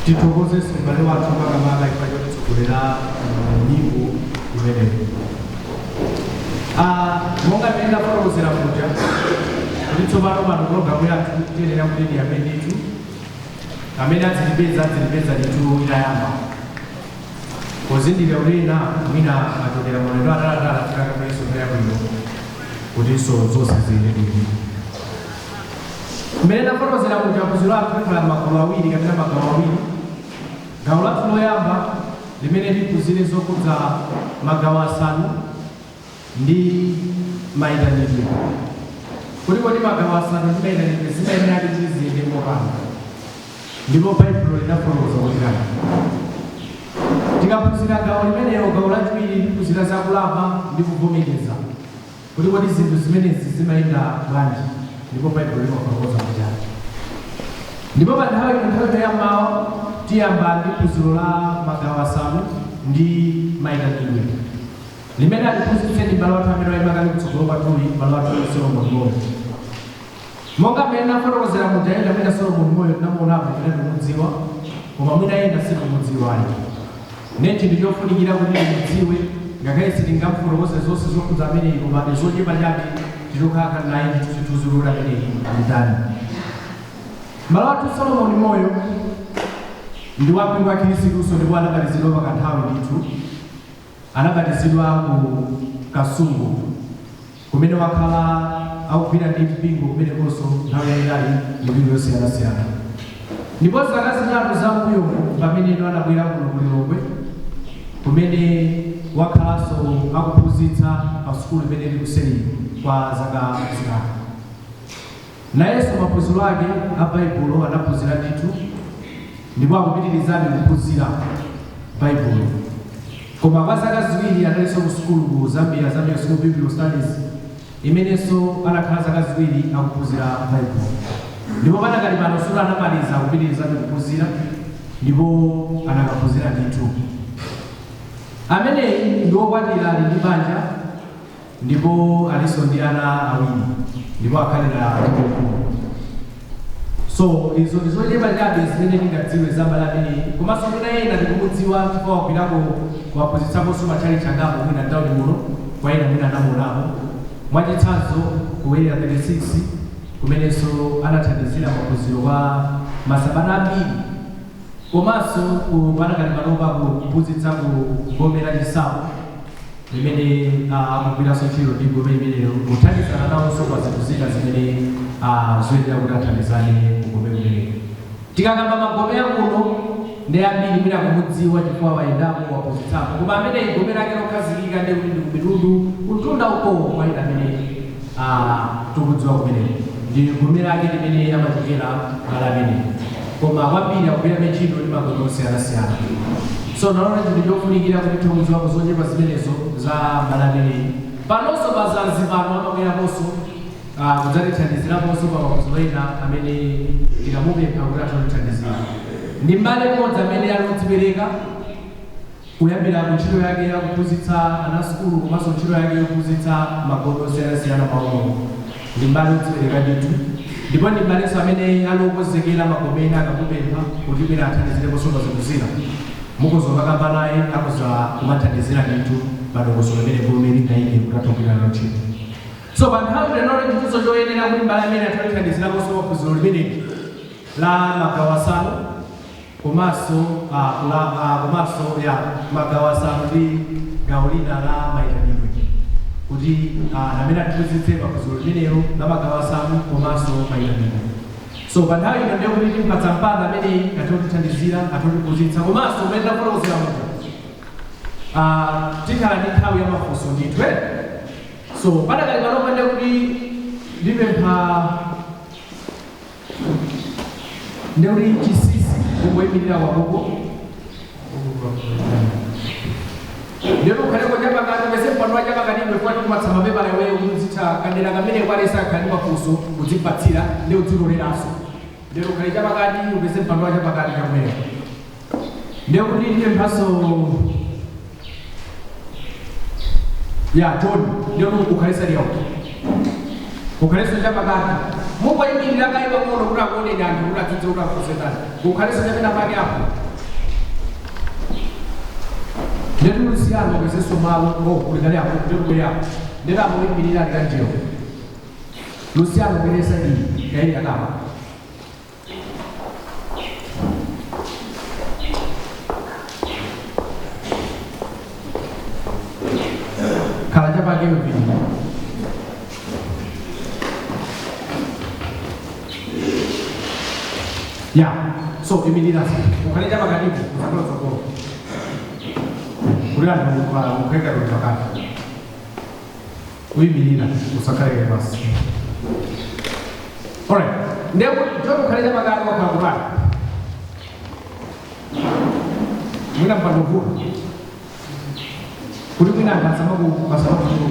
titokoze mbale wathu makamaka ipacho titsogolera nyimbo imeneyo. Monga mmene ndafotokozera kuja kuti tsopano pano programu yathu tiyenera kuti ndiyambe ndithu amene adzilipeza ndithu itayamba pozindikira kuti ena mwina achokera maulendo atalatala tikakapeso tayabwino kutinso zonse zili bwino. Mmene ndafotokozera kuja phunziro lathu likhala magulu awiri kapena magawo awiri. Gawo lathu loyamba limene liphunzire zokhudza magawo asanu ndi mayitanidwe. Kodi magawo asanu ndi mayitanidwe zimayenera kuti ziyende mopanga, ndipo baibulo linafotokoza kuti kani. Tikaphunzira gawo limeneyo, gawo lachiwiri liphunzira zakulapa ndi kuvomereza kodi zinthu zimenezi zimayenda bwanji, ndipo baibulo limafotokoza kuti kani. Ndipo pa nthawi yoyambayo tiyamba ndi phunziro la magawo asanu ndi mayitanidwe limene aliphunzitse ndi mbale wathu amene wayimakali kutsogolo kwatuli, mbale wathu Solomon Moyo. Monga mmene nafotokozera muja ena amene Solomon Moyo tinamuonapo kuti tikumudziwa, koma mwina ena sitikumudziwayo. Nechi ndichofunikira kuti timudziwe, ngakhale sitingamufotokoze zonse zokhudza ameneyi, koma zochepa chabe titokhala naye tituzulula ameneyi ndani. Mbale wathu Solomon Moyo ndi wampingo wa Khristu, ndipo anabatizidwa pakanthawi ndithu. Anabatizidwa ku Kasungu kumene wakhala akugwira ndi mpingo kumene konso nthawi yayitali mipingo yosiyanasiyana. Ndipo zaka zitatu zambuyo pamene anabwera kuno ku Lilongwe kumene wakhalanso akuphunzitsa pa sukulu imene ili kuseri kwa zaka zitatu. Nayenso maphunziro ake a baibulo anaphunzira ndithu, ndipo akupitirizabe kuphunzira baibulo. Koma kwa zaka ziwiri analinso ku sukulu ku Zambia School of Biblical Studies, imenenso anakhala zaka ziwiri akuphunzira baibulo. Ndipo panakali pano sula anamaliza kupitirizabe kuphunzira, ndipo anakaphunzira ndithu. Ameneyi ndi wokwatira, ali ndi banja, ndipo alinso ndi ana awiri, ndipo akhalira chikulu. So izo ndizochepa chabe zimene ndingadziwe za mbale ameneyi, komanso mwina ena ndikumudziwa chifukwa wagwirako waphunzitsaponso matchali changapo mwina nthawi muno, kwa ena mwina anamuonapo. Mwachitsanzo kuwera 36 kumenenso anathandizira maphunziro kwa masabata ambiri, komanso panakali panopa kuphunzitsa kugomera chisamu limene akugwiranso ntchito ndi gome imeneyo, kuthandizana nawonso kwa zinthu zina zimene zoyenera kuti athandizane kugome kumeneyo. Tikakamba magome akuno ndi ambiri mwina kumudziwa chifukwa wayendapo waphunzitsapo, koma amene gome lake lokhazikika ndi kuti ndi kumitundu kuntunda uko kwa ina amene tikudziwa kumeneyo ndi gome lake limene amachokera mbale ameneyi, koma kwambiri akugwira ntchito ndi magome osiyanasiyana. So naona ndi chofunikira kuti tikudziwa zochepa zimenezo za mbale ameneyi. Panonso pazanzi pano amabweraponso kudzatithandiziraponso pa maphunziro ena amene tikamupempha kuti atithandizira. Ndi mbale mmodzi amene anodzipereka kuyambira ku ntchito yake yakuphunzitsa ana sukulu, komanso ntchito yake yophunzitsa magome osiyanasiyana paulo. Ndi mbale odzipereka ndithu, ndipo ndi mbalenso amene alokonzekera magome ena akamupempha kuti mwina athandizireponso pa zinthu zina. Mukuzoka kamba naye akuza kumathandizira ndithu padongosolo limene gome linayike kuti atogwirana ntchito. So pa nthawi lenoyo chinthuzo choyenera kuti mbale amene athandiziraponso maphunziro limeneli la magawo asanu, komanso magawo asanu ndi gawo lina la mayitanidwe, kuti amene atiphunzitse maphunziro limenelo la magawo asanu komanso mayitanidwe. So pa nthawi ino ndiye kuti timpatsa mpata amene atotithandizira, atotiphunzitsa, komanso umene ndafotokozera muja tikhala ndi nthawi ya mafunso ndithu. So panakali panopa ndiye kuti ndipempha ndiye kuti chisisi kungoyimirira wakuko ndiye kukhaleko chapakati pese mpando chapakati kwati kumatsa mapepala iweyo kumuzitha kandera kamene kwalesa akhali mafunso kudzipatsira ndi kudziloleranso. Ndiye kukhale chapakati upese mpando chapakati chamweyo. Ndiye kuti ndipemphaso ya John ndiye kuti ukhalesa liyawo. Ukhaleso chapakati. Mungu ayimirira kaiwa kono kuti akone anthu kuti adzidze kuti akusetani. Ukhaleso chapena pake apo. Ndetu lusiyano kweseso malo kulikali apo kuti apo. Ndera muyimirira likanjeo. Luciano kwenesa iyi yayi yakapa. Kala chapake mpini. Ya, so imirira sa. Ukale chapakatipo kusakula sokolo. Kulana mukeka kuchakati. Uyimirira usakale basi. Alright. Ndio jomo kaleja magari kwa kurani. Mwina mpando huu. Kuri mwina kwa sababu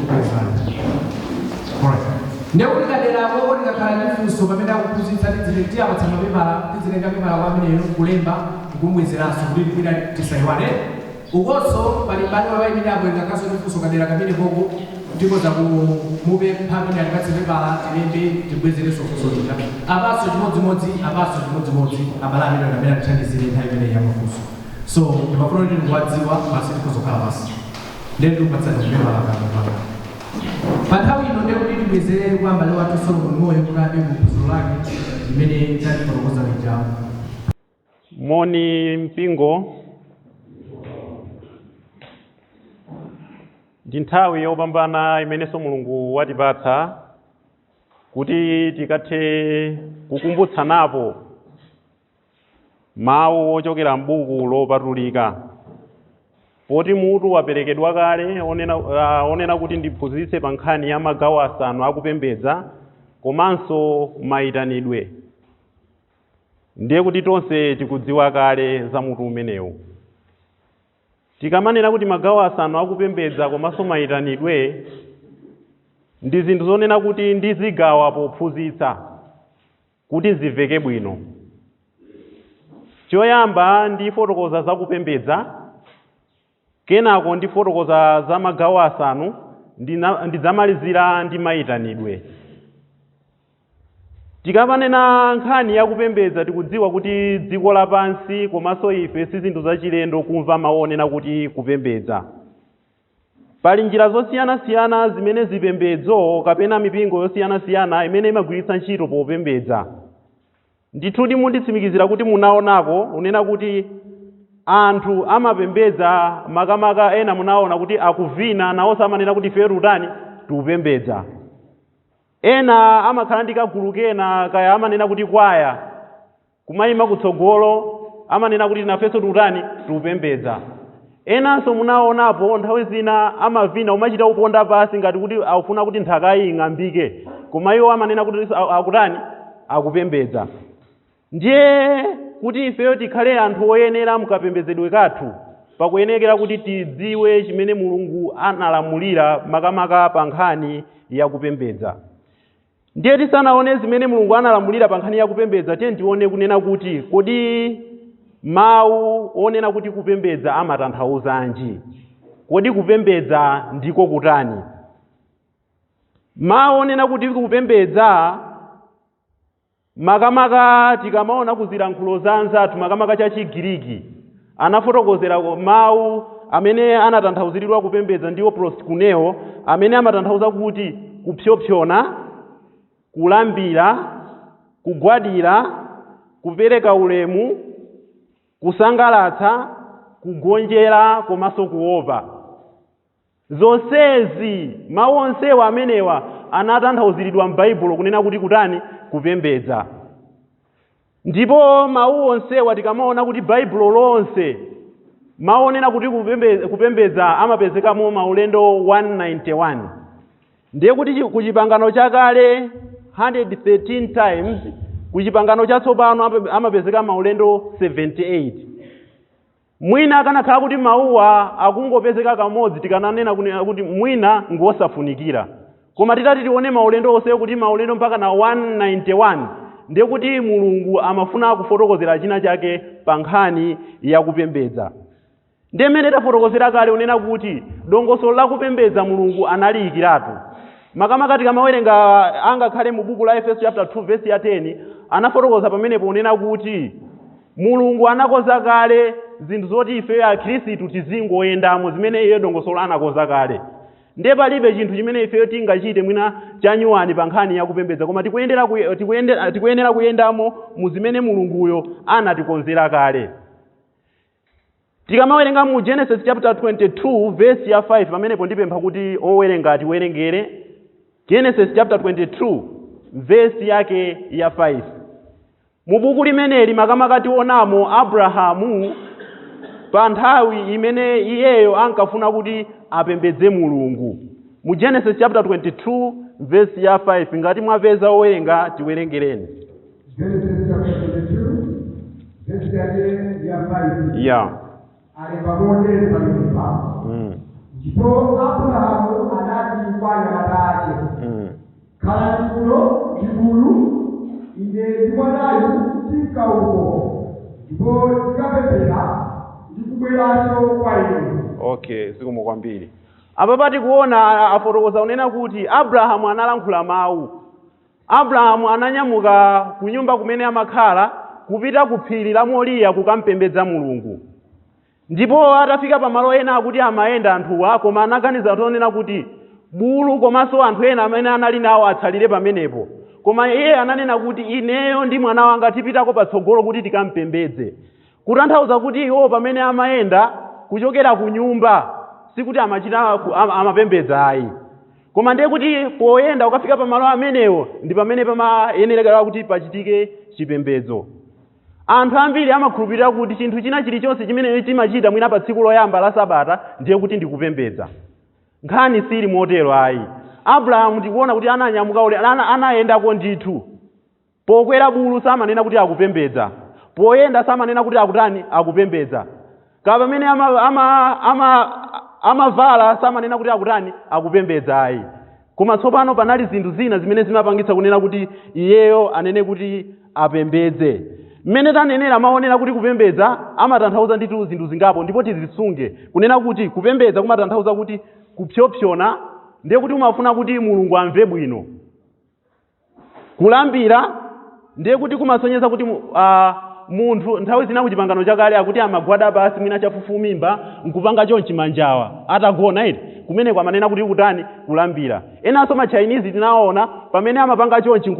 pesa. Alright. Ndio kulikadera wao nikakala nifuso pamenda kupuzitsa tiziletia batsama bimala tizilenga bimala wamene kulemba kumwezeraso kuti kwina tisaiwane. Ugoso bali wabayimira abo ngakaso nifuso kadera kabine bogo ndipo za mube pamina yakatse bala tilembe tibwezereso kusolita abaso chimodzimodzi abalami ndo kamera tchandizire nthawi imene yamafuso so ndimafuna kuti ndikuwadziwa basi tikuzokhala basi ndendo kupatsana kubemala kana panthawi ino ndekuti tibwezere kwamba leo watu Solomon Moyo kunabe mphunziro lake limene talifotokoza lijambo. Moni mpingo ndi nthawi yopambana imenenso Mulungu watipatsa kuti tikathe kukumbutsanapo mawu ochokera m'buku lopatulika poti mutu waperekedwa kale onena kuti ndiphunzitse pa nkhani ya magawo asanu akupembedza komanso mayitanidwe. Ndiye kuti tonse tikudziwa kale za mutu umenewu. Tikamanena kuti magawo asanu akupembedza komanso mayitanidwe ndi zinthu zonena kuti ndizigawa pophunzitsa kuti zimveke bwino. Choyamba ndi fotokoza za kupembedza, kenako ndi fotokoza za magawo asanu, ndidzamalizira ndi mayitanidwe. Tikamanena nkhani ya kupembedza tikudziwa kuti dziko lapansi komanso ife si zinthu zachilendo kumva mawu onena kuti kupembedza. Pali njira zosiyanasiyana zimene zipembedzo kapena mipingo yosiyanasiyana imene imagwiritsa ntchito popembedza. Ndithudi munditsimikizira kuti munaonako unena kuti anthu amapembedza makamaka ena munaona kuti akuvina nawonso amanena kuti ife tutani tikupembedza. Ena amakhala ndi kagulu kena kaya amanena kuti kwaya kumayima kutsogolo amanena kuti nafenso tutani tikupembedza. Enanso munaonapo nthawi zina amavina umachita uponda pasi ngati kuti akufuna kuti nthakayi ing'ambike koma iwo amanena kuti akutani akupembedza. Ndiye kuti ifeyo tikhale anthu oyenera mukapembedzedwe kathu pakuyenekera kuti tidziwe chimene Mulungu analamulira makamaka pa nkhani ya kupembedza. Ndiye tisanaone zimene Mulungu analamulira pa nkhani ya kupembedza tiye tione kunena kuti kodi mawu onena kuti kupembedza amatanthauzanji, kodi kupembedza ndiko kutani. Mawu onena kuti kupembedza makamaka tikamaona kuzilankhulo za anzathu makamaka cha Chigiriki anafotokozera mawu amene anatanthauziridwa kupembedza ndiwo proskuneo amene amatanthauza kuti kupyopyona, kulambira, kugwadira, kupereka ulemu, kusangalatsa, kugonjera komanso kuopa. Zonsezi mawu onsewa amenewa anatanthauziridwa m'Baibulo kunena kuti kutani kupembedza. Ndipo mawu onsewa tikamaona kuti Baibulo lonse mawu onena kuti kupembedza amapezekamo maulendo 191. Ndiye kuti kuchipangano chakale 113 times, kuchipangano chatsopano amapezeka maulendo 78. Mwina akanakhala kuti mawuwa akungopezeka kamodzi tikananena kuti mwina ngosafunikira. Koma titati tione maulendo onse kuti maulendo mpaka na 191 ndiye kuti Mulungu amafuna kufotokozera china chake pa nkhani ya kupembedza. Ndiye mmene tafotokozera kale unena kuti dongosolo la kupembedza Mulungu analiyikiratu. makamaka tikamawerenga angakhale mu buku la Efeso chapter 2 verse ya 10 anafotokoza pamenepo unena kuti Mulungu anakonza kale zinthu zoti ife akhristu tizingoyendamo zimene iye dongosolo anakonza kale. Ndiye palibe chinthu chimene ife tingachite mwina chanyuwani pa nkhani yakupembedza, koma tikuyenera kuyendamo mu zimene Mulunguyo anatikonzera kale. Tikamawerenga mu Genesis chapter 22 verse ya 5 pamenepo ndipempha kuti owerenga tiwerengere Genesis chapter 22 verse yake ya 5. Mu buku limeneli makamaka tionamo Abrahamu pa nthawi imene iyeyo ankafuna kuti apembedze Mulungu. Mu Genesis chapter 22 verse ya 5 ngati mwapeza owerenga tiwerengereni. Genesis chapter 22 verse ya 5. Yeah. Alipamoja palipa. Ndipo Abrahamu anati kwa nyamata ake. Kala kibulu inde mwanayu tika uko. Ndipo tikapepera ndikubweracho kwa inu. Okay, sikumu kwambiri. Apa pati kuona afotokoza unena kuti Abrahamu analankhula mawu. Abrahamu ananyamuka ku nyumba kumene amakhala kupita ku phiri la Moriya kukampembedza Mulungu. Ndipo atafika pamalo ena akuti amayenda anthuwa, koma anaganiza tonena kuti bulu komanso anthu ena amene anali nawo atsalire pamenepo. Koma iye ananena kuti ineyo ndi mwana wanga tipitako patsogolo kuti tikampembedze. Kutanthauza kuti iwo pamene amayenda kuchokera ku nyumba sikuti amapembedza ayi. Koma ndiye kuti poyenda ukafika pamalo amenewo ndi pamene pamayenera kuti pachitike chipembedzo. Anthu ambiri amakhulupirira kuti chinthu china chilichonse chimene timachita mwina pa tsiku loyamba la Sabata ndiye kuti ndikupembedza. Nkhani sili motero ayi. Abrahamu tikuona kuti ananyamuka anayendako ndithu. Pokwera bulu samanena kuti akupembedza. Poyenda samanena kuti akutani akupembedza. Kapa pamene amavala samanena kuti akutani akupembedza ayi. Koma tsopano panali zinthu zina zimene zimapangitsa kunena kuti iyeyo anene kuti apembedze. Mmene tanenera maonera kuti kupembedza amatanthauza nditu zinthu zingapo ndipo tizisunge. Kunena kuti kupembedza kumatanthauza kuti kupyopyona ndiye kuti umafuna kuti Mulungu amve bwino. Kulambira ndiye kuti kumasonyeza kuti munthu nthawi zina kuchipangano chakale akuti amagwada basi mwina chafufumimba nkupanga chonchi manjawa atagona iti kumene kwamanena kuti kutani kulambira. Enanso ma Chinese tinaona pamene amapanga chonchi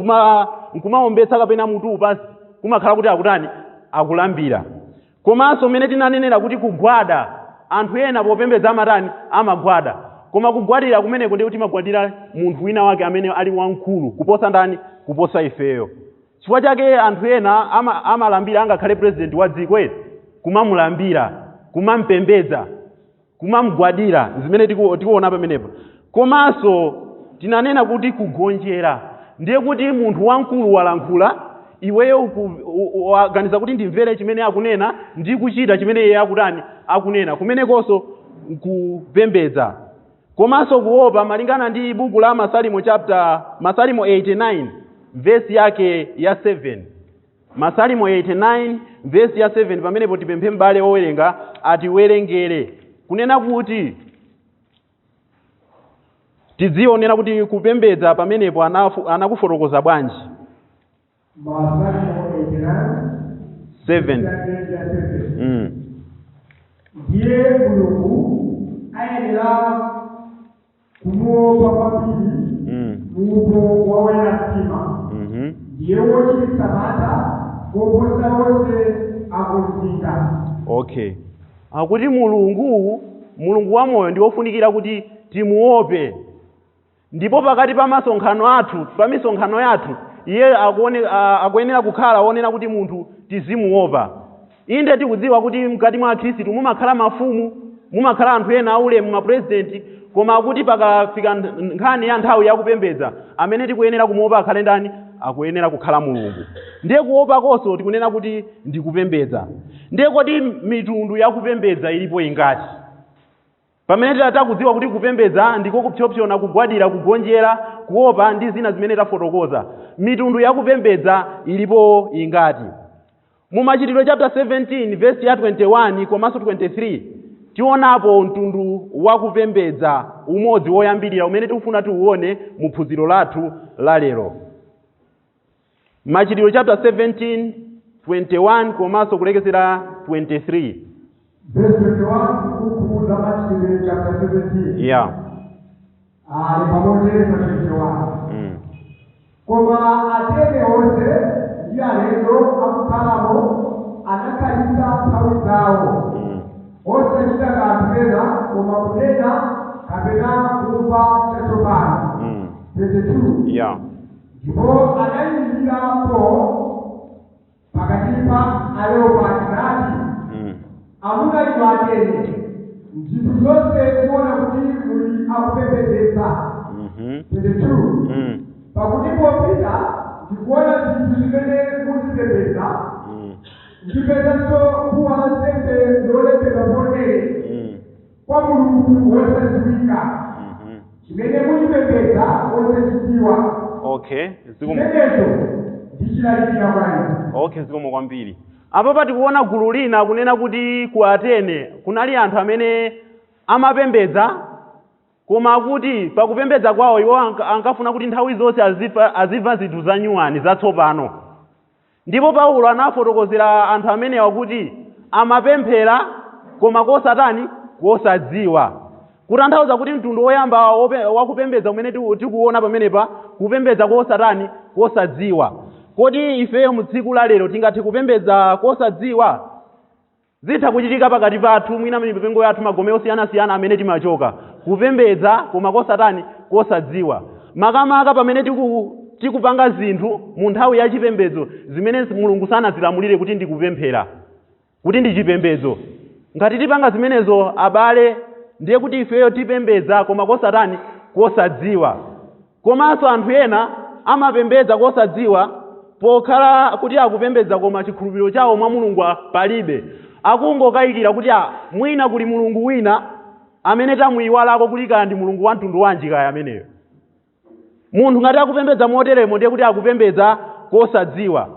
nkumaombetsa kapena mutu pasi kumakhala kuti akutani akulambira. Komanso mmene tinanenera kuti kugwada anthu ena popembedza amatani amagwada. Koma kugwadira kumeneko ndiye kuti magwadira munthu wina wake amene ali wamkulu kuposa ndani kuposa ifeyo. Chifukwa chake anthu ena amalambira angakhale president wa dziko eti kumamulambira, kumampembedza, kumamgwadira zimene tikuona pamenepo. Komanso tinanena kuti kugonjera ndiye kuti munthu wamkulu walankhula iweyo waganiza kuti ndimvere chimene akunena ndi kuchita chimene iye akutani akunena kumenekonso kupembedza. Komanso kuopa malingana ndi buku la Masalimo 89 verse yake ya 7. Masalimo 89 verse ya 7 pamenepo tipemphe mbale owerenga atiwerengere kunena kuti tizionera kuti kupembedza pamenepo anakufotokoza bwanji. Masalimo 89 ndiye Mulungu ayenera kumuopa kwambiri mupo wawena mtima. Ndiye woti Sabata kuposa wose akuzinda. Okay. Akuti Mulungu wamoyo ndi wofunikira kuti timuope. Ndipo pakati pa misonkhano yathu iye akuyenera kukhala wonena kuti munthu tizimuopa. Inde tikudziwa kuti mkati mwa Khristu mumakhala mafumu, mumakhala anthu ena aulemu mapresidenti, koma akuti pakafika nkhani ya nthawi yakupembedza amene tikuyenera kumuopa akhale ndani akuyenera kukhala Mulungu. Ndiye kuopa konso tikunena kuti ndikupembedza. Ndiye kodi mitundu yakupembedza ilipo ingati? Pamene takudziwa kuti kupembedza ndiko kupyopyona, kugwadira, kugonjera, kuopa ndi zina zimene tafotokoza. Mitundu yakupembedza ilipo ingati? Mu Machitidwe chapter 17 verse ya 21 komanso 23 tionapo mtundu wakupembedza umodzi woyambirira umene tikufuna tiuone mu phunziro lathu la lero. Machitidwe chapter 17 21 komanso kulekezera 23. Verse 21 buku la Machitidwe chapter 17. Yeah. Ni pamoja na 21. Koma atene onse ndi alendo akukhalamo anakalisa nthawi zawo. Osachita kanthu kena koma kunena kapena kumva chatsopano. 22. Yeah. Ndipo anayimirirapo pakati pa Areopagi nati, amuna inu Atene, zinthu zonse kuona kuti muli akupembedza. 22. Pakuti popita ndikuona zinthu zimene muzipembedza, ndipezanso kuwa nsembe zolembedwa motere kwa Mulungu wosadziwika, chimene muzipembedza wosadziwa. Okay, zikomo kwambiri. Apa tikuona gulu lina kunena kuti ku Atene kunali anthu amene amapembedza, koma kuti pakupembedza kwawo iwo ankafuna kuti nthawi zonse azimva zinthu zanyuwani zatsopano. Ndipo Paulo anafotokozera anthu amenewa kuti amapemphera koma kosatani kosadziwa. Kutanthauza kuti mtundu woyamba wakupembedza umene tikuona pamenepa kupembedza kosatani kosadziwa. Kodi ifeyo mu tsiku la lero tingathe kupembedza kosadziwa? Zitha kuchitika pakati pathu mwina mipingo yathu magome osiyanasiyana amene timachoka kupembedza koma kosatani kosadziwa. Makamaka pamene tikupanga zinthu mu nthawi ya chipembedzo zimene Mulungu sanazilamulire kuti ndikupemphera, kuti ndi chipembedzo. Ngati tipanga zimenezo abale, ndiye kuti ifeyo tipembedza koma kosatani kosadziwa. Komanso anthu ena amapembedza kosadziwa pokhala kuti akupembedza koma chikhulupiriro chawo mwa Mulungu palibe. Akungokayikira kuti mwina kuli Mulungu wina amene tamuyiwalako kulika ndi Mulungu wa mtundu wanji kaya ameneyo. Munthu ngati akupembedza moteremo ndiye kuti akupembedza kosadziwa.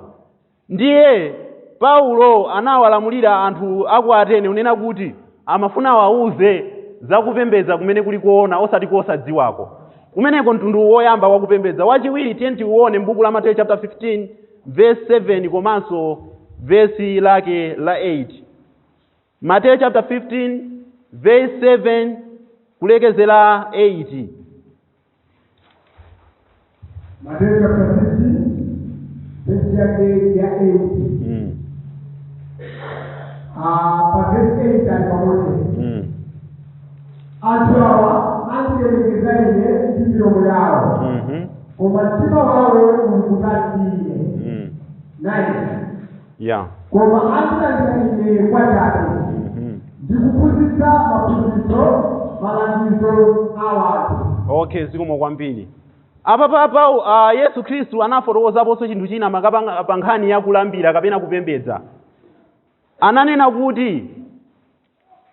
Ndiye Paulo anawalamulira anthu aku Atene unena kuti amafuna wauze zakupembedza kumene kuli kuona osati kosadziwako. Kumeneko mtundu woyamba wakupembedza. Wachiwiri tiye tiuone m'buku la Mateyu chapter 15 verse 7 komanso verse lake la 8. Mateyu chapter 15 verse 7 kulekezera 8. Mateyu chapter 15 verse yake ya 8. Pa verse 8 alipamoja. Anthu awa andilemekeza ine ndi milomo yawo, koma mtima wawo uli kutali ine. 9. Koma andilandira ine kwachabe, ndikuphunzitsa maphunzitso malangizo a anthu. Okay, zikomo kwambiri. Apa Yesu Khristu anafotokozaponso chinthu china pa nkhani ya kulambira kapena kupembedza. Ananena kuti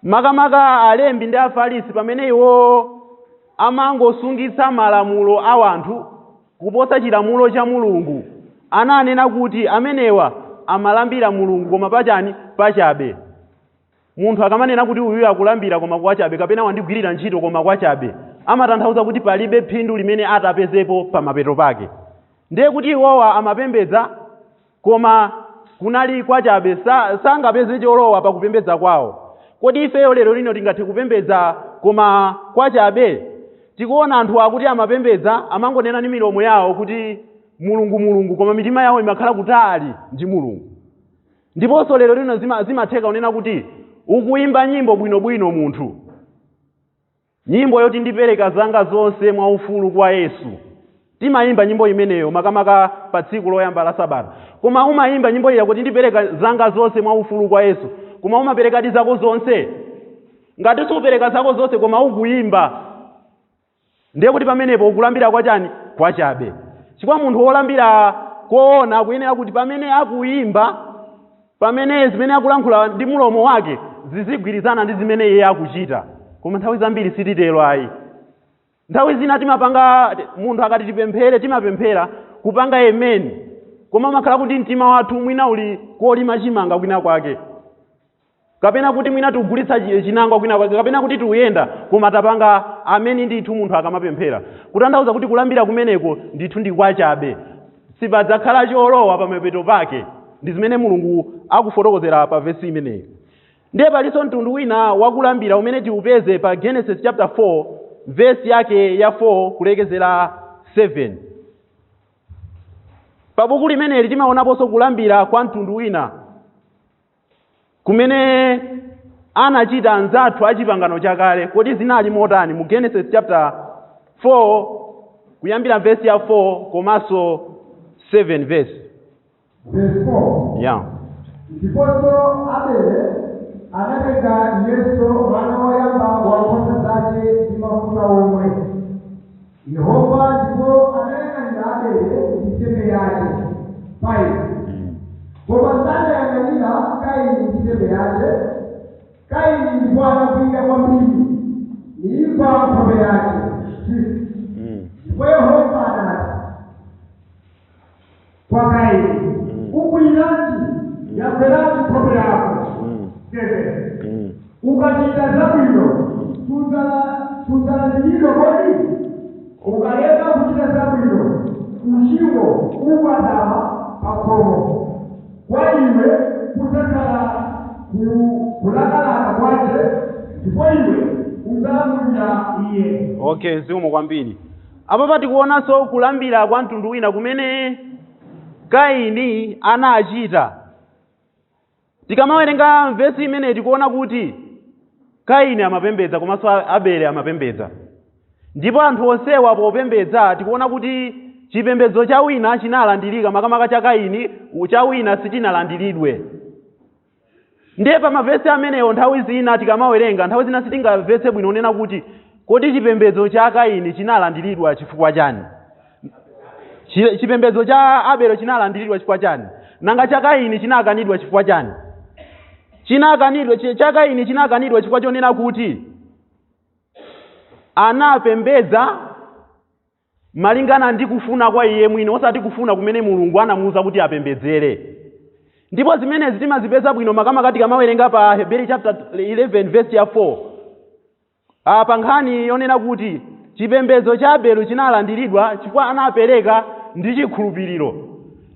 makamaka alembi ndi afarisi pamene iwo amangosungitsa malamulo a anthu kuposa chilamulo cha Mulungu, ananena kuti amenewa amalambira Mulungu koma pachani pachabe. Munthu akamanena kuti uyu akulambira koma kwachabe kapena wandigwirira ntchito koma kwachabe, amatanthauza kuti palibe phindu limene atapezepo pa mapeto pake. Ndiye kuti iwowa amapembedza koma kunali kwachabe, sangapeze cholowa pa kupembedza kwawo. Kodi ifeyo lero lino tingathe kupembedza koma kwachabe? Tikuona anthu akuti amapembedza amangonena ndi milomo yawo kuti Mulungu Mulungu, koma mitima yawo imakhala kutali ndi Mulungu. Ndiponso lero lino zimatheka unena kuti ukuimba nyimbo bwinobwino munthu, nyimbo yoti ndipereka zanga zonse mwaufulu kwa Yesu. Timayimba nyimbo imeneyo makamaka pa tsiku loyamba la Sabata. Koma umayimba nyimbo iya kuti ndipereka zanga zonse mwaufulu kwa Yesu, koma umapereka zako zonse? Ngati supereka zako zonse koma ukuyimba, ndiye kuti pamenepo ukulambira kwachani? Kwachabe. Chifukwa munthu wolambira koona akuyenera kuti pamene akuyimba, pamene zimene akulankhula ndi mulomo wake zizigwirizana ndi zimene iye akuchita. Koma nthawi zambiri sititero ayi. Nthawi zina timapanga, munthu akati tipemphere timapemphera kupanga amen, koma makhala kuti mtima wathu mwina uli kolima chimanga kwina kwake. kapena kuti mwina tigulitsa chinangwa kwina kwake, kapena kuti tiuyenda koma tapanga amene ndithu munthu akamapemphera, kutanthauza kuti kulambira kumeneko ndithu ndi kwachabe, sipadzakhala cholowa pamapeto pake. Ndi zimene Mulungu akufotokozera pa vesi imeneyi. Ndiye palinso mtundu wina wakulambira umene tiupeze pa Genesis chapter 4 vesi yake ya 4 kulekezera 7. Pa buku limeneli timaonaponso kulambira kwa mtundu wina kumene anachita anzathu a chipangano chakale. Kodi zinali motani? Mu Genesis chapter 4 kuyambira vesi ya 4 komanso 7 vesi. Verse 4. Yeah. Ndiponso Abele anatenga Yesu mwana woyamba wa nkhosa zake ndi mafuta omwe. Yehova ndipo anayang'anira Abele ndi nsembe yake. 5. Koma sanayang'anira Kaini ndi nsembe yake. Kaini ndipo anakwiyika kwambiri, niimba nkhope yake. Ndipo Yehova anati kwa Kaini, ukwiyirati yamverati nkhope yako. Ukachita zabwino tunzalandiliro kodi, ukaleka kuchita zabwino uchimo ukadama pakhomo. Kwa iwe kudzakhala kulakalaka kwace, ndipo iwe udzalamulira iye. Okay, zikomo kwambiri. Apa tikuonanso kulambira kwa mtundu wina kumene Kaini anachita. Tikamawerenga vesi imene tikuona kuti Kaini amapembedza komanso Abele amapembedza. Ndipo anthu onsewa popembedza tikuona kuti chipembedzo cha wina chinalandirika, makamaka cha Kaini, cha wina sichinalandiridwe. Ndiye pa mavesi amenewo nthawi zina tikamawerenga, nthawi zina sitingamvetse bwino nena kuti kodi chipembedzo cha Kaini chinalandiridwa chifukwa chani? Chipembedzo cha Abele chinalandiridwa chifukwa chani? Nanga cha Kaini chinakanidwa chifukwa chani? Cha Kaini chinakanidwa chifukwa chonena kuti anapembedza malingana ndi kufuna kwa iye mwini, osati kufuna kumene Mulungu anamuwuza kuti apembedzere. Ndipo zimene timazipeza bwino makamaka tikamawerenga pa Hebrew chapter 11 verse ya 4. Pa nkhani yonena kuti chipembedzo cha Abele chinalandiridwa chifukwa anapereka ndi chikhulupiriro.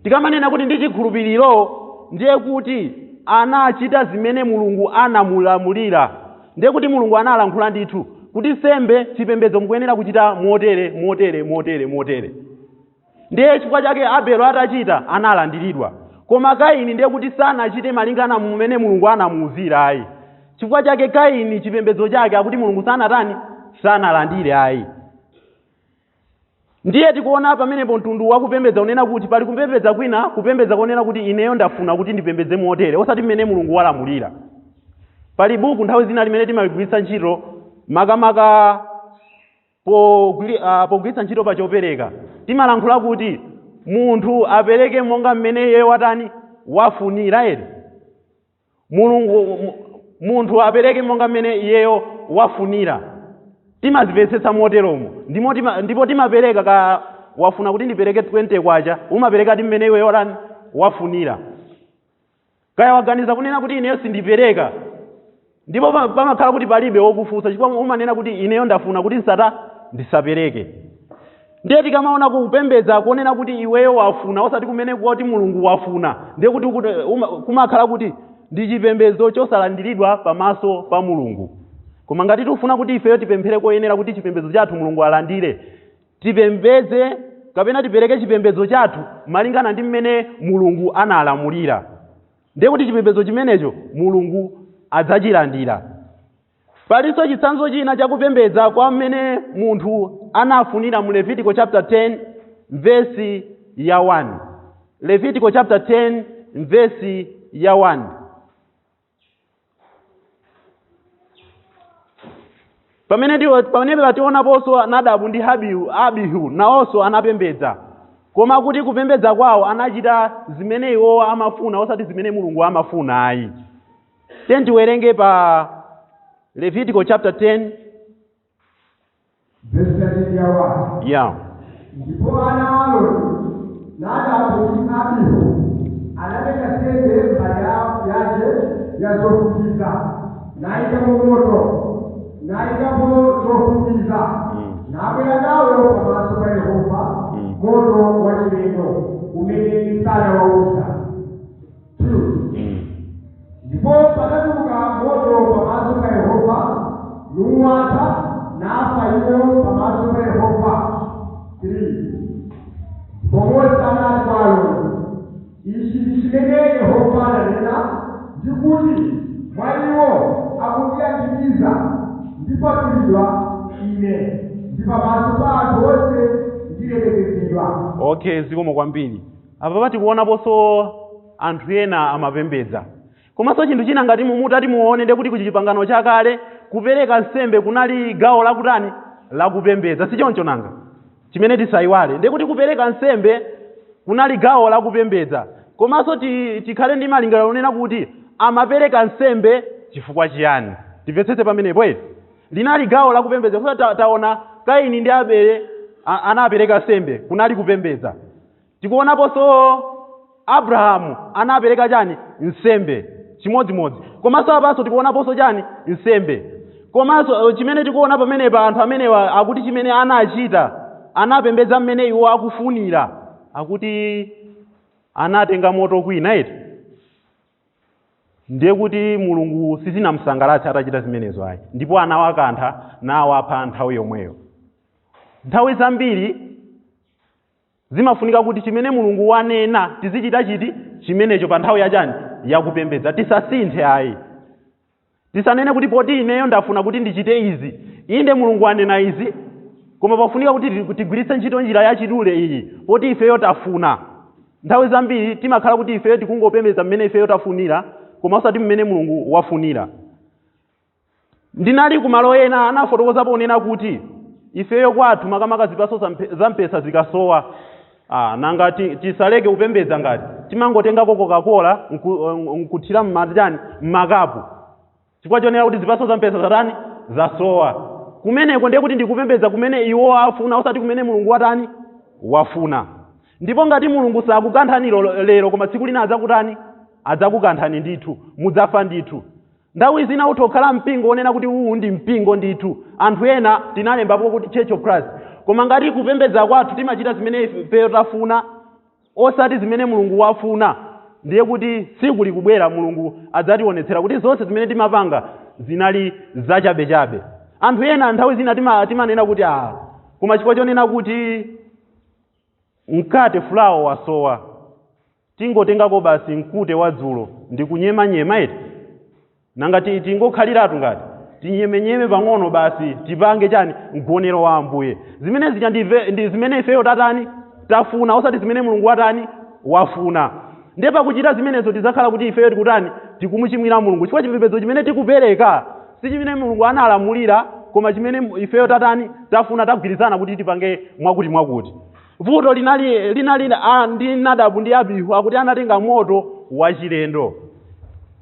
Tikamanena kuti ndi chikhulupiriro ndiye kuti anachita zimene Mulungu anamulamulira. Ndiye kuti Mulungu analankhula ndithu kuti sembe chipembedzo mukuyenera kuchita motere. Ndiye chifukwa chake Abele atachita analandiridwa. Koma Kaini ndiye kuti sanachite malingana mmene Mulungu anamuwuzira ayi. Chifukwa chake Kaini chipembedzo chake akuti Mulungu sanalandire ayi. Ndiye tikuona pamenepo mtundu wakupembedza unena kuti pali kupembedza kwina, kupembedza konena kuti ineyo ndafuna kuti ndipembedze motere, osati mmene Mulungu walamulira. Pali buku nthawi zina limene timagwiritsa ntchito makamaka pogwiritsa ntchito pa chopereka. Timalankhula kuti munthu apereke monga mmene iye wafunira ere. Munthu apereke monga mmene iyeyo wafunira. Timazipetsetsa moteromo. Ndipo timapereka wafuna kuti ndipereke 20 kwacha, umapereka ti mmene iweyo wafunira. Kaya waganiza kunena kuti ineyo sindipereka, ndipo pamakhala kuti palibe wokufunsa chifukwa umanena kuti ineyo ndafuna kuti ndisapereke. Ndiye tikamaona kupembedza kuonena kuti iweyo wafuna osati kumene kuti Mulungu wafuna, ndiye kuti kumakhala kuti ndi chipembedzo chosalandiridwa pamaso pa Mulungu. Koma ngati tikufuna kuti ifeyo tipemphere koyenera kuti chipembedzo chathu Mulungu alandire, tipembedze kapena tipereke chipembedzo chathu malingana ndi mmene Mulungu analamulira. Ndiye kuti chipembedzo chimenecho Mulungu adzachilandira. Palinso chitsanzo china chakupembedza kwa mmene munthu anafunira mu Levitical chapter 10 verse ya 1. Levitical chapter 10 verse ya 1. Pamene pationa ponso Nadabu ndi Abihu nawonso anapembedza. Koma kuti kupembedza kwawo anachita zimene iwo amafuna osati zimene Mulungu amafuna ayi. Tiwerenge pa Levitical chapter 10 verse ya 1. Yeah. Ndipo ana wa Aroni Nadabu ndi Abihu anatenga sembe mbali yake ya zofukiza naikapo moto naikapo zofukiza nabwera nawo pamaso pa Yehova moto wa chilendo umene sana wauza. Ndipo pakatuka moto pamaso pa Yehova nuwata nafa iwo pamaso pa Yehova. 3 Pomoza na kwalo ichi chimene Yehova ananena ndikuti mwaliwo akuyandikiza ndipatulidwa ine ndi pamaso pa anthu onse ndilemekezedwa. Okay, zikomo kwambiri. Apa patikuonaponso anthu ena amapembedza. Komanso chinthu china ngati mumutati muone ndekuti ku chipangano chakale kupereka nsembe kunali gawo lakutani lakupembedza, si choncho nanga chimene tisayiwale ndekuti kupereka nsembe kunali gawo lakupembedza. Komanso tikhale ndi malingaliro onena kuti amapereka nsembe chifukwa chiyani. Timvetsetse pamenepo eti linali gawo lakupembedza. Futa taona Kaini ndi Abele anapereka nsembe kunali kupembedza. Tikuonaponso Abrahamu anapereka chani nsembe chimodzimodzi. Komanso apanso tikuonaponso chani nsembe. Komanso chimene tikuona pamenepa anthu amenewa akuti chimene anachita anapembedza mmene iwo akufunira, akuti anatenga moto kwina eti ndiye kuti Mulungu sizinamsangalatse atachita zimenezo ayi, ndipo anawakantha nawapha nthawi yomweyo. Nthawi zambiri zimafunika kuti chimene Mulungu wanena tizichita chiti chimenecho pa nthawi yachani yakupembedza, tisasinthe ayi. Tisanene kuti poti ineyo ndafuna kuti ndichite izi, inde Mulungu anena izi, koma pafunika kuti tigwiritse ntchito njira yachidule iyi poti ifeyo tafuna. Nthawi zambiri timakhala kuti ifeyo tikungopembedza mmene ifeyo tafunira koma osati mmene Mulungu wafunira. Ndinali kumalo ena anafotokozapo unena kuti ifeyo kwathu makamaka zipaso za mpesa zikasowa nanga tisaleke kupembedza ngati timangotengako Coca-Cola nkuthira m'matani m'makapu chifukwa chonera kuti zipaso za mpesa zatani zasowa. Kumeneko ndiye kuti ndikupembedza kumene iwo afuna osati kumene Mulungu watani wafuna. Ndipo ngati Mulungu sakukanthani lero koma tsiku lina adzakutani adzakukanthani ndithu, mudzafa ndithu. Nthawi zina utokhala mpingo onena kuti uwu ndi mpingo ndithu, anthu ena tinalembapo kuti Church of Christ, koma ngati kupembedza kwathu timachita zimene ifeyo tafuna osati zimene Mulungu wafuna, ndiye kuti tsiku likubwera Mulungu adzationetsera kuti zonse zimene timapanga zinali zachabechabe. Anthu ena nthawi zina timanena kuti koma chifukwa chonena kuti mkate fulawo wasowa tingotengako basi mkute wadzulo ndikunyema eti nanga tingokhaliratu ngati tinyemenyeme pang'ono basi tipange chani mgonero wa Ambuye. Zimene zija ndi zimene ifeyo tatani tafuna osati zimene Mulungu watani wafuna. Ndiye pakuchita zimenezo tizakhala kuti ifeyo tikutani tikumuchimwira Mulungu chifukwa chipembedzo chimene tikupereka si chimene Mulungu analamulira koma chimene ifeyo tatani tafuna tagwirizana kuti tipange mwakuti. Vuto linali ndi Nadabu ndi Abihu akuti anatenga moto wachilendo.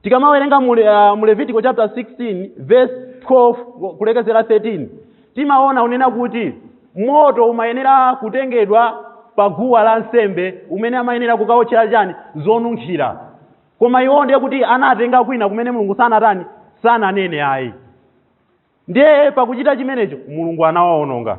Tikamawerenga mu Levitical chapter 16 verse 12 kulekezera 13 timaona unena kuti moto umayenera kutengedwa pa guwa la nsembe umene amayenera kukawotchera chani zonunkhira, koma iwo ndiye kuti anatenga kwina kumene Mulungu sananene ayi. Ndiye pakuchita chimenecho Mulungu anawaononga.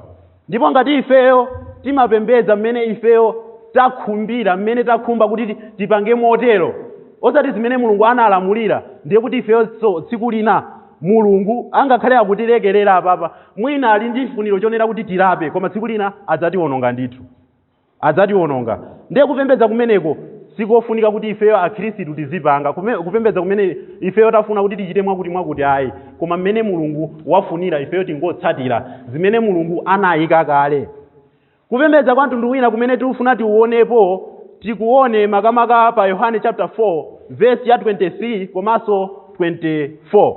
Ndipo ngati ifeyo timapembedza mmene ifeyo takhumbira, mmene takhumba kuti tipange motero osati zimene Mulungu analamulira, ndiye kuti ifeyo tsiku lina Mulungu angakhale akutilekerera apapa mwina ali ndi chifuniro chonera kuti tilape koma tsiku lina adzatiwononga ndithu, adzatiwononga. Ndiye kupembedza kumeneko sikofunika kuti ifeyo akhristu tizipanga kupembedza kumene ifeyo tafuna kuti tichite mwakuti ayi, koma mmene Mulungu wafunira ifeyo tingotsatira zimene Mulungu anayika kale. Kupembedza kwa mtundu wina kumene tikufuna tiuonepo tikuone makamaka pa Yohane chapter 4 verse ya 23 komanso 24.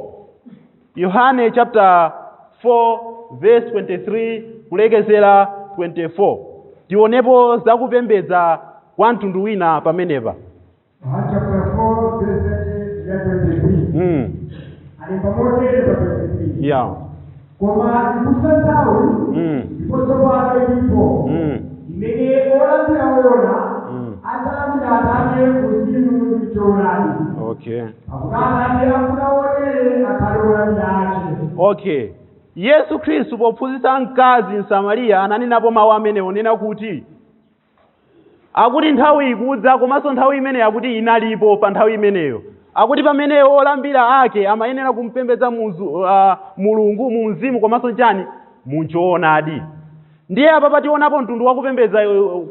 Yohane chapter 4 verse 23 kulekezera 24 tionepo zakupembedza kwa mtundu wina pamenepa. Chapter 4 verse ya 23. Alipamoja pa 23. Yeah. Koma ikusantawi ndipo ilipo imene olandira ona adzalambira Atate akale kuzimu mchorani. Okay. Akukana akuna wonere akalola byache. Okay. Yesu Kristu pophunzitsa mkazi msamariya ananenapo mawu amenewo nena kuti akuti nthawi ikudza komanso nthawi imeneyo akuti inalipo pa nthawi imeneyo. Akuti pamene olambira ake amayenera kumpembedza Mulungu mu mzimu komanso chani muchoonadi. Ndiye apa pationapo mtundu wakupembedza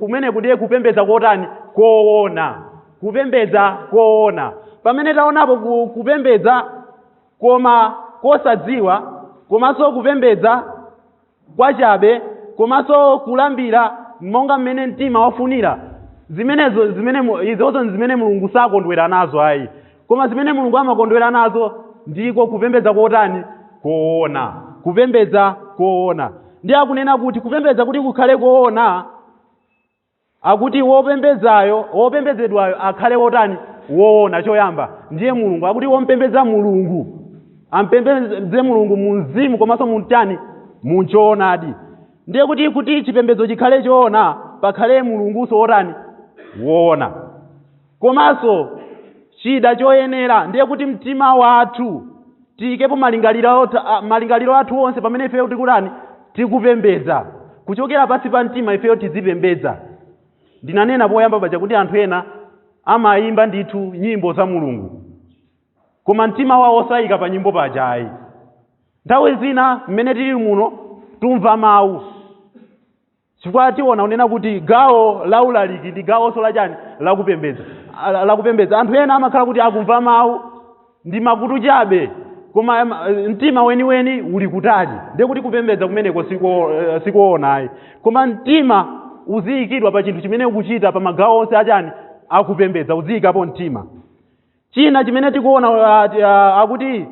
kumene ndiye kupembedza kotani koona. Kupembedza koona. Pamene taonapo kupembedza koma kosadziwa komanso kupembedza kwachabe komanso kulambira monga mmene mtima wafunira izozo zimene Mulungu sakondwera nazo ayi. Koma zimene Mulungu amakondwera nazo ndiko kupembedza kotani koona. Kupembedza koona. Ndiye akunena kuti kupembedza kuti kukhale koona akuti wopembedzedwayo akhale wotani woona. Choyamba ndiye Mulungu. Akuti wompembedza Mulungu ampembedze Mulungu mu mzimu komanso mutani muchoonadi. Ndiye kuti chipembedzo chikhale choona pakhale Mulunguso wotani woona. Komanso chida choyenera ndiye kuti mtima wathu tiyikepo malingaliro athu onse pamene ifeyo tikutani tikupembedza. Kuchokera pansi pa mtima ifeyo tizipembedza. Ndinanena poyamba paja kuti anthu ena amayimba ndithu nyimbo za Mulungu koma mtima wawo osayika pa nyimbo paja ayi. Nthawi zina mmene tili muno tumva mawu chifukwa tiona unena kuti gawo laulaliki ndi gawonso lachani lakupembedza. Anthu ena amakhala kuti akumva mawu ndi makutu chabe koma mtima weniweni uli kutali. Ndiye kuti kupembedza kumeneko sikuona ayi. Koma mtima uziyikidwa pa chinthu chimene ukuchita pa magawo onse achani akupembedza uziyikapo mtima. China chimene tikuona akuti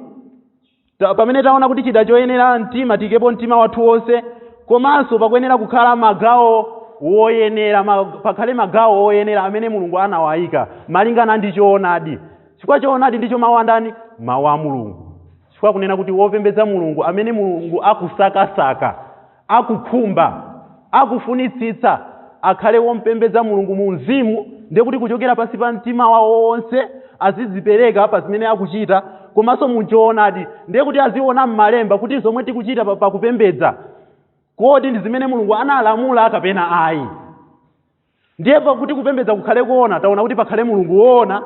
pamene taona kuti chida choyenera mtima tiyikepo mtima wathu wonse komanso pakuyenera kukhala magawo woyenera pakhale magawo woyenera amene Mulungu anawayika malingana ndi choonadi. Chifukwa choonadi ndicho mawu andani mawu a Mulungu. Chifukwa kunena kuti wopembedza Mulungu amene Mulungu akusakasaka akukhumba akufunitsitsa akhale wompembedza Mulungu mu mzimu. Ndiye kuti kuchokera pansi pa mtima wawo wonse azidzipereka pa zimene akuchita komanso muchoonadi. Ndiye kuti aziona m'malemba kuti zomwe tikuchita pa kupembedza kodi ndi zimene Mulungu analamula kapena ayi. Ndiye kuti kupembedza kukhale koona taona kuti pakhale Mulungu woona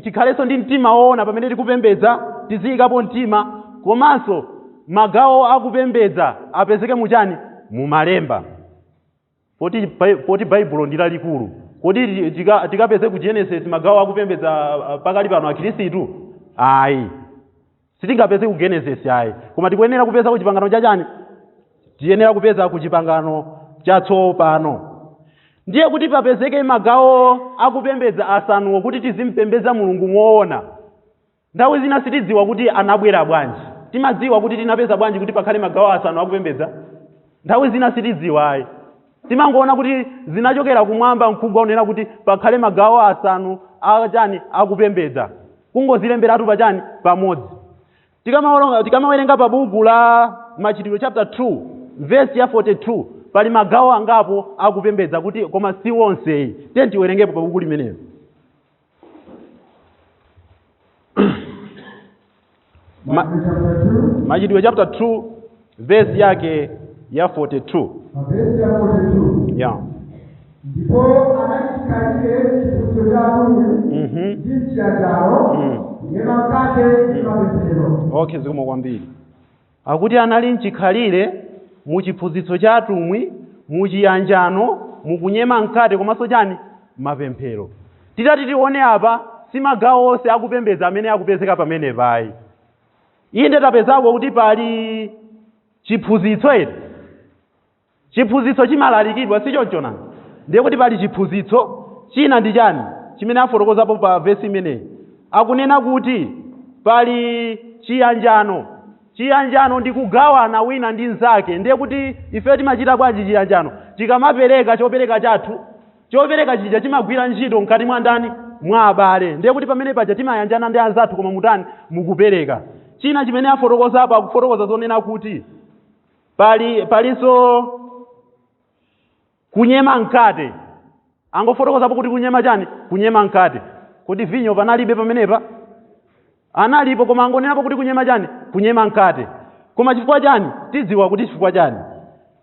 tikhalenso ndi mtima woona pamene tikupembedza tiziyikapo mtima komanso magawo akupembedza apezeke muchani mumalemba. Poti Baibulo ndi lalikulu kodi tikapeze ku Genesis magawo akupembedza pakali pano akhristu ayi. Sitingapeze ku Genesis ayi. Koma tikuyenera kupeza ku chipangano chachani tiyenera kupeza ku chipangano chatsopano. Ndiye kuti papezeke magawo akupembedza asanuwo kuti tizimpembedza Mulungu moona. Nthawi zina sitidziwa kuti anabwera bwanji. Timadziwa kuti tinapeza bwanji kuti pakhale magawo asanu akupembedza. Nthawi zina sitidziwa ayi. Timangoona kuti zinachokera kumwamba mkugwa unena kuti pakhale magawo asanu achani akupembedza. Kungozilemberatu pachani pamodzi. Tikamawerenga pa buku la Machitidwe chapter 2 verse ya 42 pali magawo angapo akupembedza kuti koma si wonse. Tiye tiwerengepo pa buku limenelo. Machitidwe chapter 2 verse yake ya 42. Verse ya 42. Yeah. Ndipo anachikalile chifundo cha Mungu jinsi ya jao nyema mkate nyema pembero. Okay, zikomo kwambiri. Akuti anali mchikhalire mu chiphunzitso cha atumwi mu chiyanjano mukunyema mkate komanso chani mapemphero. Titati tione apa si magawo onse akupembedza amene akupezeka pamene payi. Inde tapezako kuti pali chiphunzitso eti. Chiphunzitso chimalalikidwa sichoncho nanga. Ndiye kuti pali chiphunzitso china ndi chani chimene afotokozapo pa verse imeneyi. Akunena kuti pali chiyanjano. Chiyanjano ndi kugawana wina ndi nzake. Ndiye kuti ife timachita bwanji chiyanjano? Tikamapereka chopereka chathu, chopereka chija chimagwira ntchito mkati mwa ndani mwa abale. Ndiye kuti pamene paja timayanjana ndi anzathu koma mutani mukupereka. China chimene afotokozapo akufotokoza zonena kuti palinso kunyema mkate. Angofotokozapo kuti kunyema chani? Kunyema mkate. Kodi vinyo panalibe pamenepa? Analipo, koma angonenapo kuti kunyema chani? Kunyema mkate. Koma chifukwa chani? Tidziwa kuti chifukwa chani.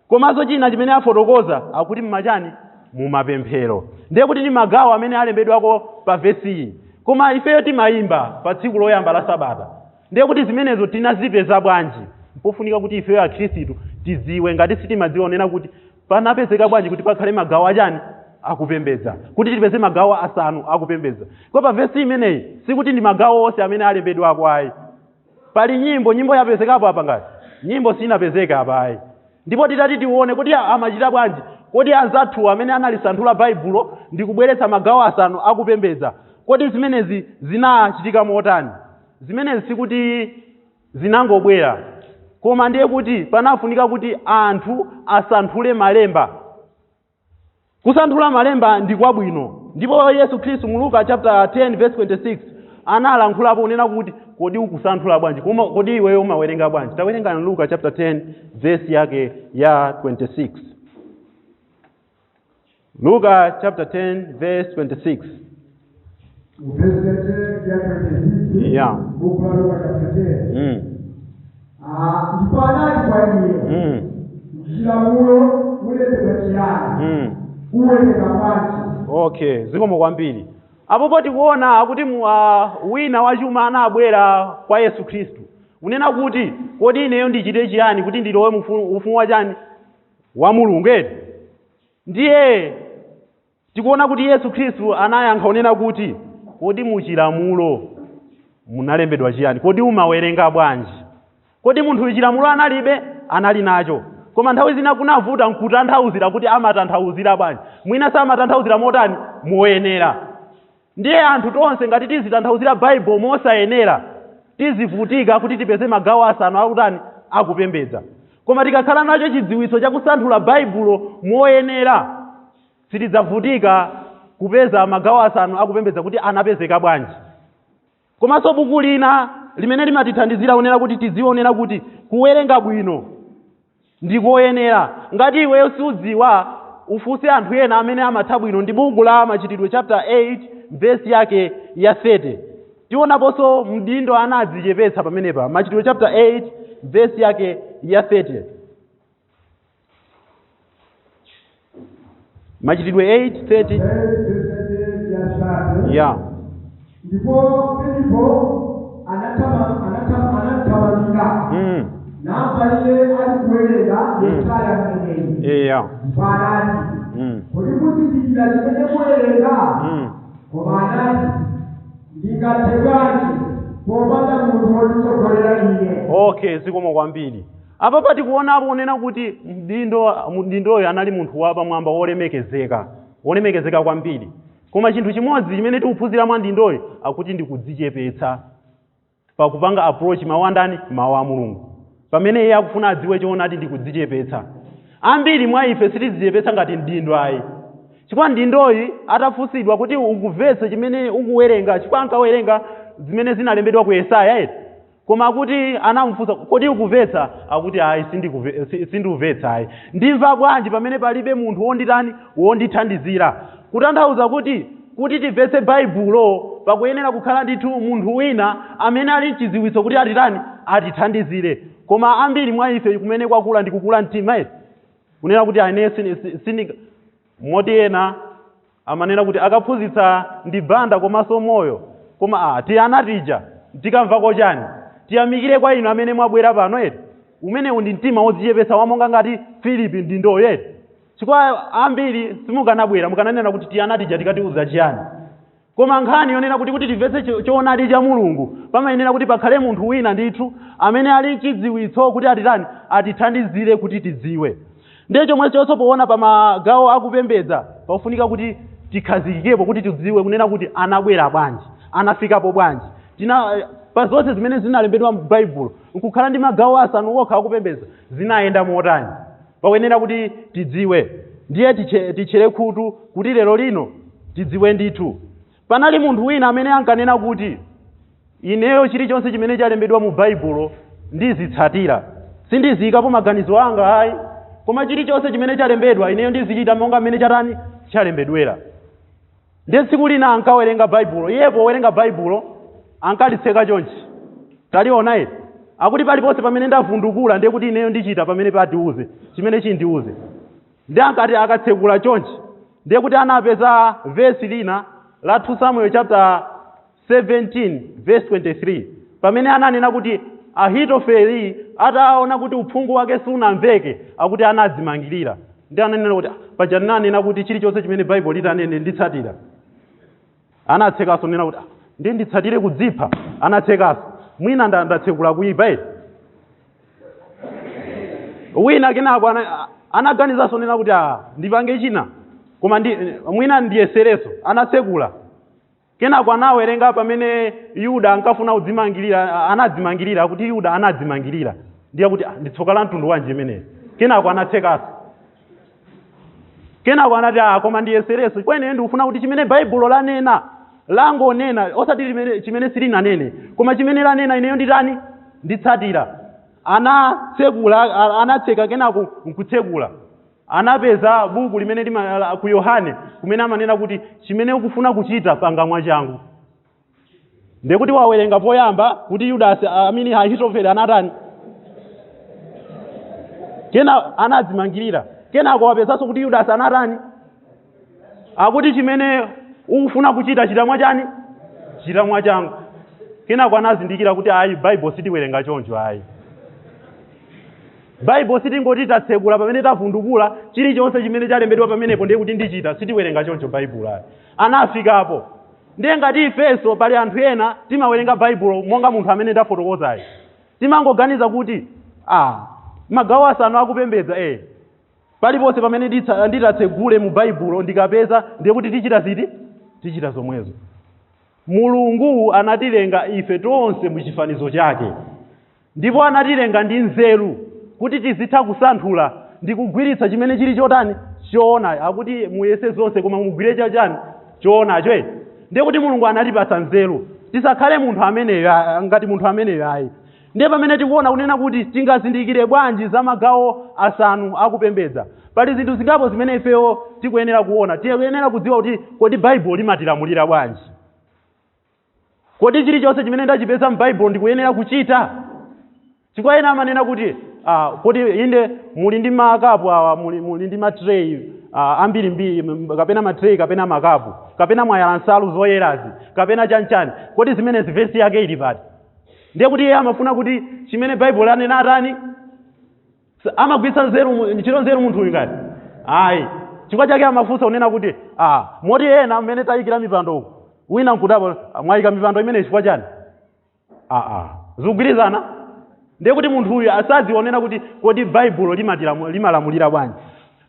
Komanso china chimene afotokoza akuti mmachani? Mumapemphero. Ndiye kuti ndi magawo amene alembedwako pa vesi iyi. Koma ifeyo timayimba pa tsiku loyamba la Sabata. Ndiye kuti zimenezo tinazipeza bwanji? Pofunika kuti ifeyo akhristu tidziwe ngati sitimadziwa onena kuti panapezeka bwanji kuti pakhale magawo achani? Akupembedza. Kuti tipeze magawo asanu akupembedza. Kwa pa vesi imeneyi sikuti ndi magawo onse amene alembedwako ayi. Pali nyimbo yapezekapo apa ngati? Nyimbo sinapezeka apa ayi. Ndipo titati tione kuti amachita bwanji? Kodi anzathu amene analisanthula Baibulo ndi kubweretsa magawo asanu akupembedza. Kodi zimenezi zinachitika motani? Zimenezi sikuti zinangobwera. Koma ndiye kuti panafunika kuti anthu asanthule malemba. Kusanthula malemba ndi kwabwino. Ndipo Yesu Khristu mu Luka chapter 10 verse 26 analankhulapo unena kuti kodi ukusanthula bwanji? Kodi iweyo umawerenga bwanji? Tawerenga Luka chapter 10 verse yake ya 26. Luka chapter 10 verse 26. Yeah. Ndipo anati kwa iye, chilamulo uletedwa chiyani, uweteka bwanji. Okay, zikomo kwambiri. Apopo tikuona akuti wina wachuma anabwera kwa Yesu Khristu. Unena kuti kodi ineyo ndichite chiyani kuti ndilowe ufumu wa chani? Wa Mulungu eti. Ndiye tikuona kuti Yesu Khristu anayankha unena kuti kodi muchilamulo munalembedwa chiyani? Kodi umawerenga bwanji? Kodi munthu chilamulo analibe? Anali nacho. Koma nthawi zina kunavuta nkutanthauzira kuti amatanthauzira bwanji. Mwina samatanthauzira motani? Moyenera. Ndiye anthu tonse ngati tizitanthauzira Bible mosayenera, tizivutika kuti tipeze magawo asanu akutani? Akupembedza. Koma tikakhala nacho chidziwitso chakusanthula Bible moyenera, sitidzavutika kupeza magawo asanu akupembedza kuti anapezeka bwanji. Komanso buku lina limene limatithandizira unena kuti tidziwe unena kuti kuwerenga bwino ndi koyenera. Ngati iweyo sudziwa, ufunse anthu ena amene amatha bwino. Ndi buku la Machitidwe chapter 8 verse yake ya 30. Tionaponso mdindo anadzichepetsa pamenepa. Machitidwe chapter 8 verse yake ya 30. Machitidwe 8:30. Yeah. Ndipo Filipo anatamalira. Namba ile alikuwerenga Yesaya mwenyewe. Yeah. Mfanani. Kodi muzikira chimene kuwerenga. Komanani ndingategani popanda munthu wotitsogolera ine. Okay, zikomo kwambiri. Apa pati kuonapo unena kuti mdindoyo anali munthu wapamwamba wolemekezeka kwambiri. Koma chinthu chimodzi chimene tikuphunzira mwa mdindoyo akuti ndikudzichepetsa pakupanga approach mawu andani? Mawu a Mulungu. Pamene iye akufuna adziwe choonadi ndikudzichepetsa. Ambiri mwa ife sitidzichepetsa ngati mdindo ayi. Chifukwa mdindoyi atafunsidwa kuti ukumvetse chimene ukuwerenga, chifukwa ankawerenga zimene zinalembedwa ku Yesaya eti. Koma akuti anamufunsa kodi ukumvetsa? Akuti ayi sindimvetsa ayi. Ndimva bwanji pamene palibe munthu wondithandizira? Kutanthauza kuti timvetse Baibulo pakuyenera kukhala ndithu munthu wina amene ali chidziwitso kuti atithandizire. Koma ambiri mwa ife kumene kwakula ndikukula mtima eti. Kunena kuti aine moti ena amanena kuti akaphunzitsa ndi banda komanso moyo. Koma tiyanatija tikamvako chani? Tiyamikire kwa inu amene mwabwera pano eti. Umene ndi mtima wodzichepetsa wamonga ngati Filipi mdindoyo eti. Chifukwa ambiri simukanabwera mukananena kuti tiyanatija tikatiuza chiyani. Koma nkhani yonena kuti timvetse choonadi cha Mulungu, pamayenera kuti pakhale munthu wina ndithu amene ali chidziwitso kuti atithandizire kuti tidziwe. Ndiye chomwe chonso poona pa magawo akupembedza pafunika kuti tikhazikikepo kuti tidziwe kunena kuti anabwera bwanji, anafikapo bwanji. Pa zonse zimene zinalembedwa mu Baibulo nkukhala ndi magawo asanu okha akupembedza zinayenda motani. Pakuyenera kuti tidziwe. Ndiye tichere khutu kuti lero lino tidziwe ndithu. Panali munthu wina amene ankanena kuti ineyo chilichonse chimene chalembedwa mu Baibulo ndizitsatira. Sindizikapo maganizo anga ayi. koma chilichonse chimene chalembedwa ineyo ndizichita monga mmene chatani chalembedwera. Ndiye tsiku lina ankawerenga baibulo, iyepo werenga baibulo ankalitseka chonchi. Taliona iti akuti paliponse pamene ndavundukula ndiye kuti ineyo ndichita pamene patiuze chimene chindiuze. Ndiye ankati akatsekula chonchi ndiye kuti anapeza verse lina la 2 Samuel chapter 17 verse 23 pamene ananena kuti Ahitofeli ataona kuti uphungu wake sunamveke akuti anadzimangirira. Ndiye ananena kuti paja nanena kuti chilichonse chimene Bible litanene nditsatira. Anatsekaso nena kuti ndiye nditsatire kudzipha. Anatsekaso mwina ndatsekula kuipa iti. Wina kenako anaganizaso nena kuti ndipange china koma mwina ndiyesereso. Anatsekula kenako anawerenga pamene Yuda ankafuna kudzimangirira, anadzimangirira kuti Yuda anadzimangirira. Ndiye kuti nditsoka la mtundu wanji imeneyi. Kenako anatsekaso. Kenako anati koma ndiyesereso kwene ndikufuna kuti chimene Baibulo lanena langonena osati chimene silinanene koma chimene lanena ineyo nditani nditsatira. Anatseka kenako nkutsekula anapeza buku limene ku Yohane kumene amanena kuti chimene ukufuna kuchita pakamwa changu. Ndiye kuti wawerenga poyamba kuti Yudasi amini Ahitofeli anatani kena anadzimangirira. Kenako wapezaso kuti Yudasi anatani akuti chimene ukufuna kuchita chita mwachani chita mwachangu. Kenako anazindikira kuti ayi Bible sitiwerenga choncho ayi. Bible sitingoti tatsekula pamene tavundukula chilichonse chimene chalembedwa pamenepo ndiye kuti ndichita sitiwerenga choncho Bible ayi. Anafikapo ndiye ngati ifeso pali anthu ena timawerenga Bible monga munthu amene ndafotokozayi. Timangoganiza kuti magawo asanu akupembedza paliponse pamene nditatsegule mu Bible ndikapeza ndiye kuti tichita ziti tichita zomwezo. Mulungu anatilenga ife tonse mu chifanizo chake ndipo anatilenga ndi nzeru kuti tizitha kusanthula ndi kugwiritsa chimene chili chotani choona. Akuti muyese zonse koma mugwire chachani choonacho. Ndiye kuti Mulungu anatipatsa nzeru tisakhale munthu ameneyo ngati munthu ameneyo ayi. Ndiye pamene tikuona kunena kuti tingazindikire bwanji za magawo asanu akupembedza pali zinthu zingapo zimene ifeyo tikuyenera kuona. Tikuyenera kudziwa kuti kodi Bible limatilamulira bwanji. Kodi chilichonse chimene ndachipeza mu Bible ndikuyenera kuchita. Chifukwa ena amanena kuti kodi inde muli ndi makapu awa muli ndi matray ambirimbiri kapena matray kapena makapu kapena mwayala nsalu zoyerazi kapena chanchani kodi zimene verse yake ili pati. Ndiye kuti iye amafuna kuti chimene Bible lanena atani amagwitsa nzeru munthu uyu ngati ayi. Chifukwa chake amafunsa unena kuti moti ena amene tayikira mipando uku wina nkutapo mwayika mipando imene chifukwa chani zikugwirizana. Ndiye kuti munthu uyu asadzionera kuti kodi Bible limalamulira bwanji.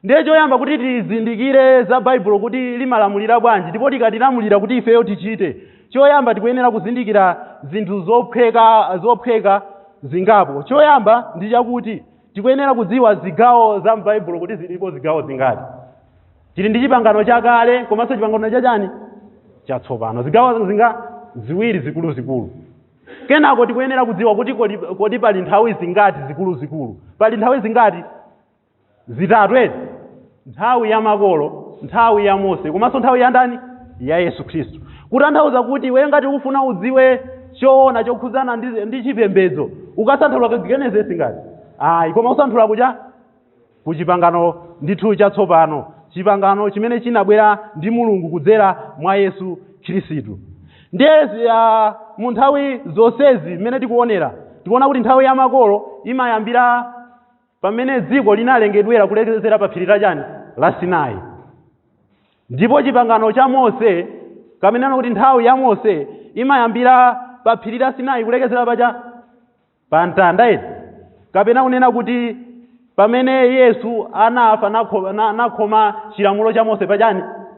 Ndiye choyamba kuti tizindikire za Bible kuti limalamulira bwanji ndipo tikatilamulira kuti ifeyo tichite. Choyamba tikuyenera kuzindikira zinthu zophweka zingapo. Choyamba ndi chakuti tikuyenera kudziwa zigawo za Bible kuti zilipo zigawo zingati. Tili ndi chipangano chakale komanso chipangano chachani chatsopano. Zigawo ziwiri zikuluzikulu. Kenako tikuyenera kudziwa kuti kodi pali nthawi zingati zikuluzikulu. Pali nthawi zingati zitatu nthawi ya makolo, nthawi ya Mose komanso nthawi ya ndani ya Yesu Khristu. Kutanthauza kuti iwe ngati ufuna udziwe choona chokhudzana ndi chipembedzo ukasanthula ku Genesis ngati koma usanthula kucha ku chipangano ndithu chatsopano, chipangano chimene chinabwera ndi Mulungu kudzera mwa Yesu Khristu. Ndiye mu nthawi zonsezi zimene tikuonera tikuona kuti nthawi ya makolo imayambira pamene dziko linalengedwera kulekezera pa phiri la Sinai. Ndipo chipangano cha Mose kamenena kuti nthawi ya Mose imayambira pa phiri la Sinai kulekezera pa mtanda kapena kunena kuti pamene Yesu anafa nakhoma chilamulo cha Mose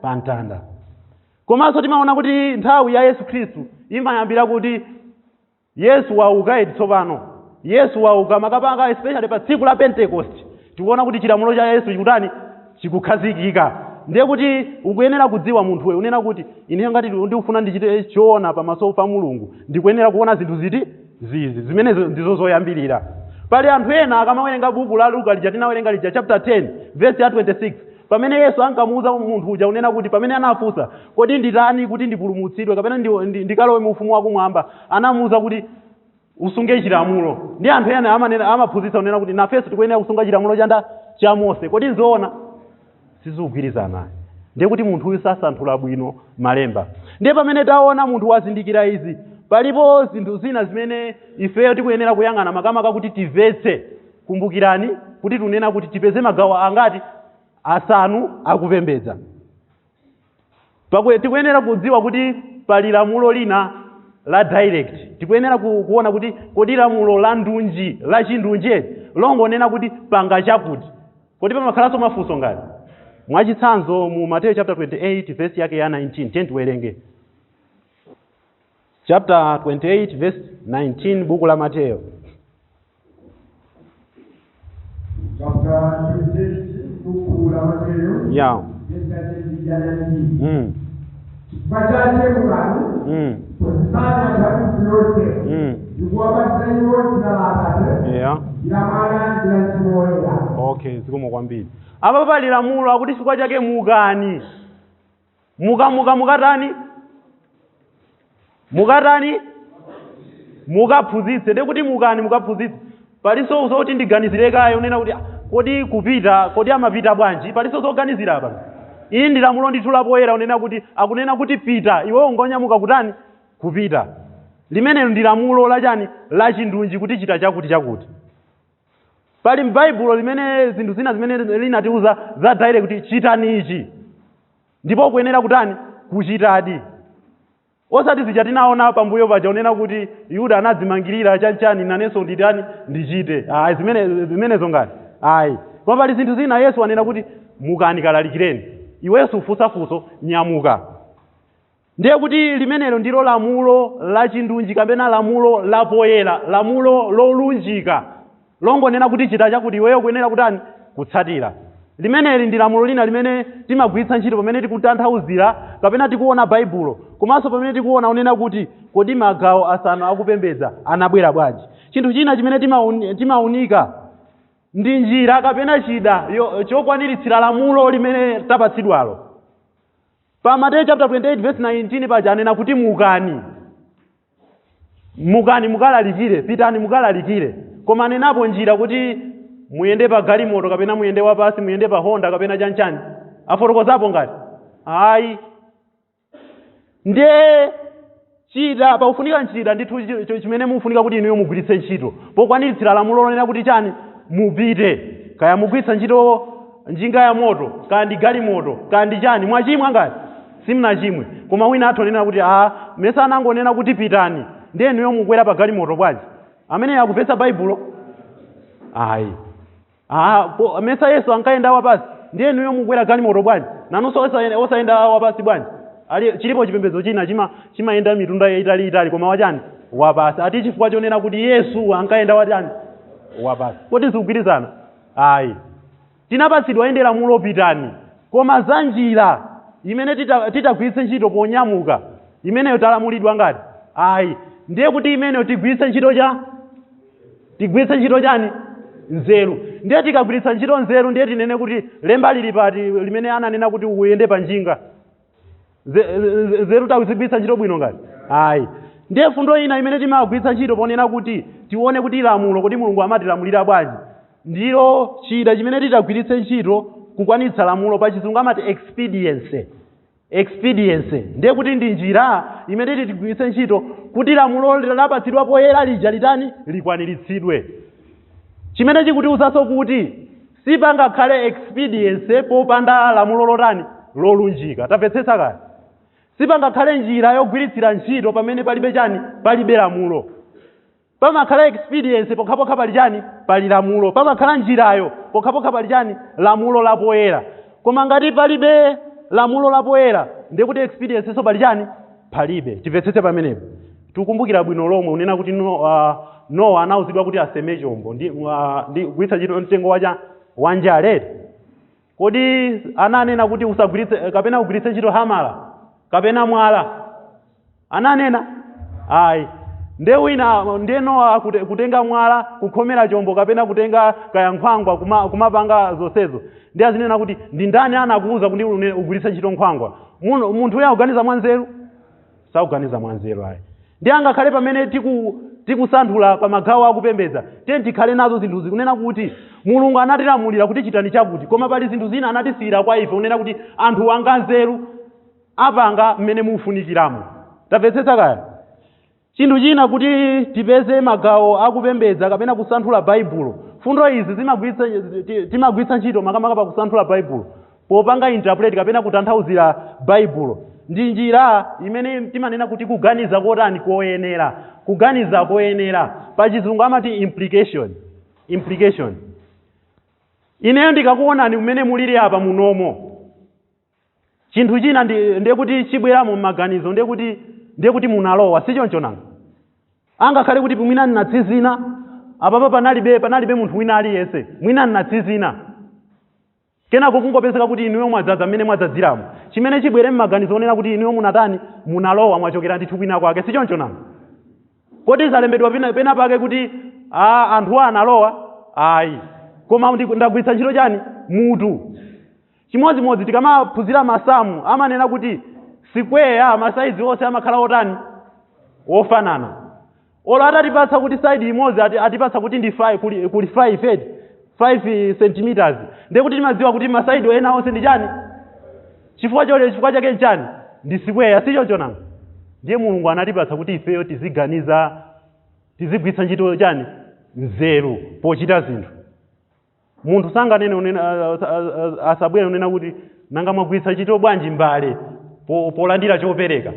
pa mtanda. Komanso timaona kuti nthawi ya Yesu Khristu imayambira kuti Yesu wauka tsopano. Yesu wauka makapanga especially pa tsiku la Pentecost. Tikuona kuti chilamulo cha Yesu chikutani chikukhazikika. Ndiye kuti ukuyenera kudziwa munthu we unena kuti ine ngati ndikufuna ndichite choona pamaso pa Mulungu ndikuyenera kuona zinthu zizi zimene ndizo zoyambirira. pali anthu ena akamawerenga buku la Luka lija tinawerenga lija chapter 10 verse ya 26 pamene Yesu ankamuwuza munthu uja unena kuti pamene anafunsa kodi nditani kuti ndipulumutsidwe kapena ndikalowe mu ufumu wakumwamba, anamuwuza kuti usunge chilamulo. Ndi anthu ena amaphunzitsa unena kuti nafenso tikuyenera kusunga chilamulo cha Mose. Kodi nzoona? Sizikugwirizana. Ndiye kuti munthu uyu sasanthula bwino malemba. Ndiye pamene taona munthu wazindikira izi, palipo zinthu zina zimene ifeyo tikuyenera kuyang'ana makamaka kuti timvetse. Kumbukirani kuti tunena kuti tipeze magawo angati? Asanu akupembedza. Tikuyenera kudziwa kuti pali lamulo lina la direct. Tikuyenera kuona kuti kodi lamulo la ndunji, la chindunji longonena kuti panga chakuti. Kodi pamakhalanso mafunso ngati? Mwachitsanzo mu Matthew chapter 28 verse yake ya 19, tiwerenge. Chapter 28 verse 19 buku la Matthew. Chapter 28 buku la Matthew. Yeah. Bacaje mukani. Positana tabu yote. Yuwabasa yote na latate. Yeah. Yamana ndiyazimoya. Okay, zikomo kwambiri. Apa pali lamulo akuti chifukwa chake mukani. Mukatani? Mukaphunzitse. Ndi kuti mukani mukaphunzitse. Paliso zoti ndiganizirekayo unena kuti kodi kupita, kodi amapita bwanji? Paliso zoganizira apa. Iyi ndi lamulo ndithu lapoyera unena kuti akunena kuti pita, iwe ungonyamuka kutani? Kupita. Limenelo ndi lamulo la chani? La chindunji kuti chita chakuti. Pali m'Baibulo limene zinthu zina zimene linatiuza za direct kuti chitani ichi. Ndipo kuyenera kutani? Kuchitadi. Osati zija tinaona pambuyo paja unena kuti Yuda anadzimangirira chanchani nanenso nditani ndichite. Zimenezo ngati. Koma pali zinthu zina Yesu anena kuti mukani kalalikireni. Iwenso ufunsafunso nyamuka. Ndiye kuti limenelo ndilo lamulo la chindunji kapena lamulo lapoyera, lamulo lolunjika. Longonena kuti chita chakuti iweyo kuyenera kutani? Kutsatira. Limeneli ndi lamulo lina limene timagwiritsa ntchito pamene tikutanthauzira kapena tikuona Baibulo. Komanso pamene tikuona unena kuti kodi magawo asanu akupembedza anabwera bwanji. Chinthu china chimene timaunika ndi njira kapena chida chokwaniritsira lamulo limene tapatsidwalo. Pa Matthew chapter 28 verse 19 paja anena kuti mukani mukalalikire, pitani mukalalikire. Koma anenapo njira kuti muyende pa galimoto kapena muyende wapasi, muyende pa Honda kapena chanchani. Afotokozapo ngati? Ndiye chida paufunika nchida ndithu chimene mufunika kuti inuyo mugwiritse ntchito. Pokwaniritsa lamulo lonena kuti chani? Mupite. Kaya mugwiritsa ntchito njinga ya moto, kaya ndi galimoto, kaya ndi chani? Mwachimwa ngati? Simnachimwe. Koma wina athonena kuti mesa anangonena kuti pitani. Ndiye inuyo mukwera pa galimoto bwanji. Amene akupesa Baibulo? Mesa Yesu ankayenda wapasi. Ndiye inuyo mukwera galimoto bwanji. Nanunso osayenda wapasi bwanji. Chilipo chipembedzo china chimayenda mitunda yaitali koma wachani? Wapasi. Ati chifukwa chonena kuti Yesu ankayenda wachani? Wapasi. Kodi zikugwirizana? Tinapatsidwa yende lamulo pitani. Koma za njira imene titagwiritse ntchito ponyamuka, imeneyo talamulidwa ngati? Ndiye kuti imeneyo tigwiritse ntchito chani? Nzeru. Ndiye tikagwiritsa ntchito nzeru ndiye tinene kuti lemba lili pati limene ananena kuti uyende pa njinga. Nzeru tazigwiritsa ntchito bwino ngati? Ndiye fundo ina imene timagwiritsa ntchito ponena kuti tione kuti lamulo kodi Mulungu amatilamulira bwanji. Ndilo chida chimene titagwiritse ntchito kukwanitsa lamulo pa Chizungu amati expedience. Ndiye kuti ndi njira imene titigwiritse ntchito kuti lamulo lapatsidwa poyera lija litani? Likwaniritsidwe. Chimene chikutiwuzanso kuti sipangakhale expedience popanda lamulo lotani? Lolunjika. Tamvetsetsa kale? Sipangakhale njira yogwiritsira ntchito pamene palibe chani? Palibe lamulo. Pamakhala expedience pokhapokha pali chani? Pali lamulo. Pamakhala njirayo pokhapokha pali chani? Lamulo lapoyera. Koma ngati palibe lamulo lapoyera ndiye kuti expedience so pali chani? Palibe. Timvetsetse pamenepo. Tikumbukira bwino lomwe unena kuti Noah anauzidwa kuti aseme chombo ndi kugwiritsa ntchito mtengo wa njale. Kodi ananena kuti usagwiritse kapena ugwiritse ntchito hamala kapena mwala? Ananena? nde wina ndeno kutenga mwala kukhomera chombo kapena kutenga kayankhwangwa kumapanga zonsezo ndi azinena kuti ndi ndani anakuuza kuti ugwiritse ntchito nkhwangwa munthu uya akuganiza mwanzeru sakuganiza mwanzeru ayi ndi angakhale pamene tikusanthula pa magawo akupembedza tiye tikhale nazo zinthu zikunena kuti mulungu anatilamulira kuti chitani chakuti koma pali zinthu zina anatisiyira kwa ife unena kuti anthu anganzeru apanga mmene mufunikiramo tamvetsetsa kaya chinthu china kuti tipeze magawo akupembedza kapena kusanthula baibulo fundo izi timagwiritsa ntchito makamaka pa kusanthula baibulo popanga interpret kapena kutanthauzira baibulo ndi njira imene timanena kuti kuganiza kotani koyenera pa chizungu amati implication ineyo ndikakuonani umene muliri apa munomo chinthu china ndiye kuti chibweramo m'maganizo ndiye kuti munalowa sichoncho nanga angakhale kuti mwina ninatsizina apapa panalibe munthu wina aliyense mwina ninatsizina kenako kungopezeka kuti inuyo mwadzaza mmene mwadzadziramo chimene chibwere m'maganizo onena kuti inuyo munatani munalowa mwachokera ndithu kwina kwake sichoncho nanga kodi zalembedwa pena pake kuti anthuwa analowa ayi koma ndagwiritsa ntchito chani mutu chimodzimodzi tikamaphunzira masamu amanena kuti sikweya masaizi onse amakhala otani ofanana olo atatipatsa kuti side imodzi atipatsa kuti ndi 5 kuli 5 centimeters ndiye kuti timadziwa kuti masaidi ena onse ndi chani chifukwa chake nchani ndi sikweya sichoncho nanga ndiye mulungu anatipatsa kuti ifeyo tizigwiritsa ntchito chani nzeru pochita zinthu munthu sanganene asabwere unena kuti nanga mwagwiritsa ntchito bwanji mbale polandira chopereka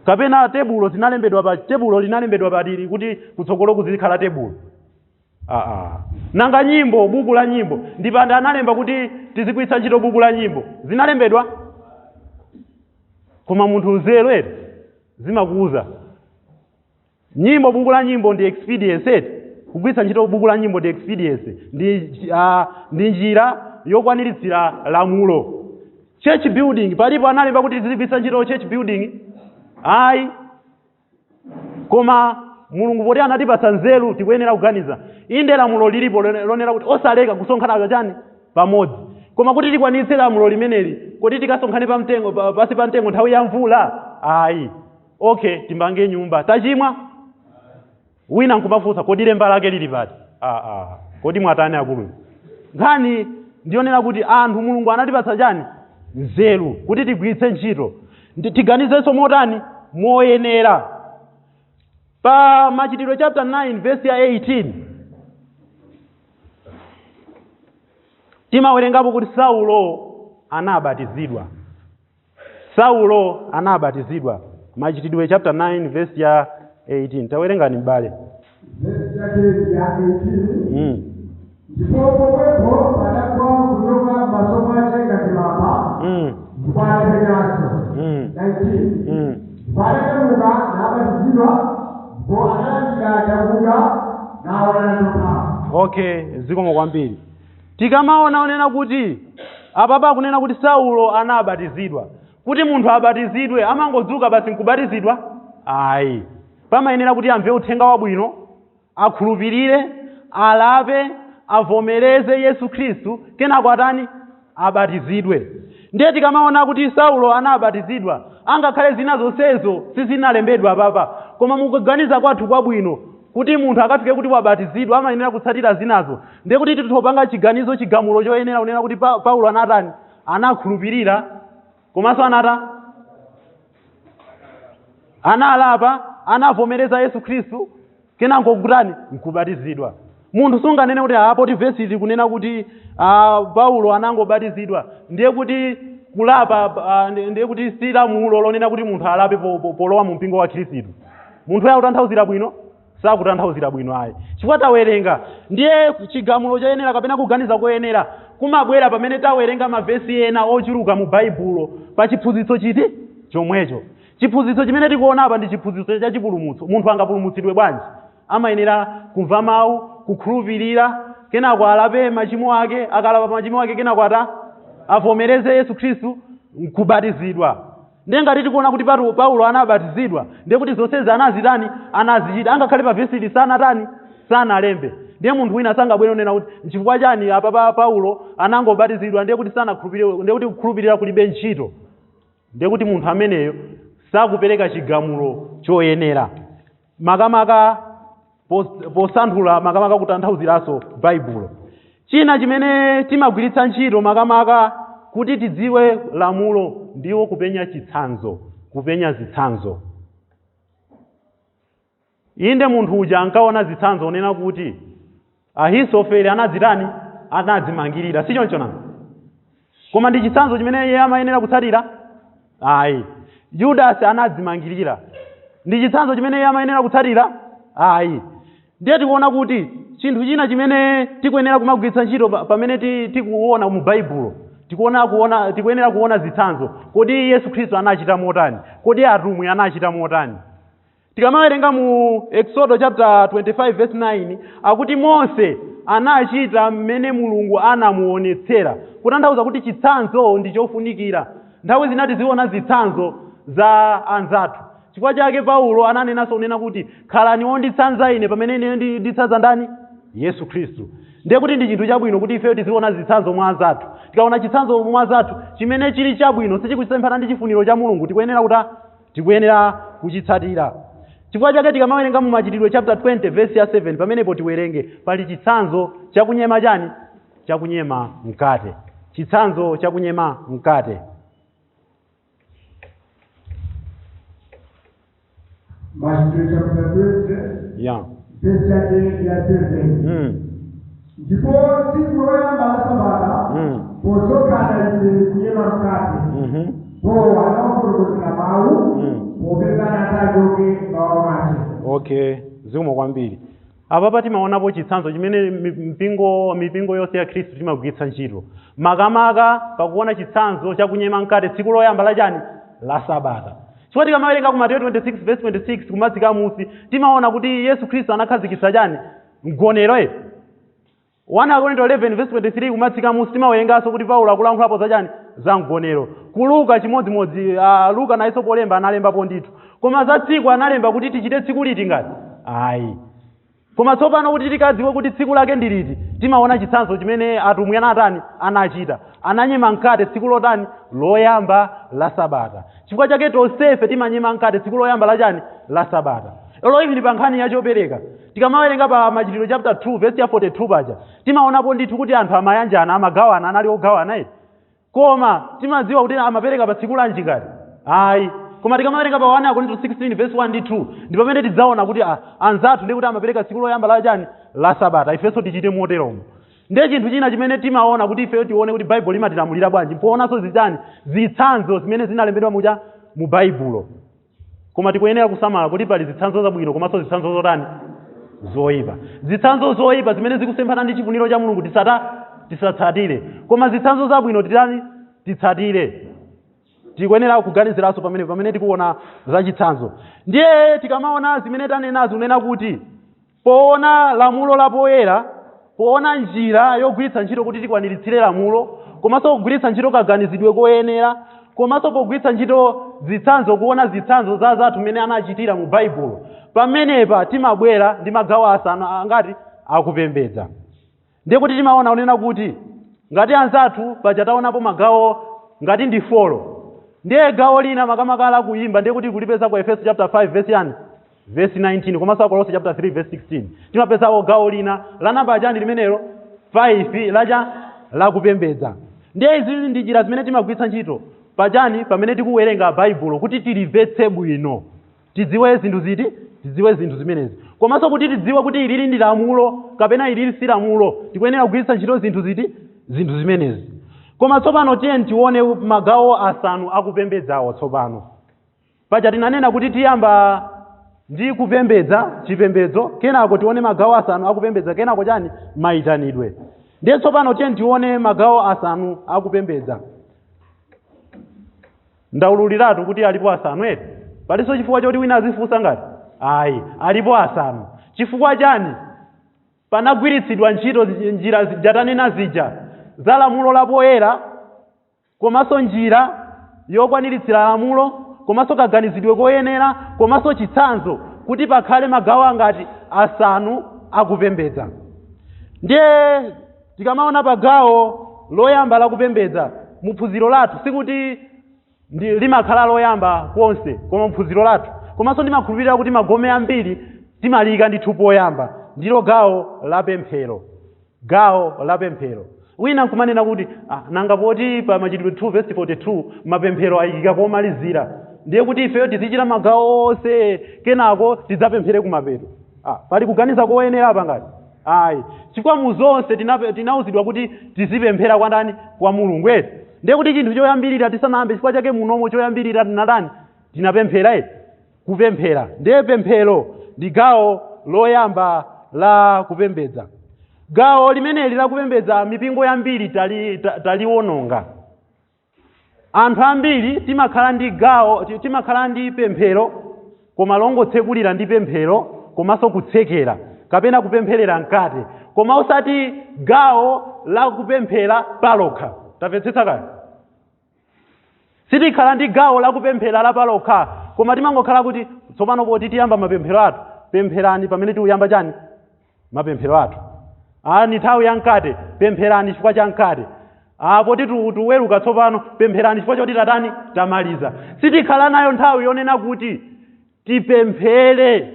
kapena tebulo linalembedwa patili kuti kutsogolo kuzikhala tebulo nanga nyimbo buku la nyimbo ndipanda analemba kuti tizigwiritsa ntchito buku la nyimbo zinalembedwa koma munthu nzeru zimakuuza nyimbo buku la nyimbo ndi expedience kugwiritsa ntchito buku la nyimbo ndi expedience ndi njira yokwaniritsa lamulo church building palipo analemba kuti tizigwiritsa ntchito church building ayi koma mulungu poti anatipatsa nzeru tikuyenera kuganiza inde lamulo lilipo lonena kuti osaleka kusonkhana chani pamodzi koma kuti tikwanitse lamulo limeneli kuti tikasonkhane pasi pa mtengo nthawi ya mvula ayi okay timbange nyumba tachimwa wina nkumafunsa kodi lemba lake lili pati kodi mwatani akulu nkhani ndionera kuti anthu mulungu anatipatsa chani nzeru kuti tigwiritse ntchito tiganizenso motani moyenera pa machitidwe chapter 9 verse ya 18 timawerengapo kuti Saulo anabatizidwa machitidwe chapter 9 verse ya 18 tawerengani mbale verse ya 18 ndipo pomwepo padagwa kuchoka masomo ake katimapa mpalekenyaso 19 palekemuka nabatizidwa ndipo analandira chakudya nawanatoka okay zikomo kwambiri tikamaona onena kuti apapa akunena kuti Saulo anabatizidwa kuti munthu abatizidwe amangodzuka basi nkubatizidwa ayi pamayenera kuti amve uthenga wabwino akhulupirire alape avomereze Yesu Khristu kenako atani abatizidwe ndiye tikamaona kuti Saulo anabatizidwa angakhale zina zonsezo sizinalembedwa papa koma mukuganiza kwathu kwabwino kuti munthu akafike kuti wabatizidwa amayenera kutsatira zinazo ndiye kuti titopanga chigamulo choyenera unena kuti Paulo anatani anakhulupirira komanso analapa anavomereza Yesu Khristu kenako kutani nkubatizidwa munthu sunganene kuti poti verse ili kunena kuti Paulo anangobatizidwa ndiye kuti kulapa ndiye kuti si lamulo lonena kuti munthu alape polowa mu mpingo wa Khristu munthu akutanthauzira bwino sakutanthauzira bwino ayi chifukwa tawerenga ndiye chigamulo choyenera kapena kuganiza koyenera kumabwera pamene tawerenga mavesi ena ochuluka mu baibulo pa chiphunzitso chiti chomwecho chiphunzitso chimene tikuona apa ndi chiphunzitso cha chipulumutso munthu angapulumutsidwe bwanji amayenera kumva mawu kukhulupirira kenako alape machimo ake akalapa machimo ake kenako avomereze Yesu Khristu nkubatizidwa ndiye ngati tikuona kuti Paulo anabatizidwa ndiye kuti zonsezi anazitani anazichita angakhale pa vesi sanalembe ndiye munthu wina sangabwere kunena kuti nchifukwa chani apa Paulo anangobatizidwa ndiye kuti sanakhulupirire ndiye kuti kukhulupirira kulibe ntchito ndiye kuti munthu ameneyo sakupereka chigamulo choyenera makamaka posanthula makamaka kutanthauziraso baibulo. China chimene timagwiritsa ntchito makamaka kuti tidziwe lamulo ndiwo kupenya zitsanzo. Inde munthu uja ankaona zitsanzo onena kuti Ahisofeli anadzimangirira si choncho nanga. Koma ndi chitsanzo chimene iye amayenera kutsatira? Ayi. Judas anadzimangirira. Ndi chitsanzo chimene iye amayenera kutsatira? Ayi. Ndiye tikuona kuti chinthu china chimene tikuyenera kumagwiritsa ntchito pamene tikuona mu Baibulo tikuyenera kuona zitsanzo. Kodi Yesu Khristu anachita motani? Kodi atumwi anachita motani? Tikamawerenga mu Exodus chapter 25 verse 9 akuti Mose anachita mmene Mulungu anamuonetsera. Kutanthauza kuti chitsanzo ndi chofunikira. Nthawi zina tiziona zitsanzo za anzathu. Chifukwa chake Paulo ananenanso unena kuti khalani onditsanza ine pamene ine nditsanza ndani? Yesu Khristu. Ndiye kuti ndi chinthu chabwino kuti ife tiziona zitsanzo mwa anzathu. Tikaona chitsanzo mwa anzathu chimene chili chabwino sichikusemphana ndi chifuniro cha Mulungu tikuyenera kuchitsatira. Chifukwa chake tikamawerenga mu Machitidwe chapter 20 verse ya 7 pamenepo tiwerenge pali chitsanzo chakunyema chani? Chakunyema mkate. Chitsanzo chakunyema mkate. Machitidwe chapter 20 verse ya 7. Ndipo siku loyamba la Sabata posokana ine kunyema mkate po anaokulukutira mawu popezana atajoke bawamati. Okay, zikomo kwambiri. Apa timaonapo chitsanzo chimene mipingo yonse ya Khristu timagwiritsa ntchito. Makamaka pakuona chitsanzo chakunyema mkate tsiku loyamba la chani? La Sabata. Chifukwa tikamawerenga ku Mateyu 26 verse 26 kumatsika musi timaona kuti Yesu Khristu anakhazikitsa chani? Mgonero 1 Korinto 11 verse 23 kumatsika musi timawerenganso kuti Paulo akulankhulapo za chani? Za mgonero. Ku Luka chimodzimodzi Luka nayenso polemba analembapo ndithu. Koma za tsiku analemba kuti tichite tsiku liti ngati? Ayi. Koma tsopano kuti tikadziwe kuti tsiku lake ndi liti timaona chitsanzo chimene atumwi anachita. Ananyema mkate tsiku lotani? Loyamba la Sabata. Chifukwa chake tonsefe timanyema mkate tsiku loyamba la chani? La Sabata. Lero hivi ndi pa nkhani ya chopereka. Tikamawerenga pa Machitidwe chapter 2 verse ya 42 paja timaonapo ndithu kuti anthu amayanjana amagawana anali ogawana koma timadziwa kuti amapereka pa tsiku lanji ngati? Ayi. Koma tikamawerenga pa 1 Korinto 16 verse 1 ndi 2 ndipo pamene tidzaona kuti anzathu ndi kuti amapereka tsiku loyamba la chani? La Sabata. Ifenso tichite moteromo. Ndiye chinthu china chimene timaona kuti ife tione kuti Bible imatilamulira bwanji mpoonanso zichani? Zitsanzo zimene zinalembedwa mu Baibulo. Koma tikuyenera kusamala kuti pali zitsanzo zabwino komanso zitsanzo zotani? Zoyipa. Zitsanzo zoyipa zimene zikusemphana ndi chifuniro cha Mulungu tisatsatire. Koma zitsanzo zabwino titsatire. Tikuyenera kuganiziranso pamene tikuona za chitsanzo. Ndiye tikamaona zimene tanenazo unena kuti poona lamulo lapoyera, poona njira yogwiritsa ntchito kuti tikwaniritsire lamulo, komanso kugwiritsa ntchito kaganizidwe koyenera, komanso pogwiritsa ntchito zitsanzo kuona zitsanzo za zathu mmene anachitira mu Baibulo. Pamenepa timabwera ndi magawo asanu angati akupembedza. Ndiye kuti timaona unena kuti ngati anzathu paja taonapo magawo ngati ndi 4. Ndiye gawo lina makamaka la kuimba ndiye kuti kulipeza kwa Efeso chapter 5 verse yani? Verse 19 komanso Kolose chapter 3 verse 16. Timapezako gawo lina la namba chani limenelo 5 la kupembedza. Ndiye izi ndi njira zimene timagwiritsa ntchito pachani pamene tikuwerenga Baibulo kuti tilimvetse bwino. Tidziwe zinthu zimenezi. Komanso kuti tidziwe kuti ilili ndi lamulo kapena ilili si lamulo. Tikuyenera kugwiritsa ntchito zinthu zimenezi. Koma tsopano tione magawo asanu akupembedzawo tsopano. Paja tinanena kuti tiyamba ndi kupembedza chipembedzo kenako tione magawo asanu akupembedza kenako chani? Maitanidwe. Ndiye tsopano tione magawo asanu akupembedza. Ndaululiratu kuti alipo asanu Paliso chifukwa choti wina azifunsa ngati? Ayi, alipo asanu. Chifukwa chani? Panagwiritsidwa ntchito njira jatanena zija za lamulo lapoyera komanso njira yokwaniritsira lamulo, komanso kaganizidwe koyenera, komanso chitsanzo kuti pakhale magawo angati asanu akupembedza. Ndiye tikamaona pa gawo loyamba lakupembedza muphunziro lathu sikuti limakhala loyamba konse koma muphunziro lathu, komanso ndimakhulupirira kuti magome ambiri timalika ndithu poyamba ndilo gawo la pemphero. Gawo la pemphero wina nkumanena kuti nanga poti pa machitidwe 2 verse 42 mapemphero ayikika pomalizira, ndiye kuti ifeyo tizichita magawo onse kenako tidzapemphere kumapeto. Pali kuganiza koyenera apa ngati ayi, chifukwa mu zonse tinauzidwa kuti tizipemphera kwa ndani? Kwa Mulungu. Ndiye kuti chinthu choyambirira tisanayambe chifukwa chake munomo choyambirira tinatani? Tinapemphera kupemphera. Ndiye pemphero ndi gawo loyamba la kupembedza. Gawo limeneli la kupembedza mipingo yambiri taliwononga. Anthu ambiri timakhala ndi pemphero koma longotsekulira ndi pemphero komanso kutsekera kapena kupempherera mkate, koma osati gawo la kupemphera palokha. Tamvetsetsa kale? Sitikhala ndi gawo la kupemphera la palokha, koma timangokhala kuti tsopano poti tiyamba mapemphero athu, pempherani pamene tikuyamba chani? Mapemphero athu. Ni nthawi ya mkate, pempherani chifukwa cha mkate. Poti tuweruka tsopano, pempherani chifukwa choti tatani? Tamaliza. Sitikhala nayo nthawi yonena kuti tipemphere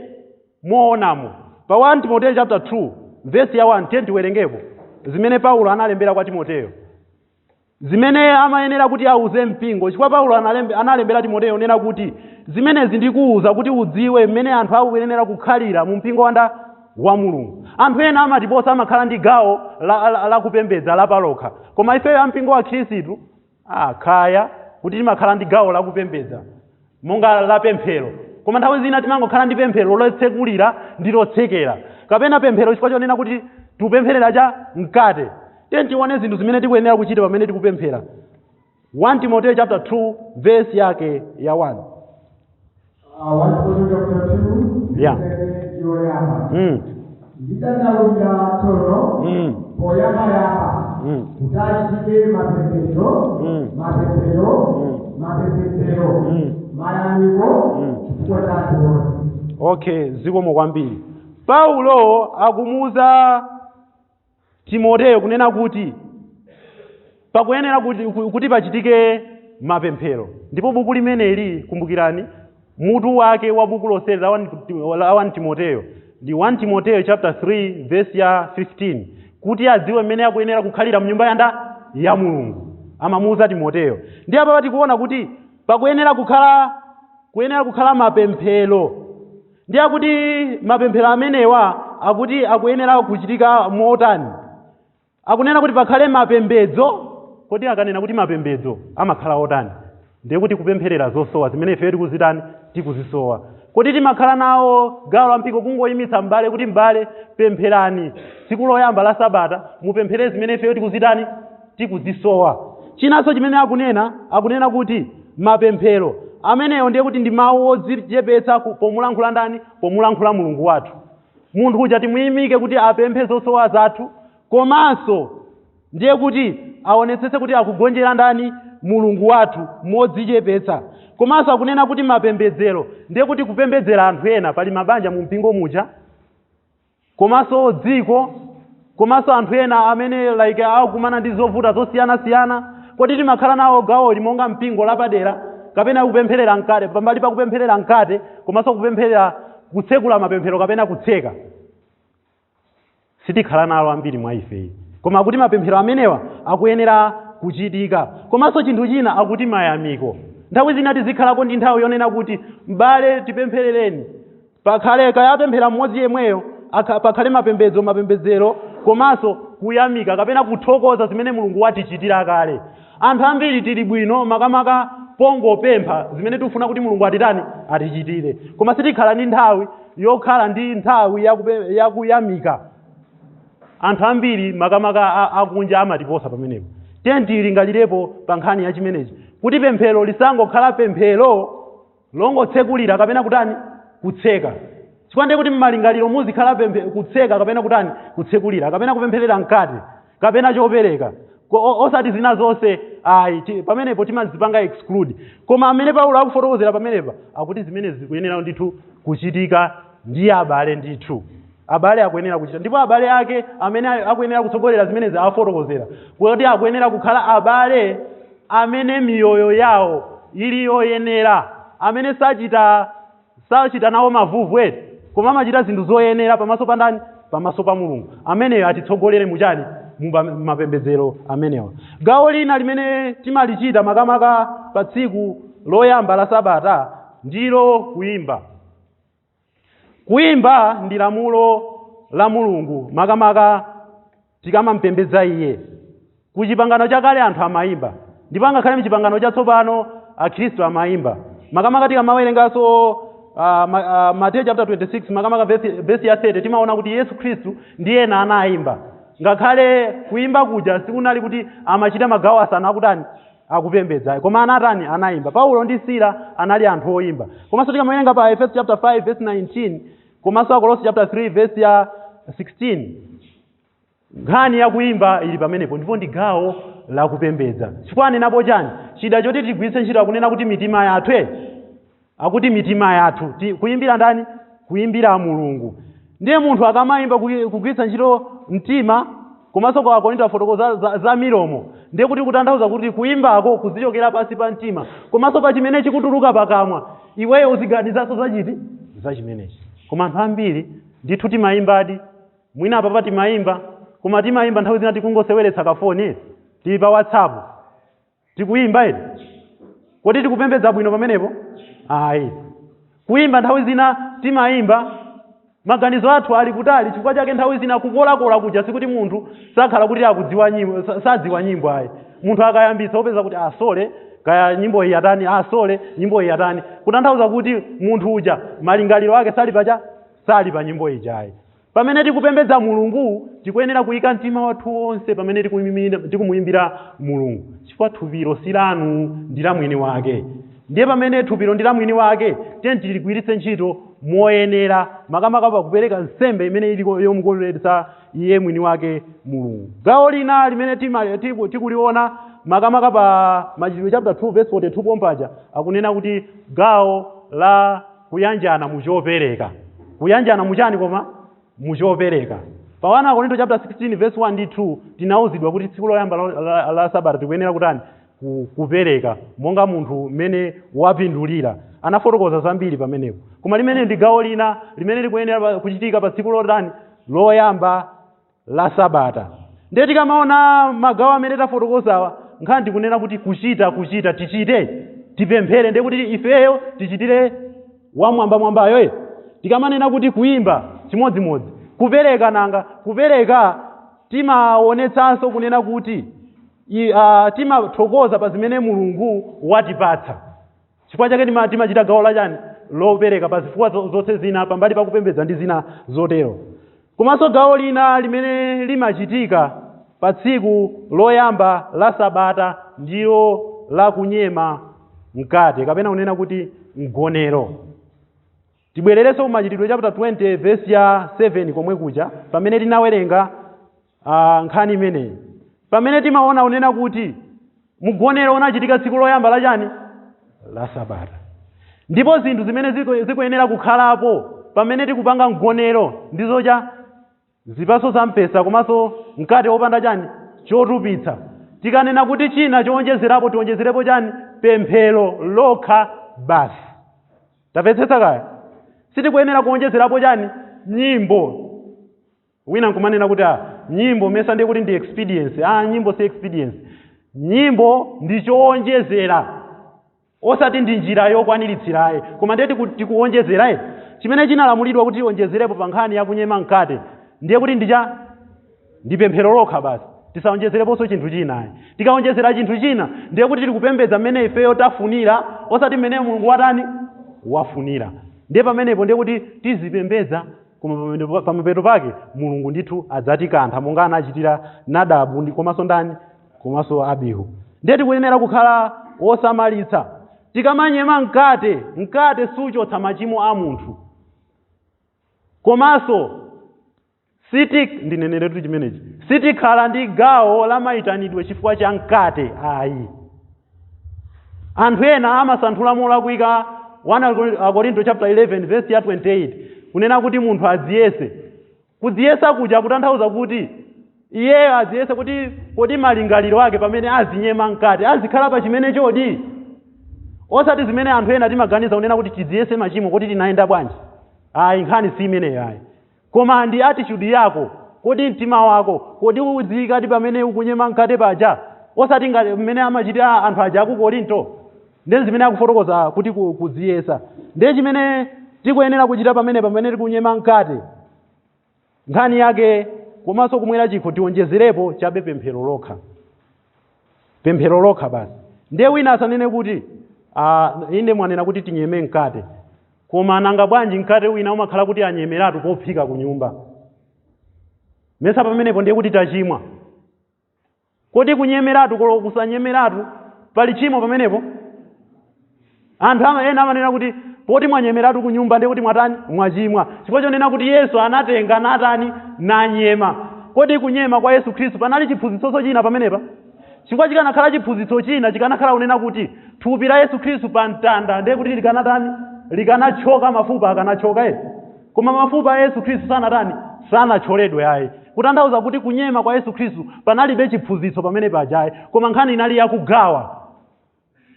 moonamo. Pa 1 Timoteyo chapter 2 verse ya 1 tiwerengepo zimene Paulo analembera kwa Timoteyo, zimene amayenera kuti auze mpingo. Chifukwa Paulo analembera Timoteyo onena kuti zimenezi ndikuuza kuti udziwe mmene anthu akuyenera kukhalira mu mpingo wa Mulungu. Anthu ena amatiposa amakhala ndi gawo la kupembedza la palokha, koma ifeyo ampingo wa Khristu khaya kuti timakhala ndi gawo la kupembedza monga la pemphero, koma nthawi zina timangokhala ndi pemphero lotsekulira ndi lotsekera, kapena pemphero chifukwa chonena kuti tikupempherera cha mkate. Tione zinthu zimene tikuyenera kuchita pamene tikupemphera. 1 Timoteyo chapter 2 verse yake ya 1. 1 Timoteyo chapter 2 Yeah. Nditanawulira tono poyamba kutachite mapemphero mayaniko chifukwa cha anthu. Okay, zikomo kwambiri. Paulo akumuza Timoteyo kunena kuti pakuyenera kuti pachitike mapemphero, ndipo buku limeneli kumbukirani mutu wake wa buku lonse la 1 Timoteyo ndi 1 Timoteyo chapter 3 verse ya 15, kuti adziwe mmene akuyenera kukhalira mnyumba ya Mulungu. Amamuza Timoteyo. Ndi apa tikuona kuti pakuyenera kukhala mapemphero. Ndi akuti mapemphero amenewa akuti akuyenera kuchitika motani? Akunena kuti pakhale mapembedzo. Kodi akanena kuti mapembedzo amakhala otani? Ndiye kuti kupempherera zosowa zimene ife tikuzitani? Tikuzisowa. Kodi timakhala nawo gawo la mpingo kungoyimitsa mbale kuti mbale pempherani tsiku loyamba la Sabata mupemphere zimene ife tikuzitani? Tikuzisowa. Chinanso chimene akunena kuti mapemphero ameneyo ndiye kuti ndi mawu odzichepetsa pomulankhula ndani? Pomulankhula Mulungu wathu. Munthu uja timuyimike kuti apemphe zosowa zathu, komanso ndiye kuti aonetsetse kuti akugonjera ndani? Mulungu wathu modzichepetsa. Komanso akunena kuti mapembedzero ndiye kuti kupembedzera anthu ena, pali mabanja mu mpingo muja, komanso dziko, komanso anthu ena amene akukumana ndi zovuta zosiyanasiyana. Kodi timakhala nawo gawo limonga mpingo lapadera kapena kupempherera mkate, pambali pa kupempherera mkate komanso kupempherera kutsekula mapemphero kapena kutseka? Sitikhala nalo ambiri mwa ife, koma akuti mapemphero amenewa akuyenera kuchitika. Komanso chinthu china akuti mayamiko. Nthawi zina tizikhalako ndi nthawi yonena kuti mbale tipempherereni, pakhale kayapemphera mmodzi yemweyo, pakhale mapembedzero komanso kuyamika kapena kuthokoza zimene Mulungu watichitira kale. Anthu ambiri tili bwino makamaka pongopempha zimene tikufuna kuti Mulungu atitani? Atichitire. Koma sitikhala ndi nthawi yokhala ndi nthawi yakuyamika. Anthu ambiri makamaka akunja amatiposa pamenepo. Tilingalirepo pa nkhani ya chimenechi kuti pemphero lisangokhala pemphero longotsekulira kapena kutani? Kutseka. Chikwande kuti mmalingaliro muzikhala kutseka kapena kutani? Kutsekulira kapena kupempherera mkate kapena chopereka. osati zina zonse ayi pamenepo timazipanga exclude. Koma amene Paulo akufotokozera pamenepa akuti zimene zikuyenera ndithu kuchitika ndi abale ndithu. Abale akuyenera kuchita ndipo abale ake amene akuyenera kutsogolera zimene afotokozera kuti akuyenera kukhala abale amene miyoyo yawo ili yoyenera, amene sachita nawo mavuvu eti koma amachita zinthu zoyenera pamaso pa ndani? Pamaso pa Mulungu. Ameneyo atitsogolere muchani? Mumapembedzero amenewa. Gawo lina limene timalichita makamaka pa tsiku loyamba la Sabata ndilo kuimba. Kuimba ndi lamulo la Mulungu makamaka tikamampembedza Iye. Ku chipangano chakale anthu amayimba, ndipo ngakhale m'chipangano chatsopano akhristu amayimba. Makamaka tikamawerenganso Matthew chapter 26 makamaka verse ya 30 timaona kuti Yesu Khristu ndiye anayimba. Ngakhale kuimba kuja sikunali kuti amachita magawo asanu akutani akupembedza, koma anatani anayimba. Paulo ndi Sila anali anthu oyimba. Komanso tikamawerenga pa Efeso chapter 5 verse 19 komanso Akolosi chapter 3 verse ya 16 nkhani ya kuimba ili pamenepo ndipo ndi gawo la kupembedza. Chifukwa napo chani chida choti tigwiritse ntchito akunena kuti mitima yathu akuti mitima yathu kuimbira ndani? Kuimbira Mulungu. Ndiye munthu akamayimba kugwiritsa ntchito mtima komanso kwa Akorinto afotokoza za milomo, ndiye kuti kutanthauza kuti kuimbako kuzichokera pansi pa mtima komanso pa chimene chikutuluka pakamwa iweyo uziganizanso zachiti za chimenechi. Koma anthu ambiri ndithu timayimbadi mwina apa timayimba koma timayimba nthawi zina tikungoseweretsa kafoni tili pa WhatsApp tikuyimba eti kodi tikupembedza bwino pamenepo? Ayi. Kuimba nthawi zina timayimba maganizo athu ali kutali, chifukwa chake nthawi zina kukolakola kuja sikuti munthu sakhala kuti akudziwa nyimbo, sadziwa nyimbo ayi. Munthu akayambitsa opeza kuti asole kaya nyimbo iyi atani, asole nyimbo iyi atani, kutanthauza kuti munthu uja malingaliro ake sali pa nyimbo ija ayi. Pamene tikupembedza Mulungu tikuyenera kuyika mtima wathu wonse pamene tikumuyimbira Mulungu, chifukwa thupilo silanu ndi la mwini wake. Ndiye pamene thupilo ndi la mwini wake tiye tiligwiritse ntchito moyenera makamaka pa kupereka nsembe imene ili yomukondweretsa Iye mwini wake Mulungu. Gawo lina limene tikuliona makamaka pa Machitidwe chapter 2 verse 42 pompaja akunena kuti gawo la kuyanjana muchopereka. Kuyanjana muchani koma? Muchopereka. Pa 1 Korinto chapter 16 verse 1 ndi 2 tinauzidwa kuti tsiku loyamba la Sabata tikuyenera kutani? Kupereka monga munthu mmene wapindulira. Anafotokoza zambiri pamenepo. Koma limene ndi gawo lina limene likuyenera kuchitika pa tsiku lotani? Loyamba la Sabata. Ndiye tikamaona magawo amene tafotokozawa nkhani tikunena kuti kuchita tichite tipemphere, ndiye kuti ifeyo tichitire wamwambayo. Tikamanena kuti kuimba chimodzimodzi, kupereka nanga kupereka timaonetsanso kunena kuti timathokoza pa zimene Mulungu watipatsa. Chifukwa chake timachita gawo la chani? Lopereka pa zifukwa zonse zina pambali pa kupembedza ndi zina zotero. Komanso gawo lina limene limachitika pa tsiku loyamba la Sabata ndilo la kunyema mkate kapena kunena kuti mgonero. Tibwererenso ku Machitidwe chapter 20 verse ya 7 komwe kuja pamene tinawerenga nkhani imeneyi. Pamene timaona unena kuti mgonero unachitika tsiku loyamba la chani? La Sabata. Ndipo zinthu zimene zikuyenera kukhalapo pamene tikupanga mgonero ndizo cha zipaso za mpesa komanso mkate wopanda chani? Chotupitsa. Tikanena kuti china chowonjezerapo tionjezerepo chani? Pemphero lokha basi. Tapetsetsa kaya? Sitikuyenera kuonjezerapo chani? Nyimbo. Wina nkumanena kuti nyimbo mesa ndiye kuti ndi experience. Nyimbo si experience. Nyimbo ndi chowonjezera. Osati ndi njira yokwaniritsidwaye. Koma ndiye tikuonjezeraye. Chimene chinalamulidwa kuti tionjezerepo pa nkhani ya kunyema mkate ndiye kuti ndi pemphero lokha basi. Tisaonjezereponso chinthu china. Tikaonjezera chinthu china ndiye kuti tikupembedza mmene ifeyo tafunira, osati mmene Mulungu watani? Wafunira. Ndiye pamenepo ndiye kuti tizipembedza koma pamapeto pake Mulungu ndithu adzatikantha monga anachitira Nadabu ndi komanso ndani? Komanso Abihu. Ndiye tikuyenera kukhala osamalitsa. Tikamanyema mkate suchotsa machimo a munthu. Komanso ndinenere tu chimenechi. sitikhala ndi gawo la mayitanidwe chifukwa cha mkate ayi. Anthu ena amasanthula molakwika 1 Korinto chapter 11 verse ya 28 kunena kuti munthu adziyese. Kudziyesa kuja kutanthauza kuti iye adziyese kuti kodi malingaliro ake pamene azinyema mkate azikhala pa chimene chodi, osati zimene anthu ena timaganiza kunena kuti tidziyese machimo kuti tinayenda bwanji. Ayi, nkhani si imeneyo ayi. Koma ndi attitude yako, kodi mtima wako, kodi udziwikadi pamene ukunyema mkate paja, osati ngati mmene amachitira anthu aja ku Korinto. Ndiye zimene akufotokoza kuti kudziyesa. Ndiye chimene tikuyenera kuchita pamene tikunyema mkate. Nkhani yake komanso kumwera chikho tionjezerepo chabe pemphero lokha. Pemphero lokha basi. Ndiye wina asanene kuti inde mwanena kuti tinyeme mkate. Koma nanga bwanji mkate wina umakhala kuti anyemeratu kophika ku nyumba. Mesa pamenepo ndiye kuti tachimwa. Kodi kunyemeratu kolo kusanyemeratu pali chimo pamenepo? Anthu ena amanena kuti poti mwanyemeratu ku nyumba ndiye kuti mwatani mwachimwa. Chifukwa chonena kuti Yesu anatenga natani nanyema. Kodi kunyema kwa Yesu Khristu panali chiphunzitso china pamenepa? Chifukwa chikanakhala chiphunzitso china chikanakhala unena kuti thupi la Yesu Khristu pa mtanda ndiye kuti likanatani likanachoka mafupa akanachoka eti. Koma mafupa a Yesu Khristu sanatani sanacholedwe ayi. Kutanthauza kuti kunyema kwa Yesu Khristu panalibe chiphunzitso pamene pajayi, koma nkhani inali yakugawa.